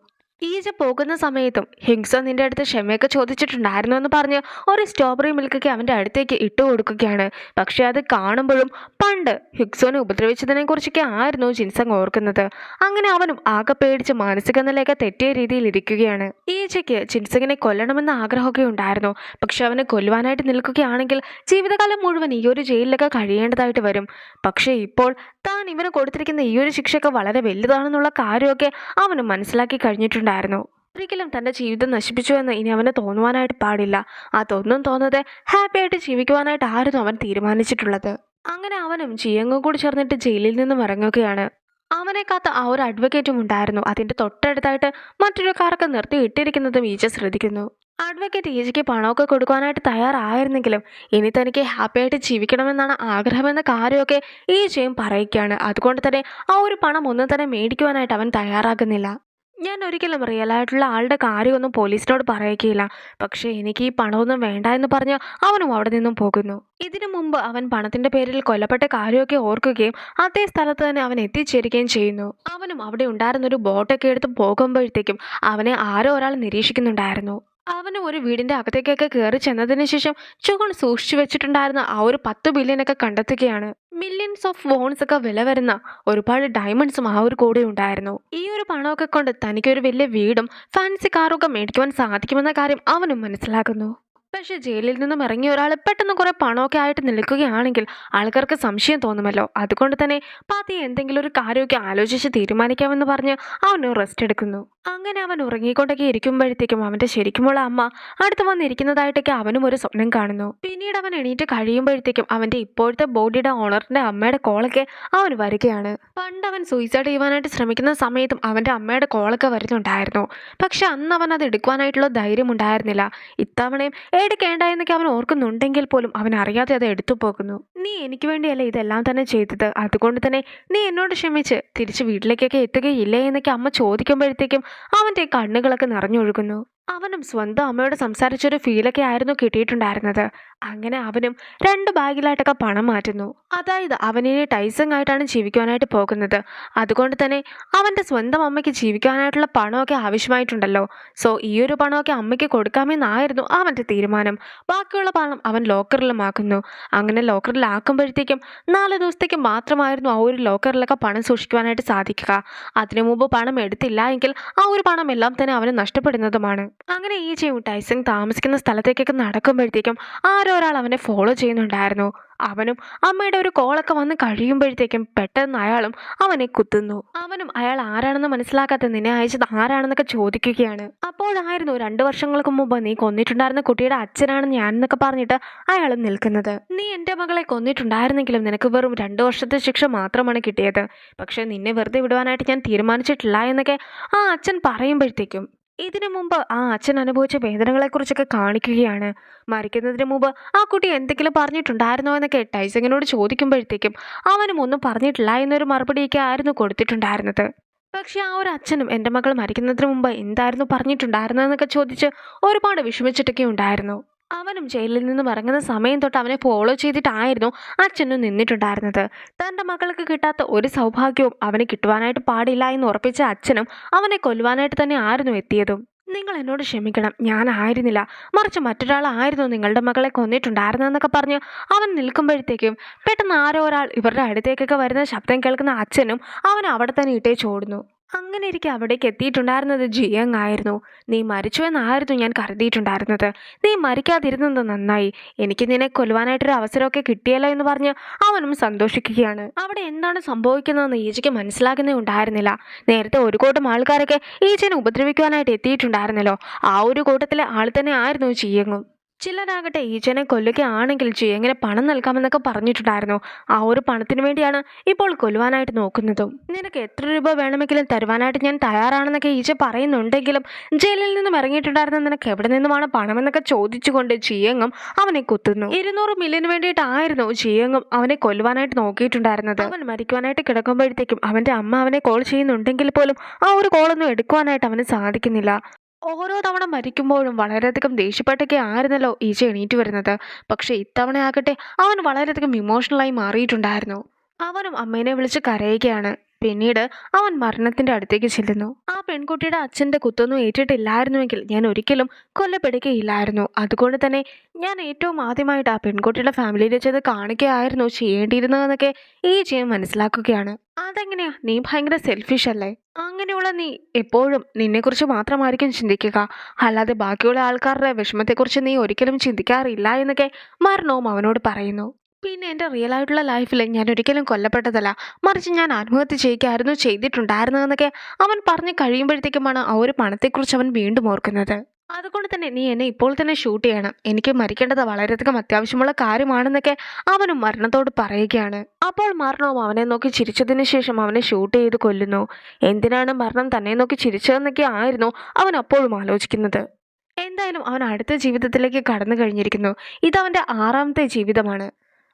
ഈജ പോകുന്ന സമയത്തും ഹിംസോ നിന്റെ അടുത്ത് ക്ഷമയൊക്കെ ചോദിച്ചിട്ടുണ്ടായിരുന്നു എന്ന് പറഞ്ഞ് ഒരു സ്ട്രോബെറി മിൽക്കൊക്കെ അവൻ്റെ അടുത്തേക്ക് ഇട്ട് കൊടുക്കുകയാണ്. പക്ഷെ അത് കാണുമ്പോഴും പണ്ട് ഹിക്സോനെ ഉപദ്രവിച്ചതിനെ കുറിച്ചൊക്കെ ആയിരുന്നു ജിൻസങ് ഓർക്കുന്നത്. അങ്ങനെ അവനും ആകെ പേടിച്ച് മാനസിക നിലയൊക്കെ തെറ്റിയ രീതിയിൽ ഇരിക്കുകയാണ്. ഈജയ്ക്ക് ജിൻസങ്ങിനെ കൊല്ലണമെന്ന ആഗ്രഹമൊക്കെ ഉണ്ടായിരുന്നു. പക്ഷെ അവനെ കൊല്ലുവാനായിട്ട് നിൽക്കുകയാണെങ്കിൽ ജീവിതകാലം മുഴുവൻ ഈ ഒരു ജയിലിലൊക്കെ കഴിയേണ്ടതായിട്ട് വരും. പക്ഷേ ഇപ്പോൾ താൻ ഇവന് കൊടുത്തിരിക്കുന്ന ഈ ഒരു ശിക്ഷയൊക്കെ വളരെ വലുതാണെന്നുള്ള കാര്യമൊക്കെ അവന് മനസ്സിലാക്കി കഴിഞ്ഞിട്ടുണ്ടായിരുന്നു. ഒരിക്കലും തൻ്റെ ജീവിതം നശിപ്പിച്ചു എന്ന് ഇനി അവന് തോന്നുവാനായിട്ട് പാടില്ല. അതൊന്നും തോന്നാതെ ഹാപ്പി ആയിട്ട് ജീവിക്കുവാനായിട്ടായിരുന്നു അവൻ തീരുമാനിച്ചിട്ടുള്ളത്. അങ്ങനെ അവനും ചിയങ്ങും കൂടി ചേർന്നിട്ട് ജയിലിൽ നിന്നും ഇറങ്ങുകയാണ്. അവനെ കാത്ത ആ ഒരു അഡ്വക്കേറ്റും ഉണ്ടായിരുന്നു. അതിൻ്റെ തൊട്ടടുത്തായിട്ട് മറ്റൊരു കാറൊക്കെ നിർത്തി ഇട്ടിരിക്കുന്നതും ഈജ ശ്രദ്ധിക്കുന്നു. അഡ്വക്കേറ്റ് ഈജയ്ക്ക് പണമൊക്കെ കൊടുക്കുവാനായിട്ട് തയ്യാറായിരുന്നെങ്കിലും ഇനി തനിക്ക് ഹാപ്പി ആയിട്ട് ജീവിക്കണമെന്നാണ് ആഗ്രഹമെന്ന കാര്യമൊക്കെ ഈജയും പറയുകയാണ്. അതുകൊണ്ട് തന്നെ ആ ഒരു പണം ഒന്നും തന്നെ മേടിക്കുവാനായിട്ട് അവൻ തയ്യാറാകുന്നില്ല. ഞാൻ ഒരിക്കലും റിയൽ ആയിട്ടുള്ള ആളുടെ കാര്യമൊന്നും പോലീസിനോട് പറയുകയില്ല. പക്ഷേ എനിക്ക് ഈ പണമൊന്നും വേണ്ട എന്ന് പറഞ്ഞ് അവനും അവിടെ നിന്നും പോകുന്നു. ഇതിനു മുമ്പ് അവൻ പണത്തിന്റെ പേരിൽ കൊല്ലപ്പെട്ട കാര്യമൊക്കെ ഓർക്കുകയും അതേ സ്ഥലത്ത് തന്നെ അവൻ എത്തിച്ചേരുകയും ചെയ്യുന്നു. അവനും അവിടെ ഉണ്ടായിരുന്നൊരു ബോട്ടൊക്കെ എടുത്ത് പോകുമ്പോഴത്തേക്കും അവനെ ആരോ ഒരാൾ നിരീക്ഷിക്കുന്നുണ്ടായിരുന്നു. അവന് ഒരു വീടിന്റെ അകത്തേക്കൊക്കെ കയറി ചെന്നതിന് ശേഷം ചുകൾ സൂക്ഷിച്ചു വെച്ചിട്ടുണ്ടായിരുന്ന ആ ഒരു 10 ബില്യനൊക്കെ കണ്ടെത്തുകയാണ്. മില്യൺസ് ഓഫ് വോൺസ് ഒക്കെ വില വരുന്ന ഒരുപാട് ഡയമണ്ട്സും ആ ഒരു കൂടെ ഉണ്ടായിരുന്നു. ഈ ഒരു പണമൊക്കെ കൊണ്ട് തനിക്കൊരു വലിയ വീടും ഫാൻസി കാറൊക്കെ മേടിക്കുവാൻ സാധിക്കുമെന്ന കാര്യം അവനും മനസ്സിലാക്കുന്നു. പക്ഷെ ജയിലിൽ നിന്നും ഇറങ്ങിയ ഒരാൾ പെട്ടെന്ന് കുറെ പണമൊക്കെ ആയിട്ട് നിൽക്കുകയാണെങ്കിൽ ആൾക്കാർക്ക് സംശയം തോന്നുമല്ലോ. അതുകൊണ്ട് തന്നെ പാതി എന്തെങ്കിലും ഒരു കാര്യമൊക്കെ ആലോചിച്ച് തീരുമാനിക്കാമെന്ന് പറഞ്ഞ് അവന് റെസ്റ്റ് എടുക്കുന്നു. അങ്ങനെ അവൻ ഉറങ്ങിക്കൊണ്ടൊക്കെ ഇരിക്കുമ്പോഴത്തേക്കും അവൻ്റെ ശരിക്കുമുള്ള അമ്മ അടുത്ത് വന്നിരിക്കുന്നതായിട്ടൊക്കെ അവനും ഒരു സ്വപ്നം കാണുന്നു. പിന്നീട് അവൻ എണീറ്റ് കഴിയുമ്പോഴത്തേക്കും അവൻ്റെ ഇപ്പോഴത്തെ ബോഡിയുടെ ഓണറിന്റെ അമ്മയുടെ കോളൊക്കെ അവന് വരികയാണ്. പണ്ട് അവൻ സൂയിസൈഡ് ചെയ്യുവാനായിട്ട് ശ്രമിക്കുന്ന സമയത്തും അവൻ്റെ അമ്മയുടെ കോളൊക്കെ വരുന്നുണ്ടായിരുന്നു. പക്ഷെ അന്ന് അവൻ അത് എടുക്കുവാനായിട്ടുള്ള ധൈര്യം ഉണ്ടായിരുന്നില്ല. ഇത്തവണയും എടുക്കേണ്ട എന്നൊക്കെ അവൻ ഓർക്കുന്നുണ്ടെങ്കിൽ പോലും അവൻ അറിയാതെ അത് എടുത്തു പോകുന്നു. നീ എനിക്ക് വേണ്ടിയല്ല ഇതെല്ലാം തന്നെ ചെയ്തത്, അതുകൊണ്ട് തന്നെ നീ എന്നോട് ക്ഷമിച്ച് തിരിച്ച് വീട്ടിലേക്കൊക്കെ എത്തുകയില്ലേ എന്നൊക്കെ അമ്മ ചോദിക്കുമ്പോഴത്തേക്കും അവൻ്റെ കണ്ണുകളൊക്കെ നിറഞ്ഞൊഴുകുന്നു. അവനും സ്വന്തം അമ്മയോട് സംസാരിച്ചൊരു ഫീലൊക്കെ ആയിരുന്നു കിട്ടിയിട്ടുണ്ടായിരുന്നത്. അങ്ങനെ അവനും 2 ബാഗിലായിട്ടൊക്കെ പണം മാറ്റുന്നു. അതായത് അവനിനി ടൈസങ് ആയിട്ടാണ് ജീവിക്കുവാനായിട്ട് പോകുന്നത്. അതുകൊണ്ട് തന്നെ അവൻ്റെ സ്വന്തം അമ്മയ്ക്ക് ജീവിക്കാനായിട്ടുള്ള പണമൊക്കെ ആവശ്യമായിട്ടുണ്ടല്ലോ. സോ ഈ ഒരു പണമൊക്കെ അമ്മയ്ക്ക് കൊടുക്കാമെന്നായിരുന്നു അവൻ്റെ തീരുമാനം. ബാക്കിയുള്ള പണം അവൻ ലോക്കറിലുമാക്കുന്നു. അങ്ങനെ ലോക്കറിലാക്കുമ്പോഴത്തേക്കും 4 ദിവസത്തേക്ക് മാത്രമായിരുന്നു ആ ഒരു ലോക്കറിലൊക്കെ പണം സൂക്ഷിക്കുവാനായിട്ട് സാധിക്കുക. അതിനു മുമ്പ് പണം എടുത്തില്ല എങ്കിൽ ആ ഒരു പണം എല്ലാം തന്നെ അവന് നഷ്ടപ്പെടുന്നതുമാണ്. അങ്ങനെ ഈ ടൈസൺ താമസിക്കുന്ന സ്ഥലത്തേക്കൊക്കെ നടക്കുമ്പോഴത്തേക്കും ആരോ ഒരാൾ അവനെ ഫോളോ ചെയ്യുന്നുണ്ടായിരുന്നു. അവനും അമ്മയുടെ ഒരു കോളൊക്കെ വന്ന് കഴിയുമ്പോഴത്തേക്കും പെട്ടെന്ന് അയാളും അവനെ കുത്തുന്നു. അവനും അയാൾ ആരാണെന്ന് മനസ്സിലാക്കാത്ത നിന്നെ അയച്ചത് ആരാണെന്നൊക്കെ ചോദിക്കുകയാണ്. അപ്പോഴായിരുന്നു 2 വർഷങ്ങൾക്ക് മുമ്പ് നീ കൊന്നിട്ടുണ്ടായിരുന്ന കുട്ടിയുടെ അച്ഛനാണ് ഞാനെന്നൊക്കെ പറഞ്ഞിട്ട് അയാളും നിൽക്കുന്നത്. നീ എൻ്റെ മകളെ കൊന്നിട്ടുണ്ടായിരുന്നെങ്കിലും നിനക്ക് വെറും 2 വർഷത്തെ ശിക്ഷ മാത്രമാണ് കിട്ടിയത്. പക്ഷെ നിന്നെ വെറുതെ വിടുവാനായിട്ട് ഞാൻ തീരുമാനിച്ചിട്ടില്ല എന്നൊക്കെ ആ അച്ഛൻ പറയുമ്പോഴത്തേക്കും ഇതിനു മുമ്പ് ആ അച്ഛൻ അനുഭവിച്ച വേദനകളെക്കുറിച്ചൊക്കെ കാണിക്കുകയാണ്. മരിക്കുന്നതിന് മുമ്പ് ആ കുട്ടി എന്തെങ്കിലും പറഞ്ഞിട്ടുണ്ടായിരുന്നോ എന്നൊക്കെ ടൈസങ്ങിനോട് ചോദിക്കുമ്പോഴത്തേക്കും അവനും ഒന്നും പറഞ്ഞിട്ടില്ല എന്നൊരു മറുപടിയൊക്കെ ആയിരുന്നു കൊടുത്തിട്ടുണ്ടായിരുന്നത്. പക്ഷെ ആ ഒരു അച്ഛനും എൻ്റെ മകൾ മരിക്കുന്നതിന് മുമ്പ് എന്തായിരുന്നു പറഞ്ഞിട്ടുണ്ടായിരുന്നതെന്നൊക്കെ ചോദിച്ച് ഒരുപാട് വിഷമിച്ചിട്ടൊക്കെ ഉണ്ടായിരുന്നു. അവനും ജയിലിൽ നിന്നും ഇറങ്ങുന്ന സമയം തൊട്ട് അവനെ ഫോളോ ചെയ്തിട്ടായിരുന്നു അച്ഛനും നിന്നിട്ടുണ്ടായിരുന്നത്. തൻ്റെ മകൾക്ക് കിട്ടാത്ത ഒരു സൗഭാഗ്യവും അവന് കിട്ടുവാനായിട്ട് പാടില്ല എന്ന് ഉറപ്പിച്ച അച്ഛനും അവനെ കൊല്ലുവാനായിട്ട് തന്നെ ആയിരുന്നു എത്തിയതും. നിങ്ങൾ എന്നോട് ക്ഷമിക്കണം, ഞാനായിരുന്നില്ല, മറിച്ച് മറ്റൊരാളായിരുന്നു നിങ്ങളുടെ മകളെ കൊന്നിട്ടുണ്ടായിരുന്നതെന്നൊക്കെ പറഞ്ഞ് അവൻ നിൽക്കുമ്പോഴത്തേക്കും പെട്ടെന്ന് ആരോ ഒരാൾ ഇവരുടെ അടുത്തേക്കൊക്കെ വരുന്ന ശബ്ദം കേൾക്കുന്ന അച്ഛനും അവൻ അവിടെ തന്നെ ഇട്ടേച്ചോടുന്നു. അങ്ങനെ ഇരിക്കെ അവിടേക്ക് എത്തിയിട്ടുണ്ടായിരുന്നത് ജിയങ് ആയിരുന്നു. നീ മരിച്ചു എന്നായിരുന്നു ഞാൻ കരുതിയിട്ടുണ്ടായിരുന്നത്. നീ മരിക്കാതിരുന്നത് നന്നായി. എനിക്ക് നിന്നെ കൊല്ലുവാനായിട്ടൊരു അവസരമൊക്കെ കിട്ടിയല്ലോ എന്ന് പറഞ്ഞ് അവനും സന്തോഷിക്കുകയാണ്. അവിടെ എന്താണ് സംഭവിക്കുന്നതെന്ന് ഈജയ്ക്ക് മനസ്സിലാകുന്നേ ഉണ്ടായിരുന്നില്ല. നേരത്തെ ഒരു കൂട്ടം ആൾക്കാരൊക്കെ ഈജനെ ഉപദ്രവിക്കുവാനായിട്ട് എത്തിയിട്ടുണ്ടായിരുന്നല്ലോ. ആ ഒരു കൂട്ടത്തിലെ ആൾ തന്നെ ആയിരുന്നു ജിയങ്ങും. ചിലരാകട്ടെ ഈജനെ കൊല്ലുകയാണെങ്കിൽ ജിയങ്ങിന് പണം നൽകാമെന്നൊക്കെ പറഞ്ഞിട്ടുണ്ടായിരുന്നു. ആ ഒരു പണത്തിന് വേണ്ടിയാണ് ഇപ്പോൾ കൊല്ലുവാനായിട്ട് നോക്കുന്നതും. നിനക്ക് എത്ര രൂപ വേണമെങ്കിലും തരുവാനായിട്ട് ഞാൻ തയ്യാറാണെന്നൊക്കെ ഈജ പറയുന്നുണ്ടെങ്കിലും ജയിലിൽ നിന്നും ഇറങ്ങിയിട്ടുണ്ടായിരുന്ന നിനക്ക് എവിടെ നിന്നുമാണ് പണമെന്നൊക്കെ ചോദിച്ചുകൊണ്ട് ജിയങ്ങും അവനെ കുത്തുന്നു. 200 മില്യന് വേണ്ടിയിട്ടായിരുന്നു ജിയങ്ങും അവനെ കൊല്ലുവാനായിട്ട് നോക്കിയിട്ടുണ്ടായിരുന്നത്. അവൻ മരിക്കുവാനായിട്ട് കിടക്കുമ്പോഴത്തേക്കും അവന്റെ അമ്മ അവനെ കോൾ ചെയ്യുന്നുണ്ടെങ്കിൽ പോലും ആ ഒരു കോളൊന്നും എടുക്കുവാനായിട്ട് അവന് സാധിക്കുന്നില്ല. ഓരോ തവണ മരിക്കുമ്പോഴും വളരെയധികം ദേഷ്യപ്പെട്ടൊക്കെ ആയിരുന്നല്ലോ ഈജ എണീറ്റ് വരുന്നത്. പക്ഷെ ഇത്തവണയാകട്ടെ അവൻ വളരെയധികം ഇമോഷണലായി മാറിയിട്ടുണ്ടായിരുന്നു. അവനും അമ്മേനെ വിളിച്ച് കരയുകയാണ്. പിന്നീട് അവൻ മരണത്തിന്റെ അടുത്തേക്ക് ചെല്ലുന്നു. ആ പെൺകുട്ടിയുടെ അച്ഛന്റെ കുത്തൊന്നും ഏറ്റിട്ടില്ലായിരുന്നുവെങ്കിൽ ഞാൻ ഒരിക്കലും കൊല്ലപ്പെടുകയില്ലായിരുന്നു. അതുകൊണ്ട് തന്നെ ഞാൻ ഏറ്റവും ആദ്യമായിട്ട് ആ പെൺകുട്ടിയുടെ ഫാമിലിയിൽ ചെന്ന് കാണിക്കുകയായിരുന്നു ചെയ്യേണ്ടിയിരുന്നതെന്നൊക്കെ ഈ ചെയ്യാൻ മനസ്സിലാക്കുകയാണ്. അതെങ്ങനെയാ? നീ ഭയങ്കര സെൽഫിഷ് അല്ലേ? അങ്ങനെയുള്ള നീ എപ്പോഴും നിന്നെക്കുറിച്ച് മാത്രമായിരിക്കും ചിന്തിക്കുക, അല്ലാതെ ബാക്കിയുള്ള ആൾക്കാരുടെ വിഷമത്തെക്കുറിച്ച് നീ ഒരിക്കലും ചിന്തിക്കാറില്ല എന്നൊക്കെ മരണവും അവനോട് പറയുന്നു. പിന്നെ എൻ്റെ റിയൽ ആയിട്ടുള്ള ലൈഫിൽ ഞാൻ ഒരിക്കലും കൊല്ലപ്പെട്ടതല്ല, മറിച്ച് ഞാൻ ആത്മഹത്യ ചെയ്യുകയായിരുന്നു ചെയ്തിട്ടുണ്ടായിരുന്നതെന്നൊക്കെ അവൻ പറഞ്ഞു കഴിയുമ്പോഴത്തേക്കുമാണ് ആ ഒരു പണത്തെക്കുറിച്ച് അവൻ വീണ്ടും ഓർക്കുന്നത്. അതുകൊണ്ട് തന്നെ നീ എന്നെ ഇപ്പോൾ തന്നെ ഷൂട്ട് ചെയ്യണം, എനിക്ക് മരിക്കേണ്ടത് വളരെയധികം അത്യാവശ്യമുള്ള കാര്യമാണെന്നൊക്കെ അവനും മരണത്തോട് പറയുകയാണ്. അപ്പോൾ മരണവും അവനെ നോക്കി ചിരിച്ചതിന് ശേഷം അവനെ ഷൂട്ട് ചെയ്ത് കൊല്ലുന്നു. എന്തിനാണ് മരണം തന്നെ നോക്കി ചിരിച്ചതെന്നൊക്കെ ആയിരുന്നു അവൻ അപ്പോഴും ആലോചിക്കുന്നത്. എന്തായാലും അവൻ അടുത്ത ജീവിതത്തിലേക്ക് കടന്നു കഴിഞ്ഞിരിക്കുന്നു. ഇതവൻ്റെ 6ാമത്തെ ജീവിതമാണ്.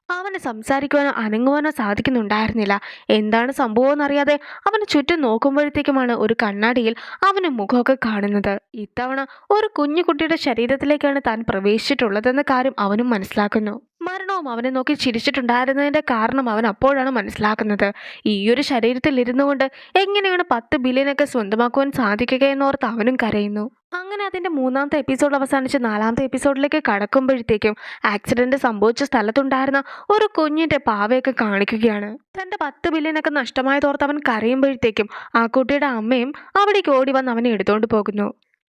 അവന് സംസാരിക്കുവാനോ അനങ്ങുവാനോ സാധിക്കുന്നുണ്ടായിരുന്നില്ല. എന്താണ് സംഭവം എന്നറിയാതെ അവന് ചുറ്റും നോക്കുമ്പോഴത്തേക്കുമാണ് ഒരു കണ്ണാടിയിൽ അവന് മുഖമൊക്കെ കാണുന്നത്. ഇത്തവണ ഒരു കുഞ്ഞു കുട്ടിയുടെ ശരീരത്തിലേക്കാണ് താൻ പ്രവേശിച്ചിട്ടുള്ളതെന്ന കാര്യം അവനും മനസ്സിലാക്കുന്നു. മരണവും അവനെ നോക്കി ചിരിച്ചിട്ടുണ്ടായിരുന്നതിൻ്റെ കാരണം അവൻ അപ്പോഴാണ് മനസ്സിലാക്കുന്നത്. ഈ ഒരു ശരീരത്തിൽ ഇരുന്നു കൊണ്ട് എങ്ങനെയാണ് 10 ബില്യനൊക്കെ സ്വന്തമാക്കുവാൻ സാധിക്കുക എന്നോർത്ത് അവനും കരയുന്നു. അങ്ങനെ അതിൻ്റെ 3ാമത്തെ എപ്പിസോഡ് അവസാനിച്ച് 4ാമത്തെ എപ്പിസോഡിലേക്ക് കടക്കുമ്പോഴത്തേക്കും ആക്സിഡന്റ് സംഭവിച്ച സ്ഥലത്തുണ്ടായിരുന്ന ഒരു കുഞ്ഞിൻ്റെ പാവയൊക്കെ കാണിക്കുകയാണ്. തൻ്റെ 10 ബില്യനൊക്കെ നഷ്ടമായതോർത്ത് അവൻ കരയുമ്പോഴത്തേക്കും ആ കുട്ടിയുടെ അമ്മയും അവിടേക്ക് ഓടി വന്ന് അവനെ എടുത്തുകൊണ്ട് പോകുന്നു.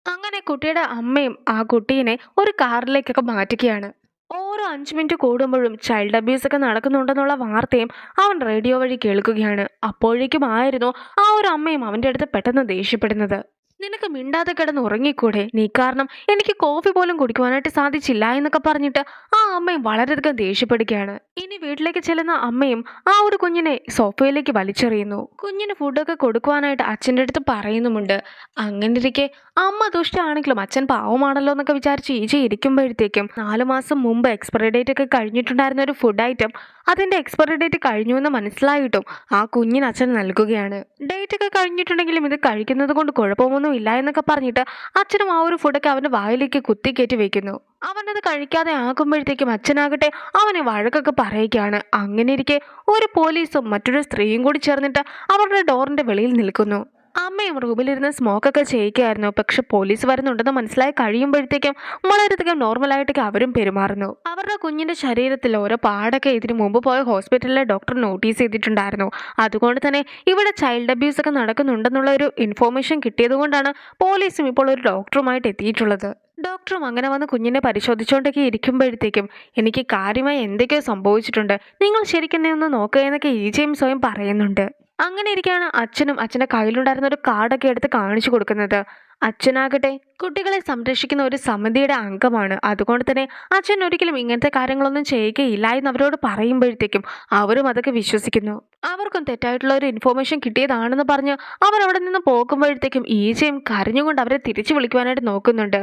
അങ്ങനെ കുട്ടിയുടെ അമ്മയും ആ കുട്ടീനെ ഒരു കാറിലേക്കൊക്കെ മാറ്റുകയാണ്. ഓരോ 5 മിനിറ്റ് കൂടുമ്പോഴും ചൈൽഡ് അബ്യൂസ് ഒക്കെ നടക്കുന്നുണ്ടെന്നുള്ള വാർത്തയും അവൻ റേഡിയോ വഴി കേൾക്കുകയാണ്. അപ്പോഴേക്കും ആയിരുന്നു ആ ഒരു അമ്മയും അവൻ്റെ അടുത്ത് പെട്ടെന്ന് ദേഷ്യപ്പെടുന്നത്. നിനക്ക് മിണ്ടാതെ കിടന്ന് ഉറങ്ങിക്കൂടെ? നീ കാരണം എനിക്ക് കോഫി പോലും കുടിക്കുവാനായിട്ട് സാധിച്ചില്ല എന്നൊക്കെ പറഞ്ഞിട്ട് ആ അമ്മയും വളരെയധികം ദേഷ്യപ്പെടുകയാണ്. ഇനി വീട്ടിലേക്ക് ചെല്ലുന്ന അമ്മയും ആ ഒരു കുഞ്ഞിനെ സോഫയിലേക്ക് വലിച്ചെറിയുന്നു. കുഞ്ഞിന് ഫുഡൊക്കെ കൊടുക്കുവാനായിട്ട് അച്ഛൻ്റെ അടുത്ത് പറയുന്നുമുണ്ട്. അങ്ങനെ ഇരിക്കെ അമ്മ ദുഷ്ടാണെങ്കിലും അച്ഛൻ പാവമാണല്ലോ എന്നൊക്കെ വിചാരിച്ച് ഈജ ഇരിക്കുമ്പോഴത്തേക്കും 4 മാസം മുമ്പ് എക്സ്പയറി ഡേറ്റ് ഒക്കെ കഴിഞ്ഞിട്ടുണ്ടായിരുന്ന ഒരു ഫുഡ് ഐറ്റം അതിൻ്റെ എക്സ്പയറി ഡേറ്റ് കഴിഞ്ഞു എന്ന് മനസ്സിലായിട്ടും ആ കുഞ്ഞിന് അച്ഛൻ നൽകുകയാണ്. ഡേറ്റ് ഒക്കെ കഴിഞ്ഞിട്ടുണ്ടെങ്കിലും ഇത് കഴിക്കുന്നത് കൊണ്ട് കുഴപ്പമൊന്നും ഇല്ല എന്നൊക്കെ പറഞ്ഞിട്ട് അച്ഛനും ആ ഒരു ഫുഡൊക്കെ അവൻ്റെ വായിലേക്ക് കുത്തിക്കയറ്റി വെക്കുന്നു. അവനത് കഴിക്കാതെ ആകുമ്പോഴത്തേക്കും അച്ഛനാകട്ടെ അവനെ വഴക്കൊക്കെ പറയുകയാണ്. അങ്ങനെ ഇരിക്കെ ഒരു പോലീസും മറ്റൊരു സ്ത്രീയും കൂടി ചേർന്നിട്ട് അവരുടെ ഡോറിൻ്റെ വെളിയിൽ നിൽക്കുന്നു. അമ്മയും റൂമിലിരുന്ന് സ്മോക്കൊക്കെ ചെയ്യുകയായിരുന്നു. പക്ഷെ പോലീസ് വരുന്നുണ്ടെന്ന് മനസ്സിലായി കഴിയുമ്പോഴത്തേക്കും വളരെയധികം നോർമലായിട്ടൊക്കെ അവരും പെരുമാറുന്നു. അവരുടെ കുഞ്ഞിൻ്റെ ശരീരത്തിൽ ഓരോ പാടൊക്കെ ഇതിനു മുമ്പ് പോയ ഹോസ്പിറ്റലിലെ ഡോക്ടർ നോട്ടീസ് ചെയ്തിട്ടുണ്ടായിരുന്നു. അതുകൊണ്ട് തന്നെ ഇവിടെ ചൈൽഡ് അബ്യൂസ് ഒക്കെ നടക്കുന്നുണ്ടെന്നുള്ള ഒരു ഇൻഫോർമേഷൻ കിട്ടിയതുകൊണ്ടാണ് പോലീസും ഇപ്പോൾ ഒരു ഡോക്ടറുമായിട്ട് എത്തിയിട്ടുള്ളത്. ഡോക്ടറും അങ്ങനെ വന്ന് കുഞ്ഞിനെ പരിശോധിച്ചുകൊണ്ടൊക്കെ ഇരിക്കുമ്പോഴത്തേക്കും എനിക്ക് കാര്യമായി എന്തൊക്കെയോ സംഭവിച്ചിട്ടുണ്ട്, നിങ്ങൾ ശരിക്കും ഒന്ന് നോക്കുക എന്നൊക്കെ ഈജയും സ്വയം പറയുന്നുണ്ട്. അങ്ങനെ ഇരിക്കുകയാണ് അച്ഛനും അച്ഛൻ്റെ കയ്യിലുണ്ടായിരുന്ന ഒരു കാർഡൊക്കെ എടുത്ത് കാണിച്ചു കൊടുക്കുന്നത്. അച്ഛനാകട്ടെ കുട്ടികളെ സംരക്ഷിക്കുന്ന ഒരു സമിതിയുടെ അംഗമാണ്. അതുകൊണ്ട് തന്നെ അച്ഛൻ ഒരിക്കലും ഇങ്ങനത്തെ കാര്യങ്ങളൊന്നും ചെയ്യുകയില്ല എന്ന് അവരോട് പറയുമ്പോഴത്തേക്കും അവരും അതൊക്കെ വിശ്വസിക്കുന്നു. അവർക്കും തെറ്റായിട്ടുള്ള ഒരു ഇൻഫോർമേഷൻ കിട്ടിയതാണെന്ന് പറഞ്ഞ് അവർ അവിടെ നിന്ന് പോകുമ്പോഴത്തേക്കും ഈജയും കരഞ്ഞുകൊണ്ട് അവരെ തിരിച്ചു വിളിക്കുവാനായിട്ട് നോക്കുന്നുണ്ട്.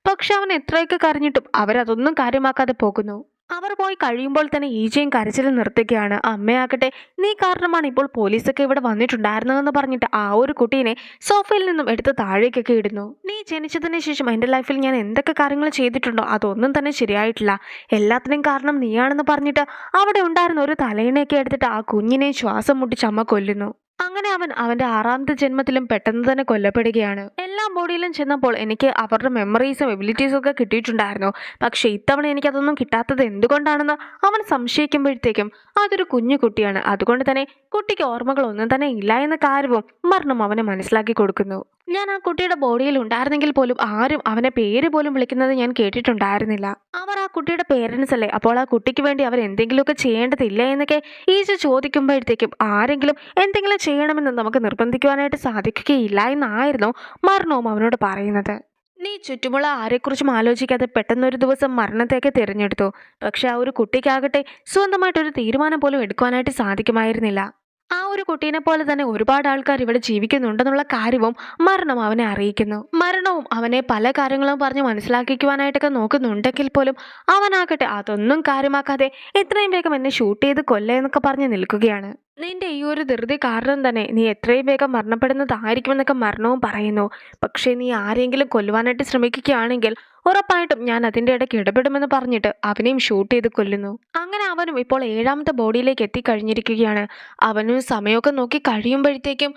പക്ഷെ അവൻ എത്രയൊക്കെ കരഞ്ഞിട്ടും അവരതൊന്നും കാര്യമാക്കാതെ പോകുന്നു. അവർ പോയി കഴിയുമ്പോൾ തന്നെ ഈജയും കരച്ചിൽ നിർത്തുകയാണ്. അമ്മയാകട്ടെ നീ കാരണമാണ് ഇപ്പോൾ പോലീസൊക്കെ ഇവിടെ വന്നിട്ടുണ്ടായിരുന്നതെന്ന് പറഞ്ഞിട്ട് ആ ഒരു കുട്ടീനെ സോഫയിൽ നിന്നും എടുത്ത് താഴേക്കൊക്കെ ഇടുന്നു. നീ ജനിച്ചതിന് ശേഷം എൻ്റെ ലൈഫിൽ ഞാൻ എന്തൊക്കെ കാര്യങ്ങൾ ചെയ്തിട്ടുണ്ടോ അതൊന്നും തന്നെ ശരിയായിട്ടില്ല, എല്ലാത്തിനും കാരണം നീയാണെന്ന് പറഞ്ഞിട്ട് അവിടെ ഉണ്ടായിരുന്ന ഒരു തലയിണയൊക്കെ എടുത്തിട്ട് ആ കുഞ്ഞിനെ ശ്വാസം മുട്ടിച്ച് അമ്മ കൊല്ലുന്നു. അങ്ങനെ അവൻ അവന്റെ 6ാമത്തെ ജന്മത്തിലും പെട്ടെന്ന് തന്നെ കൊല്ലപ്പെടുകയാണ്. എല്ലാ ബോഡിയിലും ചെന്നപ്പോൾ എനിക്ക് അവരുടെ മെമ്മറീസും എബിലിറ്റീസും ഒക്കെ കിട്ടിയിട്ടുണ്ടായിരുന്നു. പക്ഷെ ഇത്തവണ എനിക്കതൊന്നും കിട്ടാത്തത് എന്തുകൊണ്ടാണെന്ന് അവൻ സംശയിക്കുമ്പോഴത്തേക്കും അതൊരു കുഞ്ഞു കുട്ടിയാണ്. അതുകൊണ്ട് തന്നെ കുട്ടിക്ക് ഓർമ്മകളൊന്നും തന്നെ ഇല്ല എന്ന കാര്യവും മരണം അവനെ മനസ്സിലാക്കി കൊടുക്കുന്നു. ഞാൻ ആ കുട്ടിയുടെ ബോഡിയിൽ ഉണ്ടായിരുന്നെങ്കിൽ പോലും ആരും അവനെ പേര് പോലും വിളിക്കുന്നത് ഞാൻ കേട്ടിട്ടുണ്ടായിരുന്നില്ല. അവർ ആ കുട്ടിയുടെ പേരൻസ് അല്ലേ, അപ്പോൾ ആ കുട്ടിക്ക് വേണ്ടി അവർ എന്തെങ്കിലുമൊക്കെ ചെയ്യേണ്ടതില്ല എന്നൊക്കെ ഈച്ച ചോദിക്കുമ്പോഴത്തേക്കും ആരെങ്കിലും എന്തെങ്കിലും ചെയ്യണമെന്ന് നമുക്ക് നിർബന്ധിക്കുവാനായിട്ട് സാധിക്കുകയില്ല എന്നായിരുന്നു മരണവും അവനോട് പറയുന്നത്. നീ ചുറ്റുമുള്ള ആരെക്കുറിച്ചും ആലോചിക്കാതെ പെട്ടെന്നൊരു ദിവസം മരണത്തേക്ക് തിരഞ്ഞെടുത്തു. പക്ഷെ ആ ഒരു കുട്ടിക്കാകട്ടെ സ്വന്തമായിട്ടൊരു തീരുമാനം പോലും എടുക്കുവാനായിട്ട് സാധിക്കുമായിരുന്നില്ല. ആ ഒരു കുട്ടീനെ പോലെ തന്നെ ഒരുപാട് ആൾക്കാർ ഇവിടെ ജീവിക്കുന്നുണ്ടെന്നുള്ള കാര്യവും മരണം അവനെ അറിയിക്കുന്നു. മരണവും അവനെ പല കാര്യങ്ങളും പറഞ്ഞ് മനസ്സിലാക്കിക്കുവാനായിട്ടൊക്കെ നോക്കുന്നുണ്ടെങ്കിൽ പോലും അവനാകട്ടെ അതൊന്നും കാര്യമാക്കാതെ എത്രയും വേഗം എന്നെ ഷൂട്ട് ചെയ്ത് കൊല്ല എന്നൊക്കെ പറഞ്ഞ് നിൽക്കുകയാണ്. നിന്റെ ഈ ഒരു ധൃതി കാരണം തന്നെ നീ എത്രയും വേഗം മരണപ്പെടുന്നതായിരിക്കുമെന്നൊക്കെ മരണവും പറയുന്നു. പക്ഷേ നീ ആരെങ്കിലും കൊല്ലുവാനായിട്ട് ശ്രമിക്കുകയാണെങ്കിൽ ഉറപ്പായിട്ടും ഞാൻ അതിൻ്റെ ഇടയ്ക്ക് ഇടപെടുമെന്ന് പറഞ്ഞിട്ട് അവനെയും ഷൂട്ട് ചെയ്ത് കൊല്ലുന്നു. അങ്ങനെ അവനും ഇപ്പോൾ 7ാമത്തെ ബോഡിയിലേക്ക് എത്തിക്കഴിഞ്ഞിരിക്കുകയാണ്. അവനും സമയമൊക്കെ നോക്കി കഴിയുമ്പോഴത്തേക്കും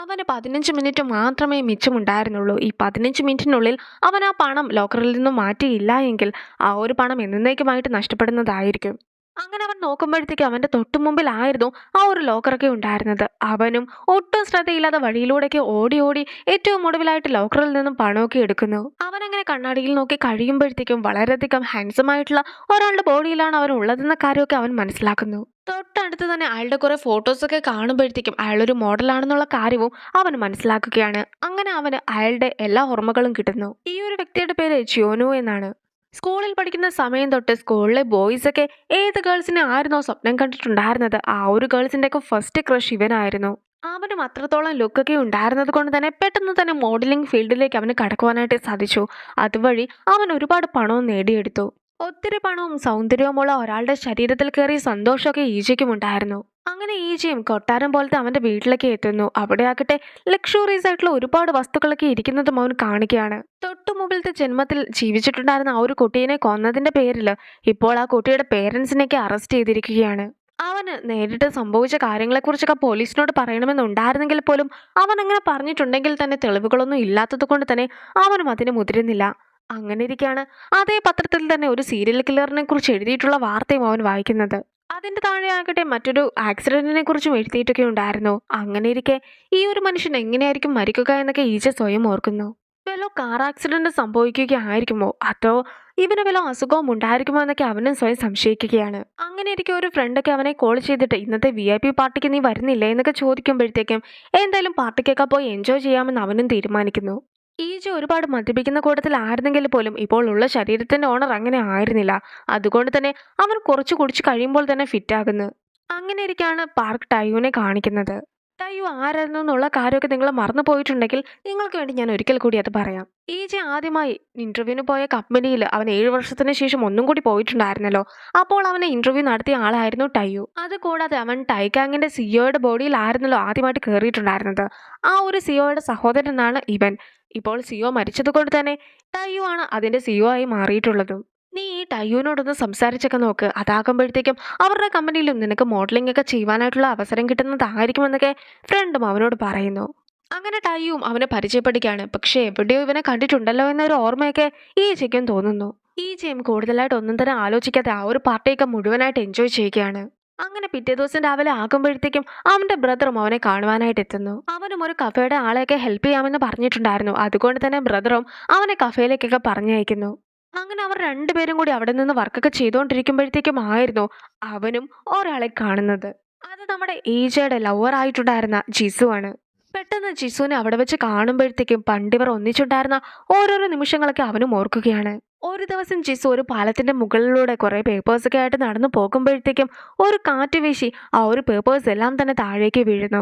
അവന് 15 മിനിറ്റ് മാത്രമേ മിച്ചമുണ്ടായിരുന്നുള്ളൂ. ഈ 15 മിനിറ്റിനുള്ളിൽ അവൻ ആ പണം ലോക്കറിൽ നിന്നും മാറ്റിയില്ല എങ്കിൽ ആ ഒരു പണം എന്നേക്കുമായിട്ട് നഷ്ടപ്പെടുന്നതായിരിക്കും. അങ്ങനെ അവൻ നോക്കുമ്പോഴത്തേക്ക് അവന്റെ തൊട്ടു മുമ്പിലായിരുന്നു ആ ഒരു ലോക്കറൊക്കെ ഉണ്ടായിരുന്നത്. അവനും ഒട്ടും ശ്രദ്ധയില്ലാതെ വഴിയിലൂടെയൊക്കെ ഓടി ഓടി ഏറ്റവും ഒടുവിലായിട്ട് ലോക്കറിൽ നിന്നും പണമൊക്കെ എടുക്കുന്നു. അവനങ്ങനെ കണ്ണാടിയിൽ നോക്കി കഴിയുമ്പോഴത്തേക്കും വളരെയധികം ഹാൻസം ആയിട്ടുള്ള ഒരാളുടെ ബോഡിയിലാണ് അവൻ ഉള്ളതെന്ന കാര്യമൊക്കെ അവൻ മനസ്സിലാക്കുന്നു. തൊട്ടടുത്ത് തന്നെ അയാളുടെ കുറെ ഫോട്ടോസൊക്കെ കാണുമ്പോഴത്തേക്കും അയാളൊരു മോഡലാണെന്നുള്ള കാര്യവും അവൻ മനസ്സിലാക്കുകയാണ്. അങ്ങനെ അവന് അയാളുടെ എല്ലാ ഓർമ്മകളും കിട്ടുന്നു. ഈ ഒരു വ്യക്തിയുടെ പേര് ജിയോനു എന്നാണ്. സ്കൂളിൽ പഠിക്കുന്ന സമയം തൊട്ട് സ്കൂളിലെ ബോയ്സൊക്കെ ഏത് ഗേൾസിനെ ആയിരുന്നോ സ്വപ്നം കണ്ടിട്ടുണ്ടായിരുന്നത് ആ ഒരു ഗേൾസിൻ്റെ ഒക്കെ ഫസ്റ്റ് ക്രഷ് ഇവനായിരുന്നു. അവനും അത്രത്തോളം ലുക്കൊക്കെ ഉണ്ടായിരുന്നത് കൊണ്ട് തന്നെ പെട്ടെന്ന് തന്നെ മോഡലിംഗ് ഫീൽഡിലേക്ക് അവന് കടക്കുവാനായിട്ട് സാധിച്ചു. അതുവഴി അവൻ ഒരുപാട് പണവും നേടിയെടുത്തു. ഒത്തിരി പണവും സൗന്ദര്യവുമുള്ള ഒരാളുടെ ശരീരത്തിൽ കയറിയ സന്തോഷമൊക്കെ ഈജയ്ക്കും ഉണ്ടായിരുന്നു. അങ്ങനെ ഈജയും കൊട്ടാരം പോലത്തെ അവന്റെ വീട്ടിലേക്ക് എത്തുന്നു. അവിടെ ആകട്ടെ ലക്ഷറീസ് ആയിട്ടുള്ള ഒരുപാട് വസ്തുക്കളൊക്കെ ഇരിക്കുന്നതും അവൻ കാണുകയാണ്. തൊട്ടു മുമ്പിലത്തെ ജന്മത്തിൽ ജീവിച്ചിട്ടുണ്ടായിരുന്ന ആ ഒരു കുട്ടീനെ കൊന്നതിന്റെ പേരിൽ ഇപ്പോൾ ആ കുട്ടിയുടെ പേരൻസിനെയൊക്കെ അറസ്റ്റ് ചെയ്തിരിക്കുകയാണ്. അവന് നേരിട്ട് സംഭവിച്ച കാര്യങ്ങളെക്കുറിച്ചൊക്കെ പോലീസിനോട് പറയണമെന്നുണ്ടായിരുന്നെങ്കിൽ പോലും അവൻ അങ്ങനെ പറഞ്ഞിട്ടുണ്ടെങ്കിൽ തന്നെ തെളിവുകളൊന്നും ഇല്ലാത്തത് കൊണ്ട് തന്നെ അവനും അതിന് മുതിരുന്നില്ല. അങ്ങനെ ഇരിക്കെയാണ് അതേ പത്രത്തിൽ തന്നെ ഒരു സീരിയൽ കില്ലറിനെ കുറിച്ച് എഴുതിയിട്ടുള്ള വാർത്തയും അവൻ വായിക്കുന്നത്. അതിന്റെ താഴെ ആകട്ടെ മറ്റൊരു ആക്സിഡന്റിനെ കുറിച്ചും എഴുതിയിട്ടൊക്കെ ഉണ്ടായിരുന്നു. അങ്ങനെ ഇരിക്കെ ഈ ഒരു മനുഷ്യൻ എങ്ങനെയായിരിക്കും മരിക്കുക എന്നൊക്കെ ഈച്ച സ്വയം ഓർക്കുന്നു. വല്ലോ കാർ ആക്സിഡന്റ് സംഭവിക്കുകയായിരിക്കുമോ അതോ ഇവന് വല്ല അസുഖവും ഉണ്ടായിരിക്കുമോ എന്നൊക്കെ അവനും സ്വയം സംശയിക്കുകയാണ്. അങ്ങനെ ഇരിക്കെ ഒരു ഫ്രണ്ടൊക്കെ അവനെ കോൾ ചെയ്തിട്ട് ഇന്നത്തെ VIP പാർട്ടിക്ക് നീ വരുന്നില്ലേ എന്നൊക്കെ ചോദിക്കുമ്പോഴത്തേക്കും എന്തായാലും പാർട്ടിക്കൊക്കെ പോയി എൻജോയ് ചെയ്യാമെന്ന് അവനും തീരുമാനിക്കുന്നു. ഈജ ഒരുപാട് മദ്യപിക്കുന്ന കൂട്ടത്തിലായിരുന്നെങ്കിൽ പോലും ഇപ്പോൾ ഉള്ള ശരീരത്തിന്റെ ഓണർ അങ്ങനെ ആയിരുന്നില്ല. അതുകൊണ്ട് തന്നെ അവൻ കുറച്ച് കുടിച്ച് കഴിയുമ്പോൾ തന്നെ ഫിറ്റാകുന്നു. അങ്ങനെ ഇരിക്കാണ് പാർക്ക് ടയ്യൂനെ കാണിക്കുന്നത്. ടയ്യു ആരായിരുന്നു എന്നുള്ള കാര്യമൊക്കെ നിങ്ങൾ മറന്നു പോയിട്ടുണ്ടെങ്കിൽ നിങ്ങൾക്ക് വേണ്ടി ഞാൻ ഒരിക്കൽ കൂടി അത് പറയാം. ഈജ ആദ്യമായി ഇന്റർവ്യൂവിന് പോയ കമ്പനിയിൽ അവൻ 7 വർഷത്തിന് ശേഷം ഒന്നും കൂടി പോയിട്ടുണ്ടായിരുന്നല്ലോ. അപ്പോൾ അവനെ ഇന്റർവ്യൂ നടത്തിയ ആളായിരുന്നു ടയ്യു. അതുകൂടാതെ അവൻ ടൈഗാങ്ങിന്റെ സിഒയുടെ ബോഡിയിലായിരുന്നല്ലോ ആദ്യമായിട്ട് കയറിയിട്ടുണ്ടായിരുന്നത്. ആ ഒരു സിഒയുടെ സഹോദരനാണ് ഇവൻ. ഇപ്പോൾ സിഒ മരിച്ചത് കൊണ്ട് തന്നെ ടയ്യു ആണ് അതിന്റെ സിഒ ആയി മാറിയിട്ടുള്ളതും. നീ ഈ ടയ്യുവിനോടൊന്ന് സംസാരിച്ചൊക്കെ നോക്ക്. അതാകുമ്പോഴത്തേക്കും അവരുടെ കമ്പനിയിലും നിനക്ക് മോഡലിംഗ് ഒക്കെ ചെയ്യുവാനായിട്ടുള്ള അവസരം കിട്ടുന്നതായിരിക്കുമെന്നൊക്കെ ഫ്രണ്ടും അവനോട് പറയുന്നു. അങ്ങനെ ടയ്യും അവനെ പരിചയപ്പെടുകയാണ്. പക്ഷെ എവിടെയോ ഇവനെ കണ്ടിട്ടുണ്ടല്ലോ എന്നൊരു ഓർമ്മയൊക്കെ ഈജയ്ക്കും തോന്നുന്നു. ഈജയും കൂടുതലായിട്ട് ഒന്നും തന്നെ ആലോചിക്കാതെ ആ ഒരു പാർട്ടിയൊക്കെ മുഴുവനായിട്ട് എൻജോയ് ചെയ്യുകയാണ്. അങ്ങനെ പിറ്റേ ദിവസം രാവിലെ ആകുമ്പോഴത്തേക്കും അവന്റെ ബ്രദറും അവനെ കാണുവാനായിട്ട് എത്തുന്നു. അവനും ഒരു കഫേയുടെ ആളെയൊക്കെ ഹെൽപ്പ് ചെയ്യാമെന്ന് പറഞ്ഞിട്ടുണ്ടായിരുന്നു. അതുകൊണ്ട് തന്നെ ബ്രദറും അവനെ കഫേയിലേക്കൊക്കെ പറഞ്ഞയക്കുന്നു. അങ്ങനെ അവർ രണ്ടുപേരും കൂടി അവിടെ നിന്ന് വർക്കൊക്കെ ചെയ്തുകൊണ്ടിരിക്കുമ്പോഴത്തേക്കും ആയിരുന്നു അവനും ഒരാളെ കാണുന്നത്. അത് നമ്മുടെ ഈജയുടെ ലവർ ആയിട്ടുണ്ടായിരുന്ന ജിസു ആണ്. പെട്ടെന്ന് ജിസുവിനെ അവിടെ വെച്ച് കാണുമ്പോഴത്തേക്കും പണ്ടിവർ ഒന്നിച്ചുണ്ടായിരുന്ന ഓരോരോ നിമിഷങ്ങളൊക്കെ അവനും ഓർക്കുകയാണ്. ഒരു ദിവസം ജിസു ഒരു പാലത്തിന്റെ മുകളിലൂടെ കുറെ പേപ്പേഴ്സൊക്കെ ആയിട്ട് നടന്നു പോകുമ്പോഴത്തേക്കും ഒരു കാറ്റ് വീശി ആ ഒരു പേപ്പേഴ്സ് എല്ലാം തന്നെ താഴേക്ക് വീഴുന്നു.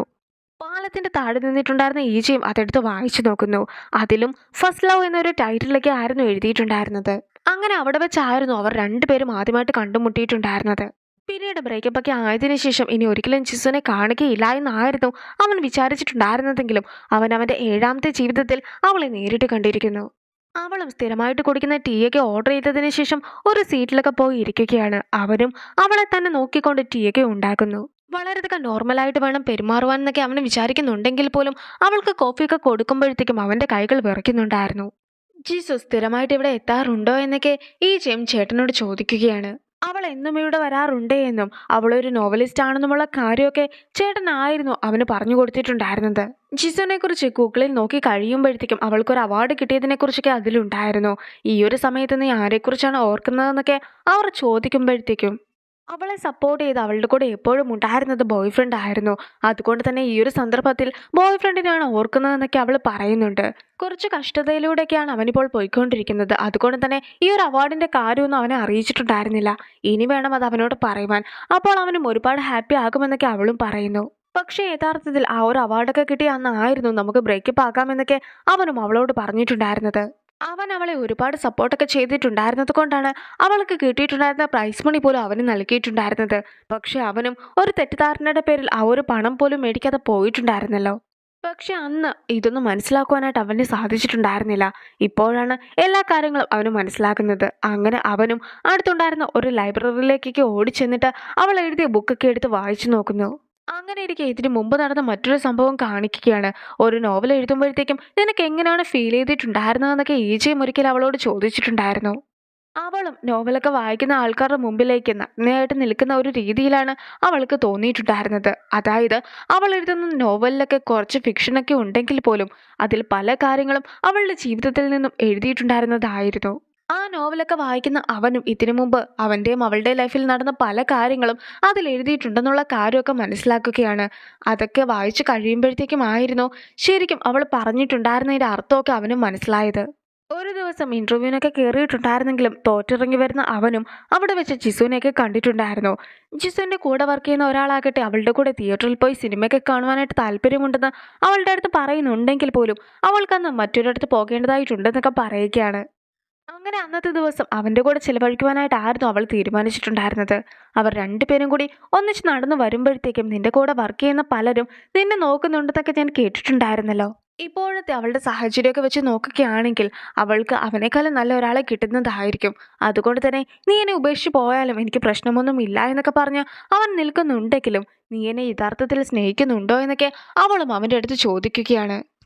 പാലത്തിന്റെ താഴെ നിന്നിട്ടുണ്ടായിരുന്ന ഈജയും അതെടുത്ത് വായിച്ചു നോക്കുന്നു. അതിലും ഫസ്റ്റ് ലവ് എന്നൊരു ടൈറ്റിലൊക്കെ ആയിരുന്നു എഴുതിയിട്ടുണ്ടായിരുന്നത്. അങ്ങനെ അവിടെ വെച്ചായിരുന്നു അവർ രണ്ടുപേരും ആദ്യമായിട്ട് കണ്ടുമുട്ടിയിട്ടുണ്ടായിരുന്നത്. പിന്നീട് ബ്രേക്കപ്പ് ഒക്കെ ആയതിനു ശേഷം ഇനി ഒരിക്കലും ജിസുവിനെ കാണുകയില്ല എന്നായിരുന്നു അവൻ വിചാരിച്ചിട്ടുണ്ടായിരുന്നതെങ്കിലും അവൻ അവന്റെ 7ാമത്തെ ജീവിതത്തിൽ അവളെ നേരിട്ട് കണ്ടിരിക്കുന്നു. അവളും സ്ഥിരമായിട്ട് കുടിക്കുന്ന ടീയൊക്കെ ഓർഡർ ചെയ്തതിനു ശേഷം ഒരു സീറ്റിലൊക്കെ പോയി ഇരിക്കുകയാണ്. അവനും അവളെ തന്നെ നോക്കിക്കൊണ്ട് ടീയൊക്കെ ഉണ്ടാക്കുന്നു. വളരെയധികം നോർമലായിട്ട് വേണം പെരുമാറുവാൻ എന്നൊക്കെ അവന് വിചാരിക്കുന്നുണ്ടെങ്കിൽ പോലും അവൾക്ക് കോഫിയൊക്കെ കൊടുക്കുമ്പോഴത്തേക്കും അവൻ്റെ കൈകൾ വിറയ്ക്കുന്നുണ്ടായിരുന്നു. ജീസു സ്ഥിരമായിട്ട് ഇവിടെ എത്താറുണ്ടോ എന്നൊക്കെ ഈ ജെയിം ചേട്ടനോട് ചോദിക്കുകയാണ്. അവൾ എന്നും ഇവിടെ വരാറുണ്ടേ എന്നും അവളൊരു നോവലിസ്റ്റ് ആണെന്നുമുള്ള കാര്യമൊക്കെ ചേട്ടനായിരുന്നു അവന് പറഞ്ഞു കൊടുത്തിട്ടുണ്ടായിരുന്നത്. ജിസുവിനെ കുറിച്ച് ഗൂഗിളിൽ നോക്കി കഴിയുമ്പോഴത്തേക്കും അവൾക്കൊരു അവാർഡ് കിട്ടിയതിനെ കുറിച്ചൊക്കെ അതിലുണ്ടായിരുന്നു. ഈ ഒരു സമയത്ത് നീ ആരെക്കുറിച്ചാണ് ഓർക്കുന്നതെന്നൊക്കെ അവർ ചോദിക്കുമ്പോഴത്തേക്കും അവളെ സപ്പോർട്ട് ചെയ്ത് അവളുടെ കൂടെ എപ്പോഴും ഉണ്ടായിരുന്നത് ബോയ് ഫ്രണ്ട് ആയിരുന്നു. അതുകൊണ്ട് തന്നെ ഈ ഒരു സന്ദർഭത്തിൽ ബോയ് ഫ്രണ്ടിനെയാണ് ഓർക്കുന്നതെന്നൊക്കെ അവൾ പറയുന്നുണ്ട്. കുറച്ച് കഷ്ടതയിലൂടെയൊക്കെയാണ് അവനിപ്പോൾ പോയിക്കൊണ്ടിരിക്കുന്നത്. അതുകൊണ്ട് തന്നെ ഈ ഒരു അവാർഡിന്റെ കാര്യമൊന്നും അവനെ അറിയിച്ചിട്ടുണ്ടായിരുന്നില്ല. ഇനി വേണം അത് അവനോട് പറയുവാൻ. അപ്പോൾ അവനും ഒരുപാട് ഹാപ്പി ആകുമെന്നൊക്കെ അവളും പറയുന്നു. പക്ഷേ യഥാർത്ഥത്തിൽ ആ ഒരു അവാർഡൊക്കെ കിട്ടിയ അന്നായിരുന്നു നമുക്ക് ബ്രേക്കപ്പ് ആകാമെന്നൊക്കെ അവനും അവളോട് പറഞ്ഞിട്ടുണ്ടായിരുന്നത്. അവൻ അവളെ ഒരുപാട് സപ്പോർട്ടൊക്കെ ചെയ്തിട്ടുണ്ടായിരുന്നത് കൊണ്ടാണ് അവൾക്ക് കിട്ടിയിട്ടുണ്ടായിരുന്ന പ്രൈസ് മണി പോലും അവന് നൽകിയിട്ടുണ്ടായിരുന്നത്. പക്ഷെ അവനും ഒരു തെറ്റിദ്ധാരണയുടെ പേരിൽ ആ ഒരു പണം പോലും മേടിക്കാതെ പോയിട്ടുണ്ടായിരുന്നല്ലോ. പക്ഷെ അന്ന് ഇതൊന്നും മനസ്സിലാക്കുവാനായിട്ട് അവന് സാധിച്ചിട്ടുണ്ടായിരുന്നില്ല. ഇപ്പോഴാണ് എല്ലാ കാര്യങ്ങളും അവന് മനസ്സിലാക്കുന്നത്. അങ്ങനെ അവനും അടുത്തുണ്ടായിരുന്ന ഒരു ലൈബ്രറിയിലേക്കൊക്കെ ഓടിച്ചെന്നിട്ട് അവൾ എഴുതിയ ബുക്കൊക്കെ എടുത്ത് വായിച്ചു നോക്കുന്നു. അങ്ങനെ ഇരിക്കെ ഇതിന് മുമ്പ് നടന്ന മറ്റൊരു സംഭവം കാണിക്കുകയാണ്. ഒരു നോവൽ എഴുതുമ്പോഴത്തേക്കും നിനക്ക് എങ്ങനെയാണ് ഫീൽ ചെയ്തിട്ടുണ്ടായിരുന്നതെന്നൊക്കെ ഈജയും ഒരിക്കൽ അവളോട് ചോദിച്ചിട്ടുണ്ടായിരുന്നു. അവളും നോവലൊക്കെ വായിക്കുന്ന ആൾക്കാരുടെ മുമ്പിലേക്ക് നഗ്നയായിട്ട് നിൽക്കുന്ന ഒരു രീതിയിലാണ് അവൾക്ക് തോന്നിയിട്ടുണ്ടായിരുന്നത്. അതായത് അവൾ എഴുതുന്ന നോവലിലൊക്കെ കുറച്ച് ഫിക്ഷനൊക്കെ ഉണ്ടെങ്കിൽ പോലും അതിൽ പല കാര്യങ്ങളും അവളുടെ ജീവിതത്തിൽ നിന്നും എഴുതിയിട്ടുണ്ടായിരുന്നതായിരുന്നു. ആ നോവലൊക്കെ വായിക്കുന്ന അവനും ഇതിനു മുമ്പ് അവൻ്റെയും അവളുടെ ലൈഫിൽ നടന്ന പല കാര്യങ്ങളും അതിൽ എഴുതിയിട്ടുണ്ടെന്നുള്ള കാര്യമൊക്കെ മനസ്സിലാക്കുകയാണ്. അതൊക്കെ വായിച്ചു കഴിയുമ്പോഴത്തേക്കും ആയിരുന്നു ശരിക്കും അവൾ പറഞ്ഞിട്ടുണ്ടായിരുന്നതിൻ്റെ അർത്ഥമൊക്കെ അവനും മനസ്സിലായത്. ഒരു ദിവസം ഇൻ്റർവ്യൂവിനൊക്കെ കയറിയിട്ടുണ്ടായിരുന്നെങ്കിലും തോറ്റിറങ്ങി വരുന്ന അവനും അവിടെ വെച്ച് ജിസുവിനെയൊക്കെ കണ്ടിട്ടുണ്ടായിരുന്നു. ജിസുവിൻ്റെ കൂടെ വർക്ക് ചെയ്യുന്ന ഒരാളാകട്ടെ അവളുടെ കൂടെ തിയേറ്ററിൽ പോയി സിനിമയൊക്കെ കാണുവാനായിട്ട് താല്പര്യമുണ്ടെന്ന് അവളുടെ അടുത്ത് പറയുന്നുണ്ടെങ്കിൽ പോലും അവൾക്കന്ന് മറ്റൊരിടത്ത് പോകേണ്ടതായിട്ടുണ്ടെന്നൊക്കെ പറയുകയാണ്. അങ്ങനെ അന്നത്തെ ദിവസം അവൻ്റെ കൂടെ ചിലവഴിക്കുവാനായിട്ടായിരുന്നു അവൾ തീരുമാനിച്ചിട്ടുണ്ടായിരുന്നത്. അവർ രണ്ടുപേരും കൂടി ഒന്നിച്ച് നടന്നു വരുമ്പോഴത്തേക്കും നിന്റെ കൂടെ വർക്ക് ചെയ്യുന്ന പലരും നിന്നെ നോക്കുന്നുണ്ടെന്നൊക്കെ ഞാൻ കേട്ടിട്ടുണ്ടായിരുന്നല്ലോ. ഇപ്പോഴത്തെ അവളുടെ സാഹചര്യമൊക്കെ വെച്ച് നോക്കുകയാണെങ്കിൽ അവൾക്ക് അവനേക്കാളും നല്ല ഒരാളെ കിട്ടുന്നതായിരിക്കും. അതുകൊണ്ട് തന്നെ നീ എന്നെ ഉപേക്ഷിച്ച് പോയാലും എനിക്ക് പ്രശ്നമൊന്നും ഇല്ല എന്നൊക്കെ പറഞ്ഞ് അവൻ നിൽക്കുന്നുണ്ടെങ്കിലും നീ എന്നെ യഥാർത്ഥത്തിൽ സ്നേഹിക്കുന്നുണ്ടോ എന്നൊക്കെ അവളും അവൻ്റെ അടുത്ത് ചോദിക്കുകയാണ്.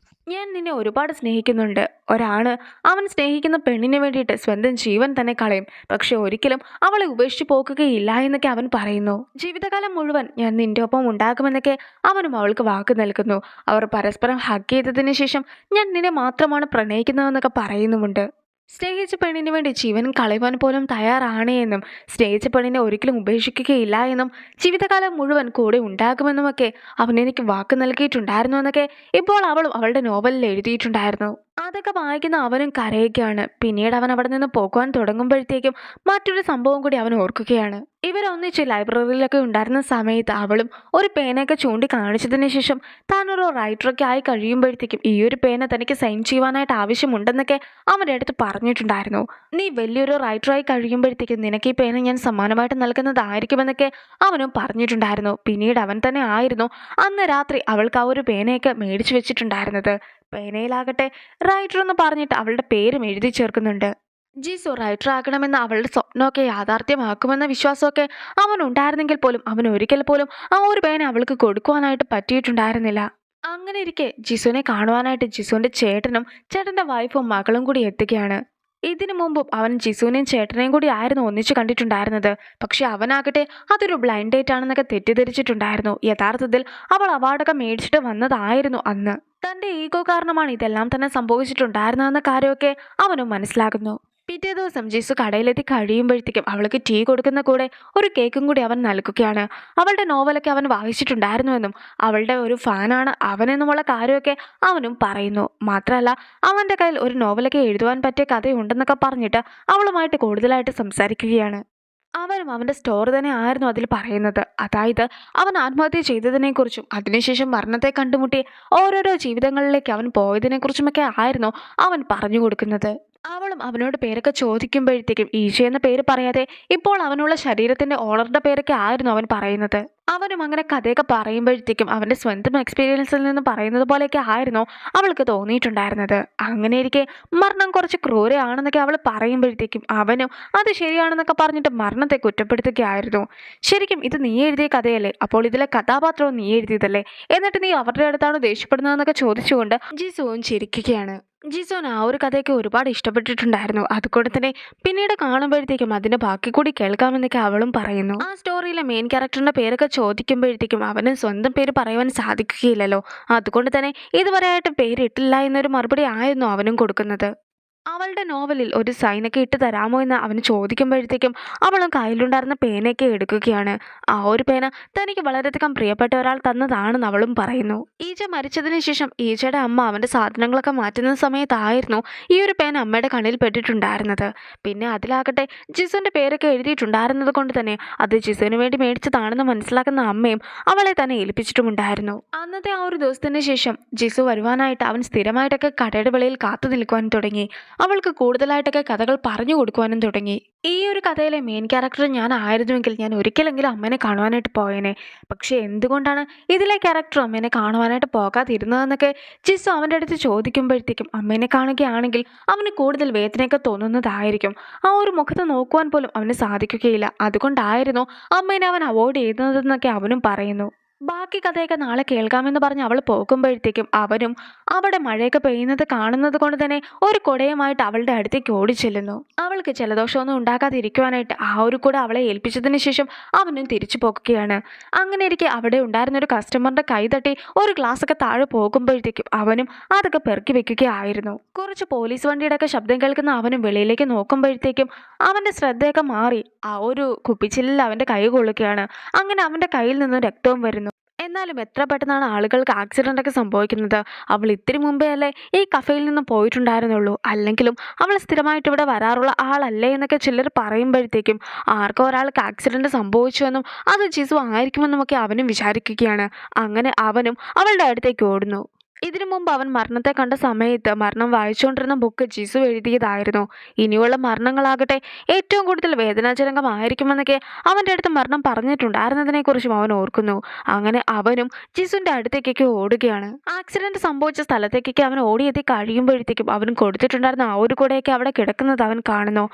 ഞാൻ നിന്നെ ഒരുപാട് സ്നേഹിക്കുന്നുണ്ട്. ഒരാണ് അവൻ സ്നേഹിക്കുന്ന പെണ്ണിന് വേണ്ടിയിട്ട് സ്വന്തം ജീവൻ തന്നെ കളയും. പക്ഷെ ഒരിക്കലും അവളെ ഉപേക്ഷിച്ച് പോകുകയില്ല എന്നൊക്കെ അവൻ പറയുന്നു. ജീവിതകാലം മുഴുവൻ ഞാൻ നിന്റെ ഒപ്പം ഉണ്ടാകുമെന്നൊക്കെ അവനും അവൾക്ക് വാക്ക് നൽകുന്നു. അവർ പരസ്പരം ഹഗ് ചെയ്തതിന് ശേഷം ഞാൻ നിന്നെ മാത്രമാണ് പ്രണയിക്കുന്നതെന്നൊക്കെ പറയുന്നുമുണ്ട്. സ്നേഹിച്ച പെണ്ണിന് വേണ്ടി ജീവൻ കളയുവാൻ പോലും തയ്യാറാണ് എന്നും സ്നേഹിച്ച പെണ്ണിനെ ഒരിക്കലും ഉപേക്ഷിക്കുകയില്ല എന്നും ജീവിതകാലം മുഴുവൻ കൂടെ ഉണ്ടാകുമെന്നുമൊക്കെ അവൻ എനിക്ക് വാക്ക് നൽകിയിട്ടുണ്ടായിരുന്നു എന്നൊക്കെ ഇപ്പോൾ അവളും അവളുടെ നോവലിൽ എഴുതിയിട്ടുണ്ടായിരുന്നു. അതൊക്കെ വായിക്കുന്ന അവനും കരയുകയാണ്. പിന്നീട് അവൻ അവിടെ നിന്ന് പോകുവാൻ തുടങ്ങുമ്പോഴത്തേക്കും മറ്റൊരു സംഭവം കൂടി അവൻ ഓർക്കുകയാണ്. ഇവരൊന്നിച്ച് ലൈബ്രറിയിലൊക്കെ ഉണ്ടായിരുന്ന സമയത്ത് അവളും ഒരു പേനയൊക്കെ ചൂണ്ടി കാണിച്ചതിന് ശേഷം താൻ ഒരു റൈറ്ററൊക്കെ ആയി കഴിയുമ്പോഴത്തേക്കും ഈ ഒരു പേന തനിക്ക് സൈൻ ചെയ്യുവാനായിട്ട് ആവശ്യമുണ്ടെന്നൊക്കെ അവൻ്റെ അടുത്ത് പറഞ്ഞിട്ടുണ്ടായിരുന്നു. നീ വലിയൊരു റൈറ്ററായി കഴിയുമ്പോഴത്തേക്കും നിനക്ക് ഈ പേന ഞാൻ സമ്മാനമായിട്ട് നൽകുന്നതായിരിക്കുമെന്നൊക്കെ അവനും പറഞ്ഞിട്ടുണ്ടായിരുന്നു. പിന്നീട് അവൻ തന്നെ ആയിരുന്നു അന്ന് രാത്രി അവൾക്ക് ആ ഒരു പേനയൊക്കെ മേടിച്ചു വെച്ചിട്ടുണ്ടായിരുന്നത്. പേനയിലാകട്ടെ റൈറ്റർ എന്ന് പറഞ്ഞിട്ട് അവളുടെ പേരും എഴുതി ചേർക്കുന്നുണ്ട്. ജിസു റൈറ്റർ ആക്കണമെന്ന അവളുടെ സ്വപ്നമൊക്കെ യാഥാർത്ഥ്യമാക്കുമെന്ന വിശ്വാസമൊക്കെ അവനുണ്ടായിരുന്നെങ്കിൽ പോലും അവൻ ഒരിക്കൽ പോലും ആ ഒരു പേന അവൾക്ക് കൊടുക്കുവാനായിട്ട് പറ്റിയിട്ടുണ്ടായിരുന്നില്ല. അങ്ങനെ ഇരിക്കെ ജിസുവിനെ കാണുവാനായിട്ട് ജിസുവിൻ്റെ ചേട്ടനും ചേട്ടൻ്റെ വൈഫും മകളും കൂടി എത്തുകയാണ്. ഇതിനു മുമ്പും അവൻ ജിസുവിനെയും ചേട്ടനെയും കൂടി ആയിരുന്നു ഒന്നിച്ച് കണ്ടിട്ടുണ്ടായിരുന്നത്. പക്ഷെ അവനാകട്ടെ അതൊരു ബ്ലൈൻഡ് ഡേറ്റ് ആണെന്നൊക്കെ തെറ്റിദ്ധരിച്ചിട്ടുണ്ടായിരുന്നു. യഥാർത്ഥത്തിൽ അവൾ അവാർഡൊക്കെ മേടിച്ചിട്ട് വന്നതായിരുന്നു അന്ന്. തൻ്റെ ഈഗോ കാരണമാണ് ഇതെല്ലാം തന്നെ സംഭവിച്ചിട്ടുണ്ടായിരുന്നതെന്ന കാര്യമൊക്കെ അവനും മനസ്സിലാകുന്നു. പിറ്റേ ദിവസം ജിസു കടയിലെത്തി കഴിയുമ്പോഴത്തേക്കും അവൾക്ക് ടീ കൊടുക്കുന്ന കൂടെ ഒരു കേക്കും കൂടി അവൻ നൽകുകയാണ്. അവളുടെ നോവലൊക്കെ അവൻ വായിച്ചിട്ടുണ്ടായിരുന്നുവെന്നും അവളുടെ ഒരു ഫാനാണ് അവനെന്നുമുള്ള കാര്യമൊക്കെ അവനും പറയുന്നു. മാത്രമല്ല അവൻ്റെ കയ്യിൽ ഒരു നോവലൊക്കെ എഴുതുവാൻ പറ്റിയ കഥയുണ്ടെന്നൊക്കെ പറഞ്ഞിട്ട് അവളുമായിട്ട് കൂടുതലായിട്ട് സംസാരിക്കുകയാണ്. അവനും അവൻ്റെ സ്റ്റോറി തന്നെ ആയിരുന്നു അതിൽ പറയുന്നത്. അതായത് അവൻ ആത്മഹത്യ ചെയ്തതിനെക്കുറിച്ചും അതിനുശേഷം മരണത്തെ കണ്ടുമുട്ടി ഓരോരോ ജീവിതങ്ങളിലേക്ക് അവൻ പോയതിനെക്കുറിച്ചുമൊക്കെ ആയിരുന്നു അവൻ പറഞ്ഞു കൊടുക്കുന്നത്. അവളും അവനോട് പേരൊക്കെ ചോദിക്കുമ്പോഴത്തേക്കും ഈശ എന്ന പേര് പറയാതെ ഇപ്പോൾ അവനുള്ള ശരീരത്തിന്റെ ഓണറുടെ പേരൊക്കെ ആയിരുന്നു അവൻ പറയുന്നത്. അവനും അങ്ങനെ കഥയൊക്കെ പറയുമ്പോഴത്തേക്കും അവന്റെ സ്വന്തം എക്സ്പീരിയൻസിൽ നിന്ന് പറയുന്നത് പോലെയൊക്കെ ആയിരുന്നു അവൾക്ക് തോന്നിയിട്ടുണ്ടായിരുന്നത്. അങ്ങനെയിരിക്കെ മരണം കുറച്ച് ക്രൂരയാണെന്നൊക്കെ അവൾ പറയുമ്പോഴത്തേക്കും അവനും അത് ശരിയാണെന്നൊക്കെ പറഞ്ഞിട്ട് മരണത്തെ കുറ്റപ്പെടുത്തുകയായിരുന്നു. ശരിക്കും ഇത് നീ എഴുതിയ കഥയല്ലേ, അപ്പോൾ ഇതിലെ കഥാപാത്രവും നീ എഴുതിയതല്ലേ, എന്നിട്ട് നീ അവരുടെ അടുത്താണ് ദേഷ്യപ്പെടുന്നതെന്നൊക്കെ ചോദിച്ചുകൊണ്ട് ജിസുവും ചിരിക്കുകയാണ്. ജിസോന് ആ ഒരു കഥയൊക്കെ ഒരുപാട് ഇഷ്ടപ്പെട്ടിട്ടുണ്ടായിരുന്നു. അതുകൊണ്ട് തന്നെ പിന്നീട് കാണുമ്പോഴത്തേക്കും അതിന്റെ ബാക്കി കൂടി കേൾക്കാമെന്നൊക്കെ അവളും പറയുന്നു. ആ സ്റ്റോറിയിലെ മെയിൻ ക്യാരക്ടറിന്റെ പേരൊക്കെ ചോദിക്കുമ്പോഴത്തേക്കും അവന് സ്വന്തം പേര് പറയുവാൻ സാധിക്കുകയില്ലല്ലോ. അതുകൊണ്ട് തന്നെ ഇതുവരെയായിട്ട് പേരിട്ടില്ല എന്നൊരു മറുപടി ആയിരുന്നു അവനും കൊടുക്കുന്നത്. അവളുടെ നോവലിൽ ഒരു സൈനൊക്കെ ഇട്ട് തരാമോ എന്ന് അവന് ചോദിക്കുമ്പോഴത്തേക്കും അവളും കയ്യിലുണ്ടായിരുന്ന പേനയൊക്കെ എടുക്കുകയാണ്. ആ ഒരു പേന തനിക്ക് വളരെയധികം പ്രിയപ്പെട്ട ഒരാൾ തന്നതാണെന്ന് അവളും പറയുന്നു. ഈജ മരിച്ചതിന് ശേഷം ഈജയുടെ അമ്മ അവന്റെ സാധനങ്ങളൊക്കെ മാറ്റുന്ന സമയത്തായിരുന്നു ഈ ഒരു പേന അമ്മയുടെ കണ്ണിൽ പെട്ടിട്ടുണ്ടായിരുന്നത്. പിന്നെ അതിലാകട്ടെ ജിസുവിന്റെ പേരൊക്കെ എഴുതിയിട്ടുണ്ടായിരുന്നത് കൊണ്ട് തന്നെ അത് ജിസുവിന് വേണ്ടി മേടിച്ചതാണെന്ന് മനസ്സിലാക്കുന്ന അമ്മയും അവളെ തന്നെ ഏൽപ്പിച്ചിട്ടുമുണ്ടായിരുന്നു. അന്നത്തെ ആ ഒരു ദിവസത്തിന് ശേഷം ജിസു വരുവാനായിട്ട് അവൻ സ്ഥിരമായിട്ടൊക്കെ കടയുടെ വെളിയിൽ കാത്തു നിൽക്കുവാൻ തുടങ്ങി. അവൾക്ക് കൂടുതലായിട്ടൊക്കെ കഥകൾ പറഞ്ഞു കൊടുക്കുവാനും തുടങ്ങി. ഈ ഒരു കഥയിലെ മെയിൻ ക്യാരക്ടർ ഞാൻ ആയിരുന്നുവെങ്കിൽ ഞാൻ ഒരിക്കലെങ്കിലും അമ്മേനെ കാണുവാനായിട്ട് പോയേനെ. പക്ഷേ എന്തുകൊണ്ടാണ് ഇതിലെ ക്യാരക്ടർ അമ്മേനെ കാണുവാനായിട്ട് പോകാതിരുന്നതെന്നൊക്കെ ജിസു അവൻ്റെ അടുത്ത് ചോദിക്കുമ്പോഴത്തേക്കും അമ്മേനെ കാണുകയാണെങ്കിൽ അവന് കൂടുതൽ വേദനയൊക്കെ തോന്നുന്നതായിരിക്കും. ആ ഒരു മുഖത്ത് നോക്കുവാൻ പോലും അവന് സാധിക്കുകയില്ല. അതുകൊണ്ടായിരുന്നു അമ്മേനെ അവൻ അവോയ്ഡ് ചെയ്യുന്നതെന്നൊക്കെ അവനും പറയുന്നു. ബാക്കി കഥയൊക്കെ നാളെ കേൾക്കാമെന്ന് പറഞ്ഞ് അവൾ പോകുമ്പോഴത്തേക്കും അവനും അവിടെ മഴയൊക്കെ പെയ്യുന്നത് കാണുന്നത് കൊണ്ട് തന്നെ ഒരു കുടയുമായിട്ട് അവളുടെ അടുത്തേക്ക് ഓടിച്ചെല്ലുന്നു. അവൾക്ക് ജലദോഷമൊന്നും ഉണ്ടാക്കാതിരിക്കുവാനായിട്ട് ആ ഒരു കുട അവളെ ഏൽപ്പിച്ചതിന് ശേഷം അവനും തിരിച്ചു പോകുകയാണ്. അങ്ങനെ ഇരിക്കെ അവിടെ ഉണ്ടായിരുന്ന ഒരു കസ്റ്റമറിന്റെ കൈ തട്ടി ഒരു ഗ്ലാസ് ഒക്കെ താഴെ പോകുമ്പോഴത്തേക്കും അവനും അതൊക്കെ പെറുക്കി വെക്കുകയായിരുന്നു. കുറച്ച് പോലീസ് വണ്ടിയുടെ ഒക്കെ ശബ്ദം കേൾക്കുന്ന അവനും വെളിയിലേക്ക് നോക്കുമ്പോഴത്തേക്കും അവന്റെ ശ്രദ്ധയൊക്കെ മാറി ആ ഒരു കുപ്പിച്ചില്ലിൽ അവന്റെ കൈ കൊള്ളുകയാണ്. അങ്ങനെ അവന്റെ കയ്യിൽ നിന്നും രക്തവും വരുന്നു. എന്നാലും എത്ര പെട്ടെന്നാണ് ആളുകൾക്ക് ആക്സിഡന്റ് ഒക്കെ സംഭവിക്കുന്നത്. അവൾ ഇത്തിരി മുമ്പേ അല്ലേ ഈ കഫയിൽ നിന്നും പോയിട്ടുണ്ടായിരുന്നുള്ളൂ. അല്ലെങ്കിലും അവൾ സ്ഥിരമായിട്ട് ഇവിടെ വരാറുള്ള ആളല്ലേ എന്നൊക്കെ ചിലർ പറയുമ്പോഴത്തേക്കും ആർക്കോ ഒരാൾക്ക് ആക്സിഡന്റ് സംഭവിച്ചുവെന്നും അത് ജിസു ആയിരിക്കുമെന്നും ഒക്കെ അവനും വിചാരിക്കുകയാണ്. അങ്ങനെ അവനും അവളുടെ അടുത്തേക്ക് ഓടുന്നു. ഇതിനു മുമ്പ് അവൻ മരണത്തെ കണ്ട സമയത്ത് മരണം വായിച്ചുകൊണ്ടിരുന്ന ബുക്ക് ജിസു എഴുതിയതായിരുന്നു. ഇനിയുള്ള മരണങ്ങളാകട്ടെ ഏറ്റവും കൂടുതൽ വേദനാജനകമായിരിക്കുമെന്നൊക്കെ അവൻ്റെ അടുത്ത് മരണം പറഞ്ഞിട്ടുണ്ടായിരുന്നതിനെക്കുറിച്ചും അവൻ ഓർക്കുന്നു. അങ്ങനെ അവനും ജിസുവിൻ്റെ അടുത്തേക്കൊക്കെ ഓടുകയാണ്. ആക്സിഡന്റ് സംഭവിച്ച സ്ഥലത്തേക്കൊക്കെ അവൻ ഓടിയെത്തി കഴിയുമ്പോഴത്തേക്കും അവൻ കൊടുത്തിട്ടുണ്ടായിരുന്ന ആ ഒരു കൂടെയൊക്കെ അവിടെ കിടക്കുന്നത് അവൻ കാണുന്നു.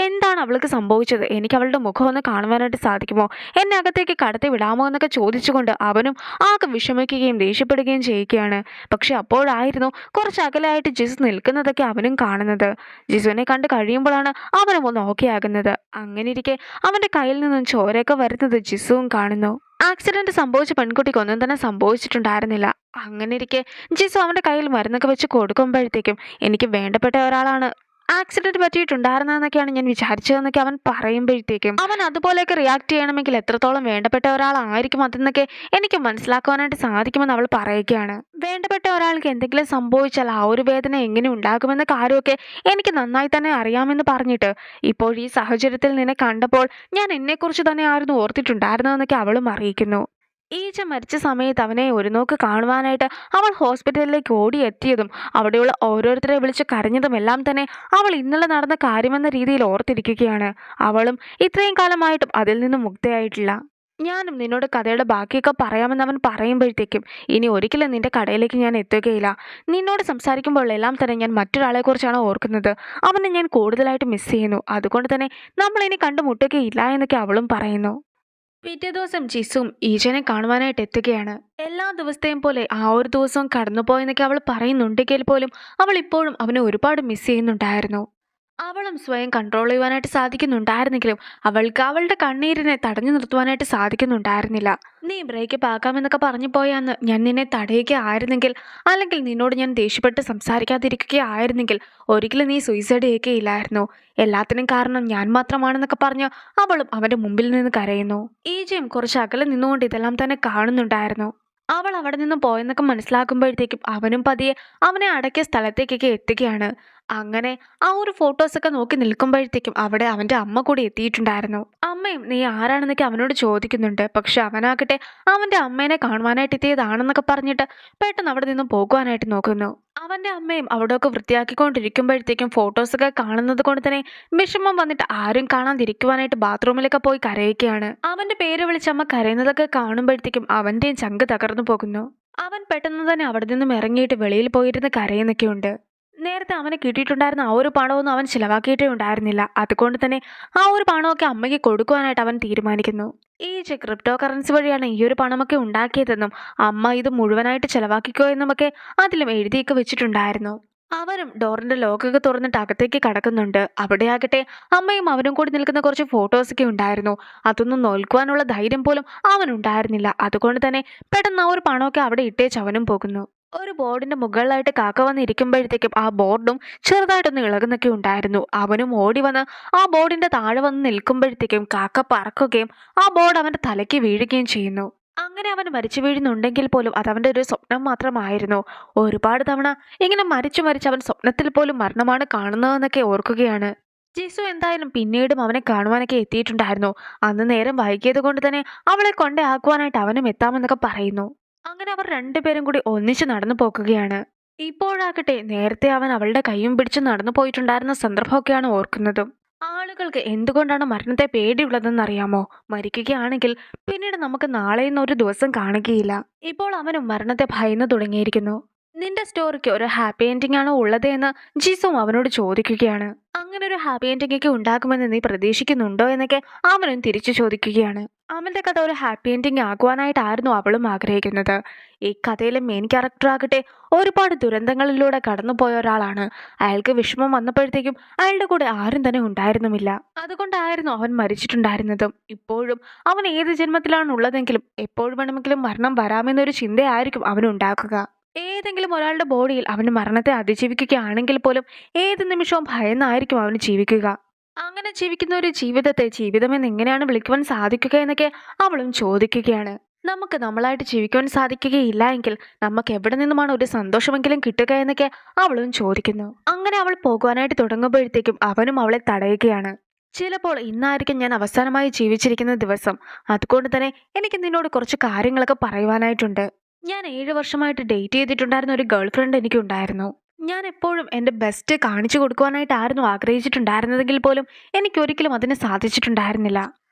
എന്താണ് അവൾക്ക് സംഭവിച്ചത്, എനിക്ക് അവളുടെ മുഖം ഒന്ന് കാണുവാനായിട്ട് സാധിക്കുമോ, എന്നെ അകത്തേക്ക് കടത്തി വിടാമോ എന്നൊക്കെ ചോദിച്ചുകൊണ്ട് അവനും ആകെ വിഷമിക്കുകയും ദേഷ്യപ്പെടുകയും ചെയ്യുകയാണ്. പക്ഷെ അപ്പോഴായിരുന്നു കുറച്ച് അകലെയായിട്ട് ജിസു നിൽക്കുന്നതൊക്കെ അവനും കാണുന്നത്. ജിസുവിനെ കണ്ട് കഴിയുമ്പോഴാണ് അവനും ഒന്ന് ഓക്കെ ആകുന്നത്. അങ്ങനെ ഇരിക്കെ അവന്റെ കയ്യിൽ നിന്നും ചോരയൊക്കെ വരുന്നത് ജിസുവും കാണുന്നു. ആക്സിഡന്റ് സംഭവിച്ച പെൺകുട്ടിക്ക് ഒന്നും തന്നെ സംഭവിച്ചിട്ടുണ്ടായിരുന്നില്ല. അങ്ങനെ ഇരിക്കെ ജിസു അവന്റെ കയ്യിൽ മരുന്നൊക്കെ വെച്ച് കൊടുക്കുമ്പോഴത്തേക്കും എനിക്ക് വേണ്ടപ്പെട്ട ഒരാളാണ് ആക്സിഡന്റ് പറ്റിയിട്ടുണ്ടായിരുന്നതെന്നൊക്കെയാണ് ഞാൻ വിചാരിച്ചതെന്നൊക്കെ അവൻ പറയുമ്പോഴത്തേക്കും അവൻ അതുപോലെയൊക്കെ റിയാക്ട് ചെയ്യണമെങ്കിൽ എത്രത്തോളം വേണ്ടപ്പെട്ട ഒരാളായിരിക്കും അതെന്നൊക്കെ എനിക്ക് മനസ്സിലാക്കുവാനായിട്ട് സാധിക്കുമെന്ന് അവൾ പറയുകയാണ്. വേണ്ടപ്പെട്ട ഒരാൾക്ക് എന്തെങ്കിലും സംഭവിച്ചാൽ ആ ഒരു വേദന എങ്ങനെ ഉണ്ടാകുമെന്ന കാര്യമൊക്കെ എനിക്ക് നന്നായി തന്നെ അറിയാമെന്ന് പറഞ്ഞിട്ട് ഇപ്പോൾ ഈ സാഹചര്യത്തിൽ നിന്നെ കണ്ടപ്പോൾ ഞാൻ എന്നെക്കുറിച്ച് തന്നെ ആയിരുന്നു ഓർത്തിട്ടുണ്ടായിരുന്നതെന്നൊക്കെ അവളും അറിയിക്കുന്നു. ഈച്ച മരിച്ച സമയത്ത് അവനെ ഒരു നോക്ക് കാണുവാനായിട്ട് അവൾ ഹോസ്പിറ്റലിലേക്ക് ഓടിയെത്തിയതും അവിടെയുള്ള ഓരോരുത്തരെ വിളിച്ച് കരഞ്ഞതും എല്ലാം തന്നെ അവൾ ഇന്നലെ നടന്ന കാര്യമെന്ന രീതിയിൽ ഓർത്തിരിക്കുകയാണ്. അവളും ഇത്രയും കാലമായിട്ടും അതിൽ നിന്നും മുക്തയായിട്ടില്ല. ഞാനും നിന്നോട് കഥയുടെ ബാക്കിയൊക്കെ പറയാമെന്ന് അവൻ പറയുമ്പോഴത്തേക്കും ഇനി ഒരിക്കലും നിന്റെ കടയിലേക്ക് ഞാൻ എത്തുകയില്ല. നിന്നോട് സംസാരിക്കുമ്പോൾ എല്ലാം തന്നെ ഞാൻ മറ്റൊരാളെക്കുറിച്ചാണ് ഓർക്കുന്നത്. അവനെ ഞാൻ കൂടുതലായിട്ട് മിസ് ചെയ്യുന്നു. അതുകൊണ്ട് തന്നെ നമ്മളിനി കണ്ടുമുട്ടുകയില്ല എന്നൊക്കെ അവളും പറയുന്നു. പിറ്റേ ദിവസം ജിസും ഈജനെ കാണുവാനായിട്ട് എത്തുകയാണ്. എല്ലാ ദിവസത്തെയും പോലെ ആ ഒരു ദിവസവും കടന്നുപോയെന്നൊക്കെ അവൾ പറയുന്നുണ്ടെങ്കിൽ പോലും അവൾ ഇപ്പോഴും അവനെ ഒരുപാട് മിസ് ചെയ്യുന്നുണ്ടായിരുന്നു. അവളും സ്വയം കൺട്രോൾ ചെയ്യുവാനായിട്ട് സാധിക്കുന്നുണ്ടായിരുന്നെങ്കിലും അവൾക്ക് അവളുടെ കണ്ണീരിനെ തടഞ്ഞു നിർത്തുവാനായിട്ട് സാധിക്കുന്നുണ്ടായിരുന്നില്ല. നീ ബ്രേക്കപ്പ് ആക്കാമെന്നൊക്കെ പറഞ്ഞു പോയാന്ന് ഞാൻ നിന്നെ തടയുകയായിരുന്നെങ്കിൽ, അല്ലെങ്കിൽ നിന്നോട് ഞാൻ ദേഷ്യപ്പെട്ട് സംസാരിക്കാതിരിക്കുകയായിരുന്നെങ്കിൽ ഒരിക്കലും നീ സൂയിസൈഡ് ചെയ്യുകയില്ലായിരുന്നു. എല്ലാത്തിനും കാരണം ഞാൻ മാത്രമാണെന്നൊക്കെ പറഞ്ഞ് അവളും അവൻ്റെ മുമ്പിൽ നിന്ന് കരയുന്നു. ഈജയും കുറച്ച് അകലെ നിന്നുകൊണ്ട് ഇതെല്ലാം തന്നെ കാണുന്നുണ്ടായിരുന്നു. അവൾ അവിടെ നിന്നും പോയെന്നൊക്കെ മനസ്സിലാക്കുമ്പോഴത്തേക്കും അവനും പതിയെ അവനെ അടക്കിയ സ്ഥലത്തേക്കൊക്കെ എത്തുകയാണ്. അങ്ങനെ ആ ഒരു ഫോട്ടോസൊക്കെ നോക്കി നിൽക്കുമ്പോഴത്തേക്കും അവിടെ അവൻ്റെ അമ്മ കൂടി എത്തിയിട്ടുണ്ടായിരുന്നു. അമ്മയും നീ ആരാണെന്നൊക്കെ അവനോട് ചോദിക്കുന്നുണ്ട്. പക്ഷെ അവനാകട്ടെ അവൻ്റെ അമ്മേനെ കാണുവാനായിട്ട് എത്തിയതാണെന്നൊക്കെ പറഞ്ഞിട്ട് പെട്ടെന്ന് അവിടെ നിന്ന് പോകുവാനായിട്ട് നോക്കുന്നു. അവൻ്റെ അമ്മയും അവിടെയൊക്കെ വൃത്തിയാക്കിക്കൊണ്ടിരിക്കുമ്പോഴത്തേക്കും ഫോട്ടോസൊക്കെ കാണുന്നത് കൊണ്ട് തന്നെ വിഷമം വന്നിട്ട് ആരും കാണാതിരിക്കുവാനായിട്ട് ബാത്റൂമിലൊക്കെ പോയി കരയുകയാണ്. അവൻ്റെ പേര് വിളിച്ച് അമ്മ കരയുന്നതൊക്കെ കാണുമ്പോഴത്തേക്കും അവൻ്റെയും ചങ്ക് തകർന്നു പോകുന്നു. അവൻ പെട്ടെന്ന് തന്നെ അവിടെ നിന്നും ഇറങ്ങിയിട്ട് വെളിയിൽ പോയിരുന്ന് കരയുന്നൊക്കെയുണ്ട്. നേരത്തെ അവന് കിട്ടിയിട്ടുണ്ടായിരുന്ന ആ ഒരു പണമൊന്നും അവൻ ചിലവാക്കിയിട്ടേ ഉണ്ടായിരുന്നില്ല. അതുകൊണ്ട് തന്നെ ആ ഒരു പണമൊക്കെ അമ്മയ്ക്ക് കൊടുക്കുവാനായിട്ട് അവൻ തീരുമാനിക്കുന്നു. ഈ ക്രിപ്റ്റോ കറൻസി വഴിയാണ് ഈ ഒരു പണമൊക്കെ ഉണ്ടാക്കിയതെന്നും അമ്മ ഇത് മുഴുവനായിട്ട് ചിലവാക്കിക്കോ എന്നുമൊക്കെ അതിലും എഴുതിയൊക്കെ വെച്ചിട്ടുണ്ടായിരുന്നു. അവരും ഡോറിന്റെ ലോക്കൊക്കെ തുറന്നിട്ട് അകത്തേക്ക് കടക്കുന്നുണ്ട്. അവിടെയാകട്ടെ അമ്മയും അവനും കൂടി നിൽക്കുന്ന കുറച്ച് ഫോട്ടോസൊക്കെ ഉണ്ടായിരുന്നു. അതൊന്നും നോൽക്കുവാനുള്ള ധൈര്യം പോലും അവനുണ്ടായിരുന്നില്ല. അതുകൊണ്ട് തന്നെ പെട്ടെന്ന് ആ ഒരു പണമൊക്കെ അവിടെ ഇട്ടേച്ച് അവനും പോകുന്നു. ഒരു ബോർഡിന്റെ മുകളിലായിട്ട് കാക്ക വന്നിരിക്കുമ്പോഴത്തേക്കും ആ ബോർഡും ചെറുതായിട്ടൊന്ന് ഇളകുന്നൊക്കെ ഉണ്ടായിരുന്നു. അവനും ഓടി വന്ന് ആ ബോർഡിന്റെ താഴെ വന്ന് നിൽക്കുമ്പോഴത്തേക്കും കാക്ക പറക്കുകയും ആ ബോർഡ് അവന്റെ തലയ്ക്ക് വീഴുകയും ചെയ്യുന്നു. അങ്ങനെ അവൻ മരിച്ചു വീഴുന്നുണ്ടെങ്കിൽ പോലും അത് അവന്റെ ഒരു സ്വപ്നം മാത്രമായിരുന്നു. ഒരുപാട് തവണ ഇങ്ങനെ മരിച്ചു അവൻ സ്വപ്നത്തിൽ പോലും മരണമാണ് കാണുന്നതെന്നൊക്കെ ഓർക്കുകയാണ്. ജിസു എന്തായാലും പിന്നീടും അവനെ കാണുവാനൊക്കെ എത്തിയിട്ടുണ്ടായിരുന്നു. അന്ന് നേരം വൈകിയത് കൊണ്ട് തന്നെ അവളെ കൊണ്ടേ അവനും എത്താമെന്നൊക്കെ പറയുന്നു. അങ്ങനെ അവർ രണ്ടുപേരും കൂടി ഒന്നിച്ച് നടന്നു പോകുകയാണ്. ഇപ്പോഴാകട്ടെ നേരത്തെ അവൻ അവളുടെ കൈയും പിടിച്ച് നടന്നു പോയിട്ടുണ്ടായിരുന്ന സന്ദർഭമൊക്കെയാണ് ഓർക്കുന്നതും. ആളുകൾക്ക് എന്തുകൊണ്ടാണ് മരണത്തെ പേടിയുള്ളതെന്നറിയാമോ? മരിക്കുകയാണെങ്കിൽ പിന്നീട് നമുക്ക് നാളെ എന്നൊരു ദിവസം കാണുകയില്ല. ഇപ്പോൾ അവനും മരണത്തെ ഭയന്നു തുടങ്ങിയിരിക്കുന്നു. നിന്റെ സ്റ്റോറിക്ക് ഒരു ഹാപ്പി എൻഡിംഗ് ആണോ ഉള്ളത് എന്ന് ജിസും അവനോട് ചോദിക്കുകയാണ്. അങ്ങനെ ഒരു ഹാപ്പി എൻഡിംഗ് ഒക്കെ ഉണ്ടാകുമെന്ന് നീ പ്രതീക്ഷിക്കുന്നുണ്ടോ എന്നൊക്കെ അവനും തിരിച്ചു ചോദിക്കുകയാണ്. അവന്റെ കഥ ഒരു ഹാപ്പി എൻഡിംഗ് ആകുവാനായിട്ടായിരുന്നു അവളും ആഗ്രഹിക്കുന്നത്. ഈ കഥയിലെ മെയിൻ ക്യാരക്ടർ ആകട്ടെ ഒരുപാട് ദുരന്തങ്ങളിലൂടെ കടന്നുപോയ ഒരാളാണ്. അയാൾക്ക് വിഷമം വന്നപ്പോഴത്തേക്കും അയാളുടെ കൂടെ ആരും തന്നെ ഉണ്ടായിരുന്നുമില്ല. അതുകൊണ്ടായിരുന്നു അവൻ മരിച്ചിട്ടുണ്ടായിരുന്നതും. ഇപ്പോഴും അവൻ ഏത് ജന്മത്തിലാണ് ഉള്ളതെങ്കിലും എപ്പോഴും വേണമെങ്കിലും മരണം വരാമെന്നൊരു ചിന്തയായിരിക്കും അവനുണ്ടാക്കുക. ഏതെങ്കിലും ഒരാളുടെ ബോഡിയിൽ അവന് മരണത്തെ അതിജീവിക്കുകയാണെങ്കിൽ പോലും ഏത് നിമിഷവും ഭയന്നായിരിക്കും അവന് ജീവിക്കുക. അങ്ങനെ ജീവിക്കുന്ന ഒരു ജീവിതത്തെ ജീവിതമെന്ന് എങ്ങനെയാണ് വിളിക്കുവാൻ സാധിക്കുക എന്നൊക്കെ അവളും ചോദിക്കുകയാണ്. നമുക്ക് നമ്മളായിട്ട് ജീവിക്കുവാൻ സാധിക്കുകയില്ല എങ്കിൽ നമുക്ക് എവിടെ നിന്നുമാണ് ഒരു സന്തോഷമെങ്കിലും കിട്ടുക എന്നൊക്കെ അവളും ചോദിക്കുന്നു. അങ്ങനെ അവൾ പോകുവാനായിട്ട് തുടങ്ങുമ്പോഴത്തേക്കും അവനും അവളെ തടയുകയാണ്. ചിലപ്പോൾ ഇന്നായിരിക്കും ഞാൻ അവസാനമായി ജീവിച്ചിരിക്കുന്ന ദിവസം. അതുകൊണ്ട് തന്നെ എനിക്ക് നിന്നോട് കുറച്ച് കാര്യങ്ങളൊക്കെ പറയുവാനായിട്ടുണ്ട്. ഞാൻ 7 വർഷമായിട്ട് ഡേറ്റ് ചെയ്തിട്ടുണ്ടായിരുന്ന ഒരു ഗേൾ ഫ്രണ്ട് എനിക്കുണ്ടായിരുന്നു. ഞാൻ എപ്പോഴും എൻ്റെ ബെസ്റ്റ് കാണിച്ചു കൊടുക്കുവാനായിട്ടായിരുന്നു ആഗ്രഹിച്ചിട്ടുണ്ടായിരുന്നതെങ്കിൽ പോലും എനിക്കൊരിക്കലും അതിന് സാധിച്ചിട്ടുണ്ടായിരുന്നില്ല.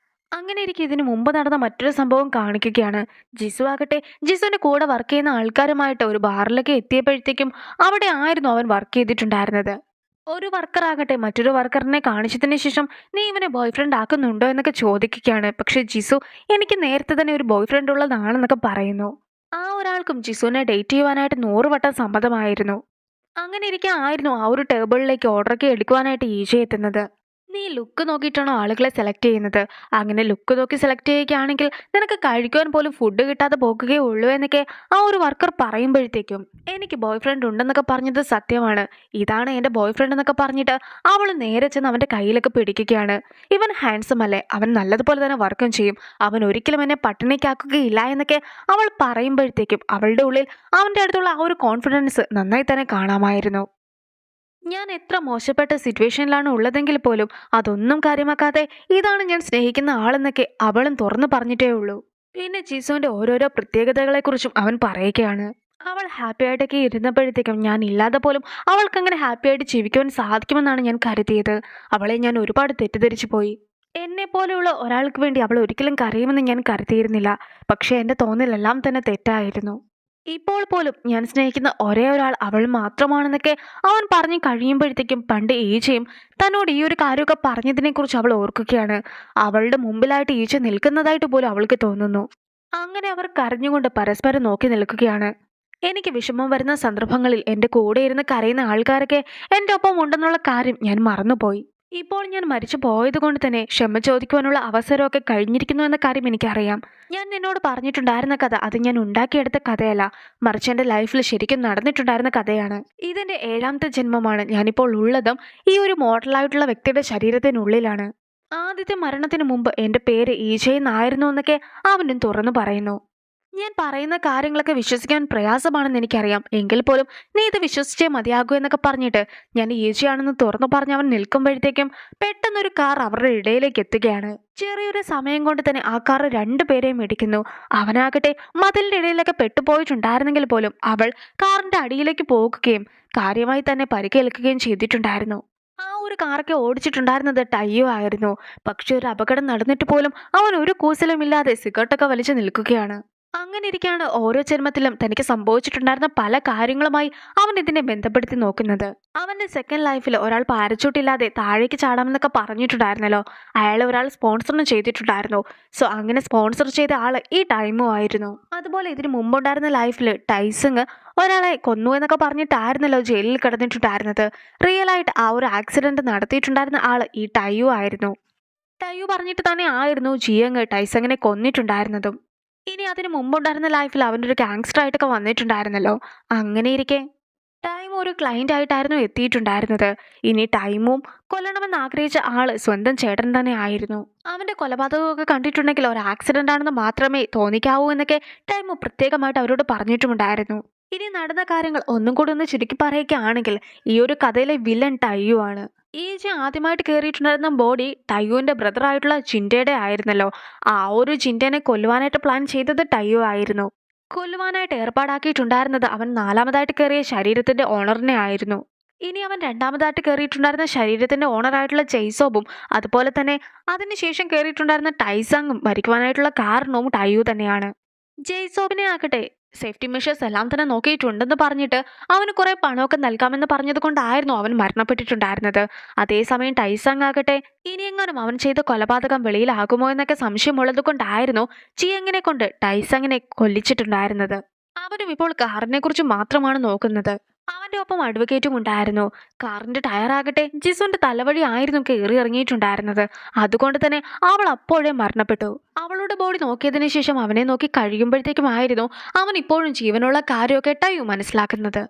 അങ്ങനെ എനിക്ക് ഇതിനു മുമ്പ് നടന്ന മറ്റൊരു സംഭവം കാണിക്കുകയാണ്. ജിസു ആകട്ടെ ജിസുവിൻ്റെ കൂടെ വർക്ക് ചെയ്യുന്ന ആൾക്കാരുമായിട്ട് ഒരു ബാറിലൊക്കെ എത്തിയപ്പോഴത്തേക്കും അവിടെ ആയിരുന്നു അവൻ വർക്ക് ചെയ്തിട്ടുണ്ടായിരുന്നത്. ഒരു വർക്കർ ആകട്ടെ മറ്റൊരു വർക്കറിനെ കാണിച്ചതിന് ശേഷം നീ ഇവനെ ബോയ് ഫ്രണ്ട് ആക്കുന്നുണ്ടോ എന്നൊക്കെ ചോദിക്കുകയാണ്. പക്ഷെ ജിസു എനിക്ക് നേരത്തെ തന്നെ ഒരു ബോയ് ഫ്രണ്ട് ഉള്ളതാണെന്നൊക്കെ പറയുന്നു. ആ ഒരാൾക്കും ജിസുവിനെ ഡേറ്റ് ചെയ്യുവാനായിട്ട് 100 വട്ടം സമ്മതമായിരുന്നു. അങ്ങനെ ഇരിക്കെ ആയിരുന്നു ആ ഒരു ടേബിളിലേക്ക് ഓർഡറൊക്കെ എടുക്കുവാനായിട്ട് ഈജ എത്തുന്നത്. നീ ലുക്ക് നോക്കിയിട്ടാണോ ആളുകളെ സെലക്ട് ചെയ്യുന്നത്? അങ്ങനെ ലുക്ക് നോക്കി സെലക്ട് ചെയ്യുകയാണെങ്കിൽ നിനക്ക് കഴിക്കുവാൻ പോലും ഫുഡ് കിട്ടാതെ പോകുകയേ ഉള്ളൂ എന്നൊക്കെ ആ ഒരു വർക്കർ പറയുമ്പോഴത്തേക്കും എനിക്ക് ബോയ് ഫ്രണ്ട് ഉണ്ടെന്നൊക്കെ പറഞ്ഞത് സത്യമാണ്, ഇതാണ് എൻ്റെ ബോയ് ഫ്രണ്ട് എന്നൊക്കെ പറഞ്ഞിട്ട് അവൾ നേരെ ചെന്ന് അവൻ്റെ കയ്യിലൊക്കെ പിടിക്കുകയാണ്. ഇവൻ ഹാൻസം അല്ലേ, അവൻ നല്ലതുപോലെ തന്നെ വർക്കും ചെയ്യും, അവൻ ഒരിക്കലും എന്നെ പട്ടിണിക്കാക്കുകയില്ല എന്നൊക്കെ അവൾ പറയുമ്പോഴത്തേക്കും അവളുടെ ഉള്ളിൽ അവൻ്റെ അടുത്തുള്ള ആ ഒരു കോൺഫിഡൻസ് നന്നായി തന്നെ കാണാമായിരുന്നു. ഞാൻ എത്ര മോശപ്പെട്ട സിറ്റുവേഷനിലാണ് ഉള്ളതെങ്കിൽ പോലും അതൊന്നും കാര്യമാക്കാതെ ഇതാണ് ഞാൻ സ്നേഹിക്കുന്ന ആളെന്നൊക്കെ അവളും തുറന്നു പറഞ്ഞിട്ടേ ഉള്ളൂ. പിന്നെ ജിസുവിൻ്റെ ഓരോരോ പ്രത്യേകതകളെക്കുറിച്ചും അവൻ പറയുകയാണ്. അവൾ ഹാപ്പി ആയിട്ടൊക്കെ ഇരുന്നപ്പോഴത്തേക്കും ഞാൻ ഇല്ലാതെ പോലും അവൾക്കങ്ങനെ ഹാപ്പി ആയിട്ട് ജീവിക്കുവാൻ സാധിക്കുമെന്നാണ് ഞാൻ കരുതിയത്. അവളെ ഞാൻ ഒരുപാട് തെറ്റിദ്ധരിച്ചു പോയി. എന്നെ പോലെയുള്ള ഒരാൾക്ക് വേണ്ടി അവൾ ഒരിക്കലും കരയുമെന്ന് ഞാൻ കരുതിയിരുന്നില്ല. പക്ഷേ എൻ്റെ തോന്നലെല്ലാം തന്നെ തെറ്റായിരുന്നു. ഇപ്പോൾ പോലും ഞാൻ സ്നേഹിക്കുന്ന ഒരേ ഒരാൾ അവൾ മാത്രമാണെന്നൊക്കെ അവൻ പറഞ്ഞു കഴിയുമ്പോഴത്തേക്കും പണ്ട് ഈച്ചയും തന്നോട് ഈ ഒരു കാര്യമൊക്കെ പറഞ്ഞതിനെക്കുറിച്ച് അവൾ ഓർക്കുകയാണ്. അവളുടെ മുമ്പിലായിട്ട് ഈച്ച നിൽക്കുന്നതായിട്ട് പോലും അവൾക്ക് തോന്നുന്നു. അങ്ങനെ അവർ കരഞ്ഞുകൊണ്ട് പരസ്പരം നോക്കി നിൽക്കുകയാണ്. എനിക്ക് വിഷമം വരുന്ന സന്ദർഭങ്ങളിൽ എൻ്റെ കൂടെ ഇരുന്ന് കരയുന്ന ആൾക്കാരൊക്കെ എൻ്റെ ഒപ്പം ഉണ്ടെന്നുള്ള കാര്യം ഞാൻ മറന്നുപോയി. ഇപ്പോൾ ഞാൻ മരിച്ചു പോയത് കൊണ്ട് തന്നെ ക്ഷമ ചോദിക്കുവാനുള്ള അവസരമൊക്കെ കഴിഞ്ഞിരിക്കുന്നു എന്ന കാര്യം എനിക്കറിയാം. ഞാൻ നിന്നോട് പറഞ്ഞിട്ടുണ്ടായിരുന്ന കഥ അത് ഞാൻ ഉണ്ടാക്കിയെടുത്ത കഥയല്ല, മറിച്ച് എൻ്റെ ലൈഫിൽ ശരിക്കും നടന്നിട്ടുണ്ടായിരുന്ന കഥയാണ്. ഇതെൻ്റെ 7ാമത്തെ ജന്മമാണ്. ഞാനിപ്പോൾ ഉള്ളതും ഈ ഒരു മോഡലായിട്ടുള്ള വ്യക്തിയുടെ ശരീരത്തിനുള്ളിലാണ്. ആദ്യത്തെ മരണത്തിന് മുമ്പ് എൻ്റെ പേര് ഈജ എന്നായിരുന്നു എന്നൊക്കെ അവനും തുറന്നു പറയുന്നു. ഞാൻ പറയുന്ന കാര്യങ്ങളൊക്കെ വിശ്വസിക്കാൻ പ്രയാസമാണെന്ന് എനിക്കറിയാം. എങ്കിൽ പോലും നീ ഇത് വിശ്വസിച്ചേ മതിയാകൂ എന്നൊക്കെ പറഞ്ഞിട്ട് ഞാൻ ഈജിയാണെന്ന് തുറന്നു പറഞ്ഞ് അവൻ നിൽക്കുമ്പോഴത്തേക്കും പെട്ടെന്നൊരു കാർ അവരുടെ ഇടയിലേക്ക് എത്തുകയാണ്. ചെറിയൊരു സമയം കൊണ്ട് തന്നെ ആ കാർ രണ്ടുപേരെയും ഇടിക്കുന്നു. അവനാകട്ടെ മതിലിന്റെ ഇടയിലൊക്കെ പെട്ടുപോയിട്ടുണ്ടായിരുന്നെങ്കിൽ പോലും അവൾ കാറിന്റെ അടിയിലേക്ക് പോകുകയും കാര്യമായി തന്നെ പരിക്കേൽക്കുകയും ചെയ്തിട്ടുണ്ടായിരുന്നു. ആ ഒരു കാറൊക്കെ ഓടിച്ചിട്ടുണ്ടായിരുന്നത് ടയ്യോ ആയിരുന്നു. പക്ഷെ ഒരു അപകടം നടന്നിട്ട് പോലും അവൻ ഒരു കൂസലുമില്ലാതെ സിഗരറ്റൊക്കെ വലിച്ചു നിൽക്കുകയാണ്. അങ്ങനെ ഇരിക്കുകയാണ് ഓരോ ജന്മത്തിലും തനിക്ക് സംഭവിച്ചിട്ടുണ്ടായിരുന്ന പല കാര്യങ്ങളുമായി അവൻ ഇതിനെ ബന്ധപ്പെടുത്തി നോക്കുന്നത്. അവന്റെ സെക്കൻഡ് ലൈഫിൽ ഒരാൾ പാരച്ചൂട്ടില്ലാതെ താഴേക്ക് ചാടാമെന്നൊക്കെ പറഞ്ഞിട്ടുണ്ടായിരുന്നല്ലോ. അയാളെ ഒരാൾ സ്പോൺസറിന് ചെയ്തിട്ടുണ്ടായിരുന്നു. സോ അങ്ങനെ സ്പോൺസർ ചെയ്ത ആള് ഈ ടൈമും ആയിരുന്നു. അതുപോലെ ഇതിന് മുമ്പുണ്ടായിരുന്ന ലൈഫിൽ ടൈസിങ് ഒരാളെ കൊന്നു എന്നൊക്കെ പറഞ്ഞിട്ടായിരുന്നല്ലോ ജയിലിൽ കിടന്നിട്ടുണ്ടായിരുന്നത്. റിയൽ ആയിട്ട് ആ ഒരു ആക്സിഡന്റ് നടത്തിയിട്ടുണ്ടായിരുന്ന ആള് ഈ ടൈയു ആയിരുന്നു. ടൈയു പറഞ്ഞിട്ട് തന്നെ ആയിരുന്നു ജിയങ് ടൈസങ്ങിനെ കൊന്നിട്ടുണ്ടായിരുന്നതും. ഇനി അതിന് മുമ്പുണ്ടായിരുന്ന ലൈഫിൽ അവൻ്റെ ഒരു ഗാങ്സ്റ്റർ ആയിട്ടൊക്കെ വന്നിട്ടുണ്ടായിരുന്നല്ലോ. അങ്ങനെ ഇരിക്കെ ടൈം ഒരു ക്ലയന്റ് ആയിട്ടായിരുന്നു എത്തിയിട്ടുണ്ടായിരുന്നത്. ഇനി ടൈമും കൊല്ലണമെന്ന് ആഗ്രഹിച്ച ആള് സ്വന്തം ചേട്ടൻ തന്നെ ആയിരുന്നു. അവന്റെ കൊലപാതകമൊക്കെ കണ്ടിട്ടുണ്ടെങ്കിൽ ഒരു ആക്സിഡന്റ് ആണെന്ന് മാത്രമേ തോന്നിക്കാവൂ എന്നൊക്കെ ടൈം പ്രത്യേകമായിട്ട് അവരോട് പറഞ്ഞിട്ടുമുണ്ടായിരുന്നു. ഇനി നടന്ന കാര്യങ്ങൾ ഒന്നും കൂടി ഒന്ന് ചുരുക്കി പറയുകയാണെങ്കിൽ ഈ ഒരു കഥയിലെ വില്ലൻ ടയ്യു ആണ്. ഈജി ആദ്യമായിട്ട് കയറിയിട്ടുണ്ടായിരുന്ന ബോഡി ടയ്യുവിന്റെ ബ്രദർ ആയിട്ടുള്ള ചിൻറ്റയുടെ ആയിരുന്നല്ലോ. ആ ഒരു ചിൻറ്റേനെ കൊല്ലുവാനായിട്ട് പ്ലാൻ ചെയ്തത് ടയ്യു ആയിരുന്നു. കൊല്ലുവാനായിട്ട് ഏർപ്പാടാക്കിയിട്ടുണ്ടായിരുന്നത് അവൻ നാലാമതായിട്ട് കയറിയ ശരീരത്തിന്റെ ഓണറിനെ ആയിരുന്നു. ഇനി അവൻ രണ്ടാമതായിട്ട് കയറിയിട്ടുണ്ടായിരുന്ന ശരീരത്തിന്റെ ഓണറായിട്ടുള്ള ജെയ്സോബും അതുപോലെ തന്നെ അതിനുശേഷം കയറിയിട്ടുണ്ടായിരുന്ന ടൈസങ്ങും മരിക്കുവാനായിട്ടുള്ള കാരണവും ടയ്യു തന്നെയാണ്. ജെയ്സോബിനെ ആകട്ടെ സേഫ്റ്റി മെഷേഴ്സ് എല്ലാം തന്നെ നോക്കിയിട്ടുണ്ടെന്ന് പറഞ്ഞിട്ട് അവന് കുറെ പണമൊക്കെ നൽകാമെന്ന് പറഞ്ഞത് കൊണ്ടായിരുന്നു അവൻ മരണപ്പെട്ടിട്ടുണ്ടായിരുന്നത്. അതേസമയം ടൈസങ് ആകട്ടെ ഇനിയെങ്ങാനും അവൻ ചെയ്ത കൊലപാതകം വെളിയിലാകുമോ എന്നൊക്കെ സംശയമുള്ളത് കൊണ്ടായിരുന്നു ജിയങ്ങിനെ കൊണ്ട് ടൈസങ്ങിനെ കൊല്ലിച്ചിട്ടുണ്ടായിരുന്നത്. അവനും ഇപ്പോൾ കാറിനെ കുറിച്ച് മാത്രമാണ് നോക്കുന്നത്. അവന്റെ ഒപ്പം അഡ്വക്കേറ്റും ഉണ്ടായിരുന്നു. കാറിന്റെ ടയറാകട്ടെ ജിസുന്റെ തലവഴി ആയിരുന്നു കയറി ഇറങ്ങിയിട്ടുണ്ടായിരുന്നത്. അതുകൊണ്ട് തന്നെ അവൾ അപ്പോഴേ മരണപ്പെട്ടു. അവളുടെ ബോഡി നോക്കിയതിനു ശേഷം അവനെ നോക്കി കഴിയുമ്പോഴത്തേക്കുമായിരുന്നു അവൻ ഇപ്പോഴും ജീവനുള്ള കാര്യമൊക്കെ ടയ്യു മനസ്സിലാക്കുന്നത്.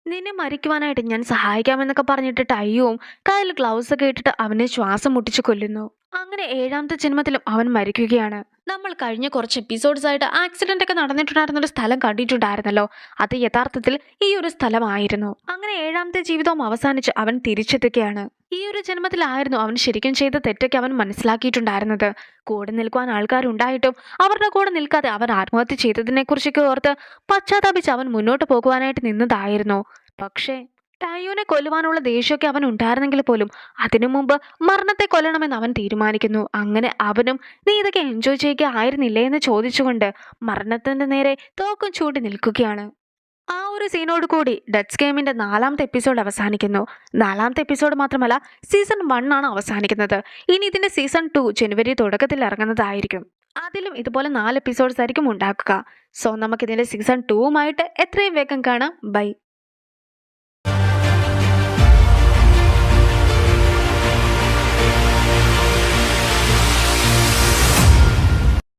നിന്നെ മരിക്കുവാനായിട്ട് ഞാൻ സഹായിക്കാമെന്നൊക്കെ പറഞ്ഞിട്ട് ടയ്യുവും കയ്യിൽ ഗ്ലൗസ് ഒക്കെ ഇട്ടിട്ട് അവനെ ശ്വാസം മുട്ടിച്ച് കൊല്ലുന്നു. അങ്ങനെ ഏഴാമത്തെ ജന്മത്തിലും അവൻ മരിക്കുകയാണ്. നമ്മൾ കഴിഞ്ഞ കുറച്ച് എപ്പിസോഡ്സ് ആയിട്ട് ആക്സിഡന്റ് ഒക്കെ നടന്നിട്ടുണ്ടായിരുന്ന ഒരു സ്ഥലം കണ്ടിട്ടുണ്ടായിരുന്നല്ലോ. അത് യഥാർത്ഥത്തിൽ ഈ ഒരു സ്ഥലമായിരുന്നു. അങ്ങനെ ഏഴാമത്തെ ജീവിതവും അവസാനിച്ച് അവൻ തിരിച്ചെത്തുകയാണ്. ഈ ഒരു ജന്മത്തിലായിരുന്നു അവൻ ശരിക്കും ചെയ്ത തെറ്റൊക്കെ അവൻ മനസ്സിലാക്കിയിട്ടുണ്ടായിരുന്നത്. കൂടെ നിൽക്കുവാൻ ആൾക്കാരുണ്ടായിട്ടും അവരുടെ കൂടെ നിൽക്കാതെ അവൻ ആത്മഹത്യ ചെയ്തതിനെ കുറിച്ചൊക്കെ ഓർത്ത് പശ്ചാത്താപിച്ച് അവൻ മുന്നോട്ട് പോകുവാനായിട്ട് നിന്നതായിരുന്നു. പക്ഷേ ടയ്യുവിനെ കൊല്ലുവാനുള്ള ദേഷ്യമൊക്കെ അവൻ ഉണ്ടായിരുന്നെങ്കിൽ പോലും അതിനു മുമ്പ് മരണത്തെ കൊല്ലണമെന്ന് അവൻ തീരുമാനിക്കുന്നു. അങ്ങനെ അവനും നീ ഇതൊക്കെ എൻജോയ് ചെയ്യുക ആയിരുന്നില്ലേ എന്ന് ചോദിച്ചുകൊണ്ട് മരണത്തിന്റെ നേരെ തോക്കും ചൂണ്ടി നിൽക്കുകയാണ്. ആ ഒരു സീനോട് കൂടി ഡച്ച് ഗെയിമിന്റെ 4ാമത്തെ എപ്പിസോഡ് അവസാനിക്കുന്നു. 4ാമത്തെ എപ്പിസോഡ് മാത്രമല്ല സീസൺ 1 ആണ് അവസാനിക്കുന്നത്. ഇനി ഇതിന്റെ സീസൺ 2 ജനുവരി തുടക്കത്തിൽ ഇറങ്ങുന്നതായിരിക്കും. അതിലും ഇതുപോലെ 4 എപ്പിസോഡ്സ് ആയിരിക്കും ഉണ്ടാക്കുക. സോ നമുക്കിതിന്റെ സീസൺ 2 എത്രയും വേഗം കാണാം. ബൈ.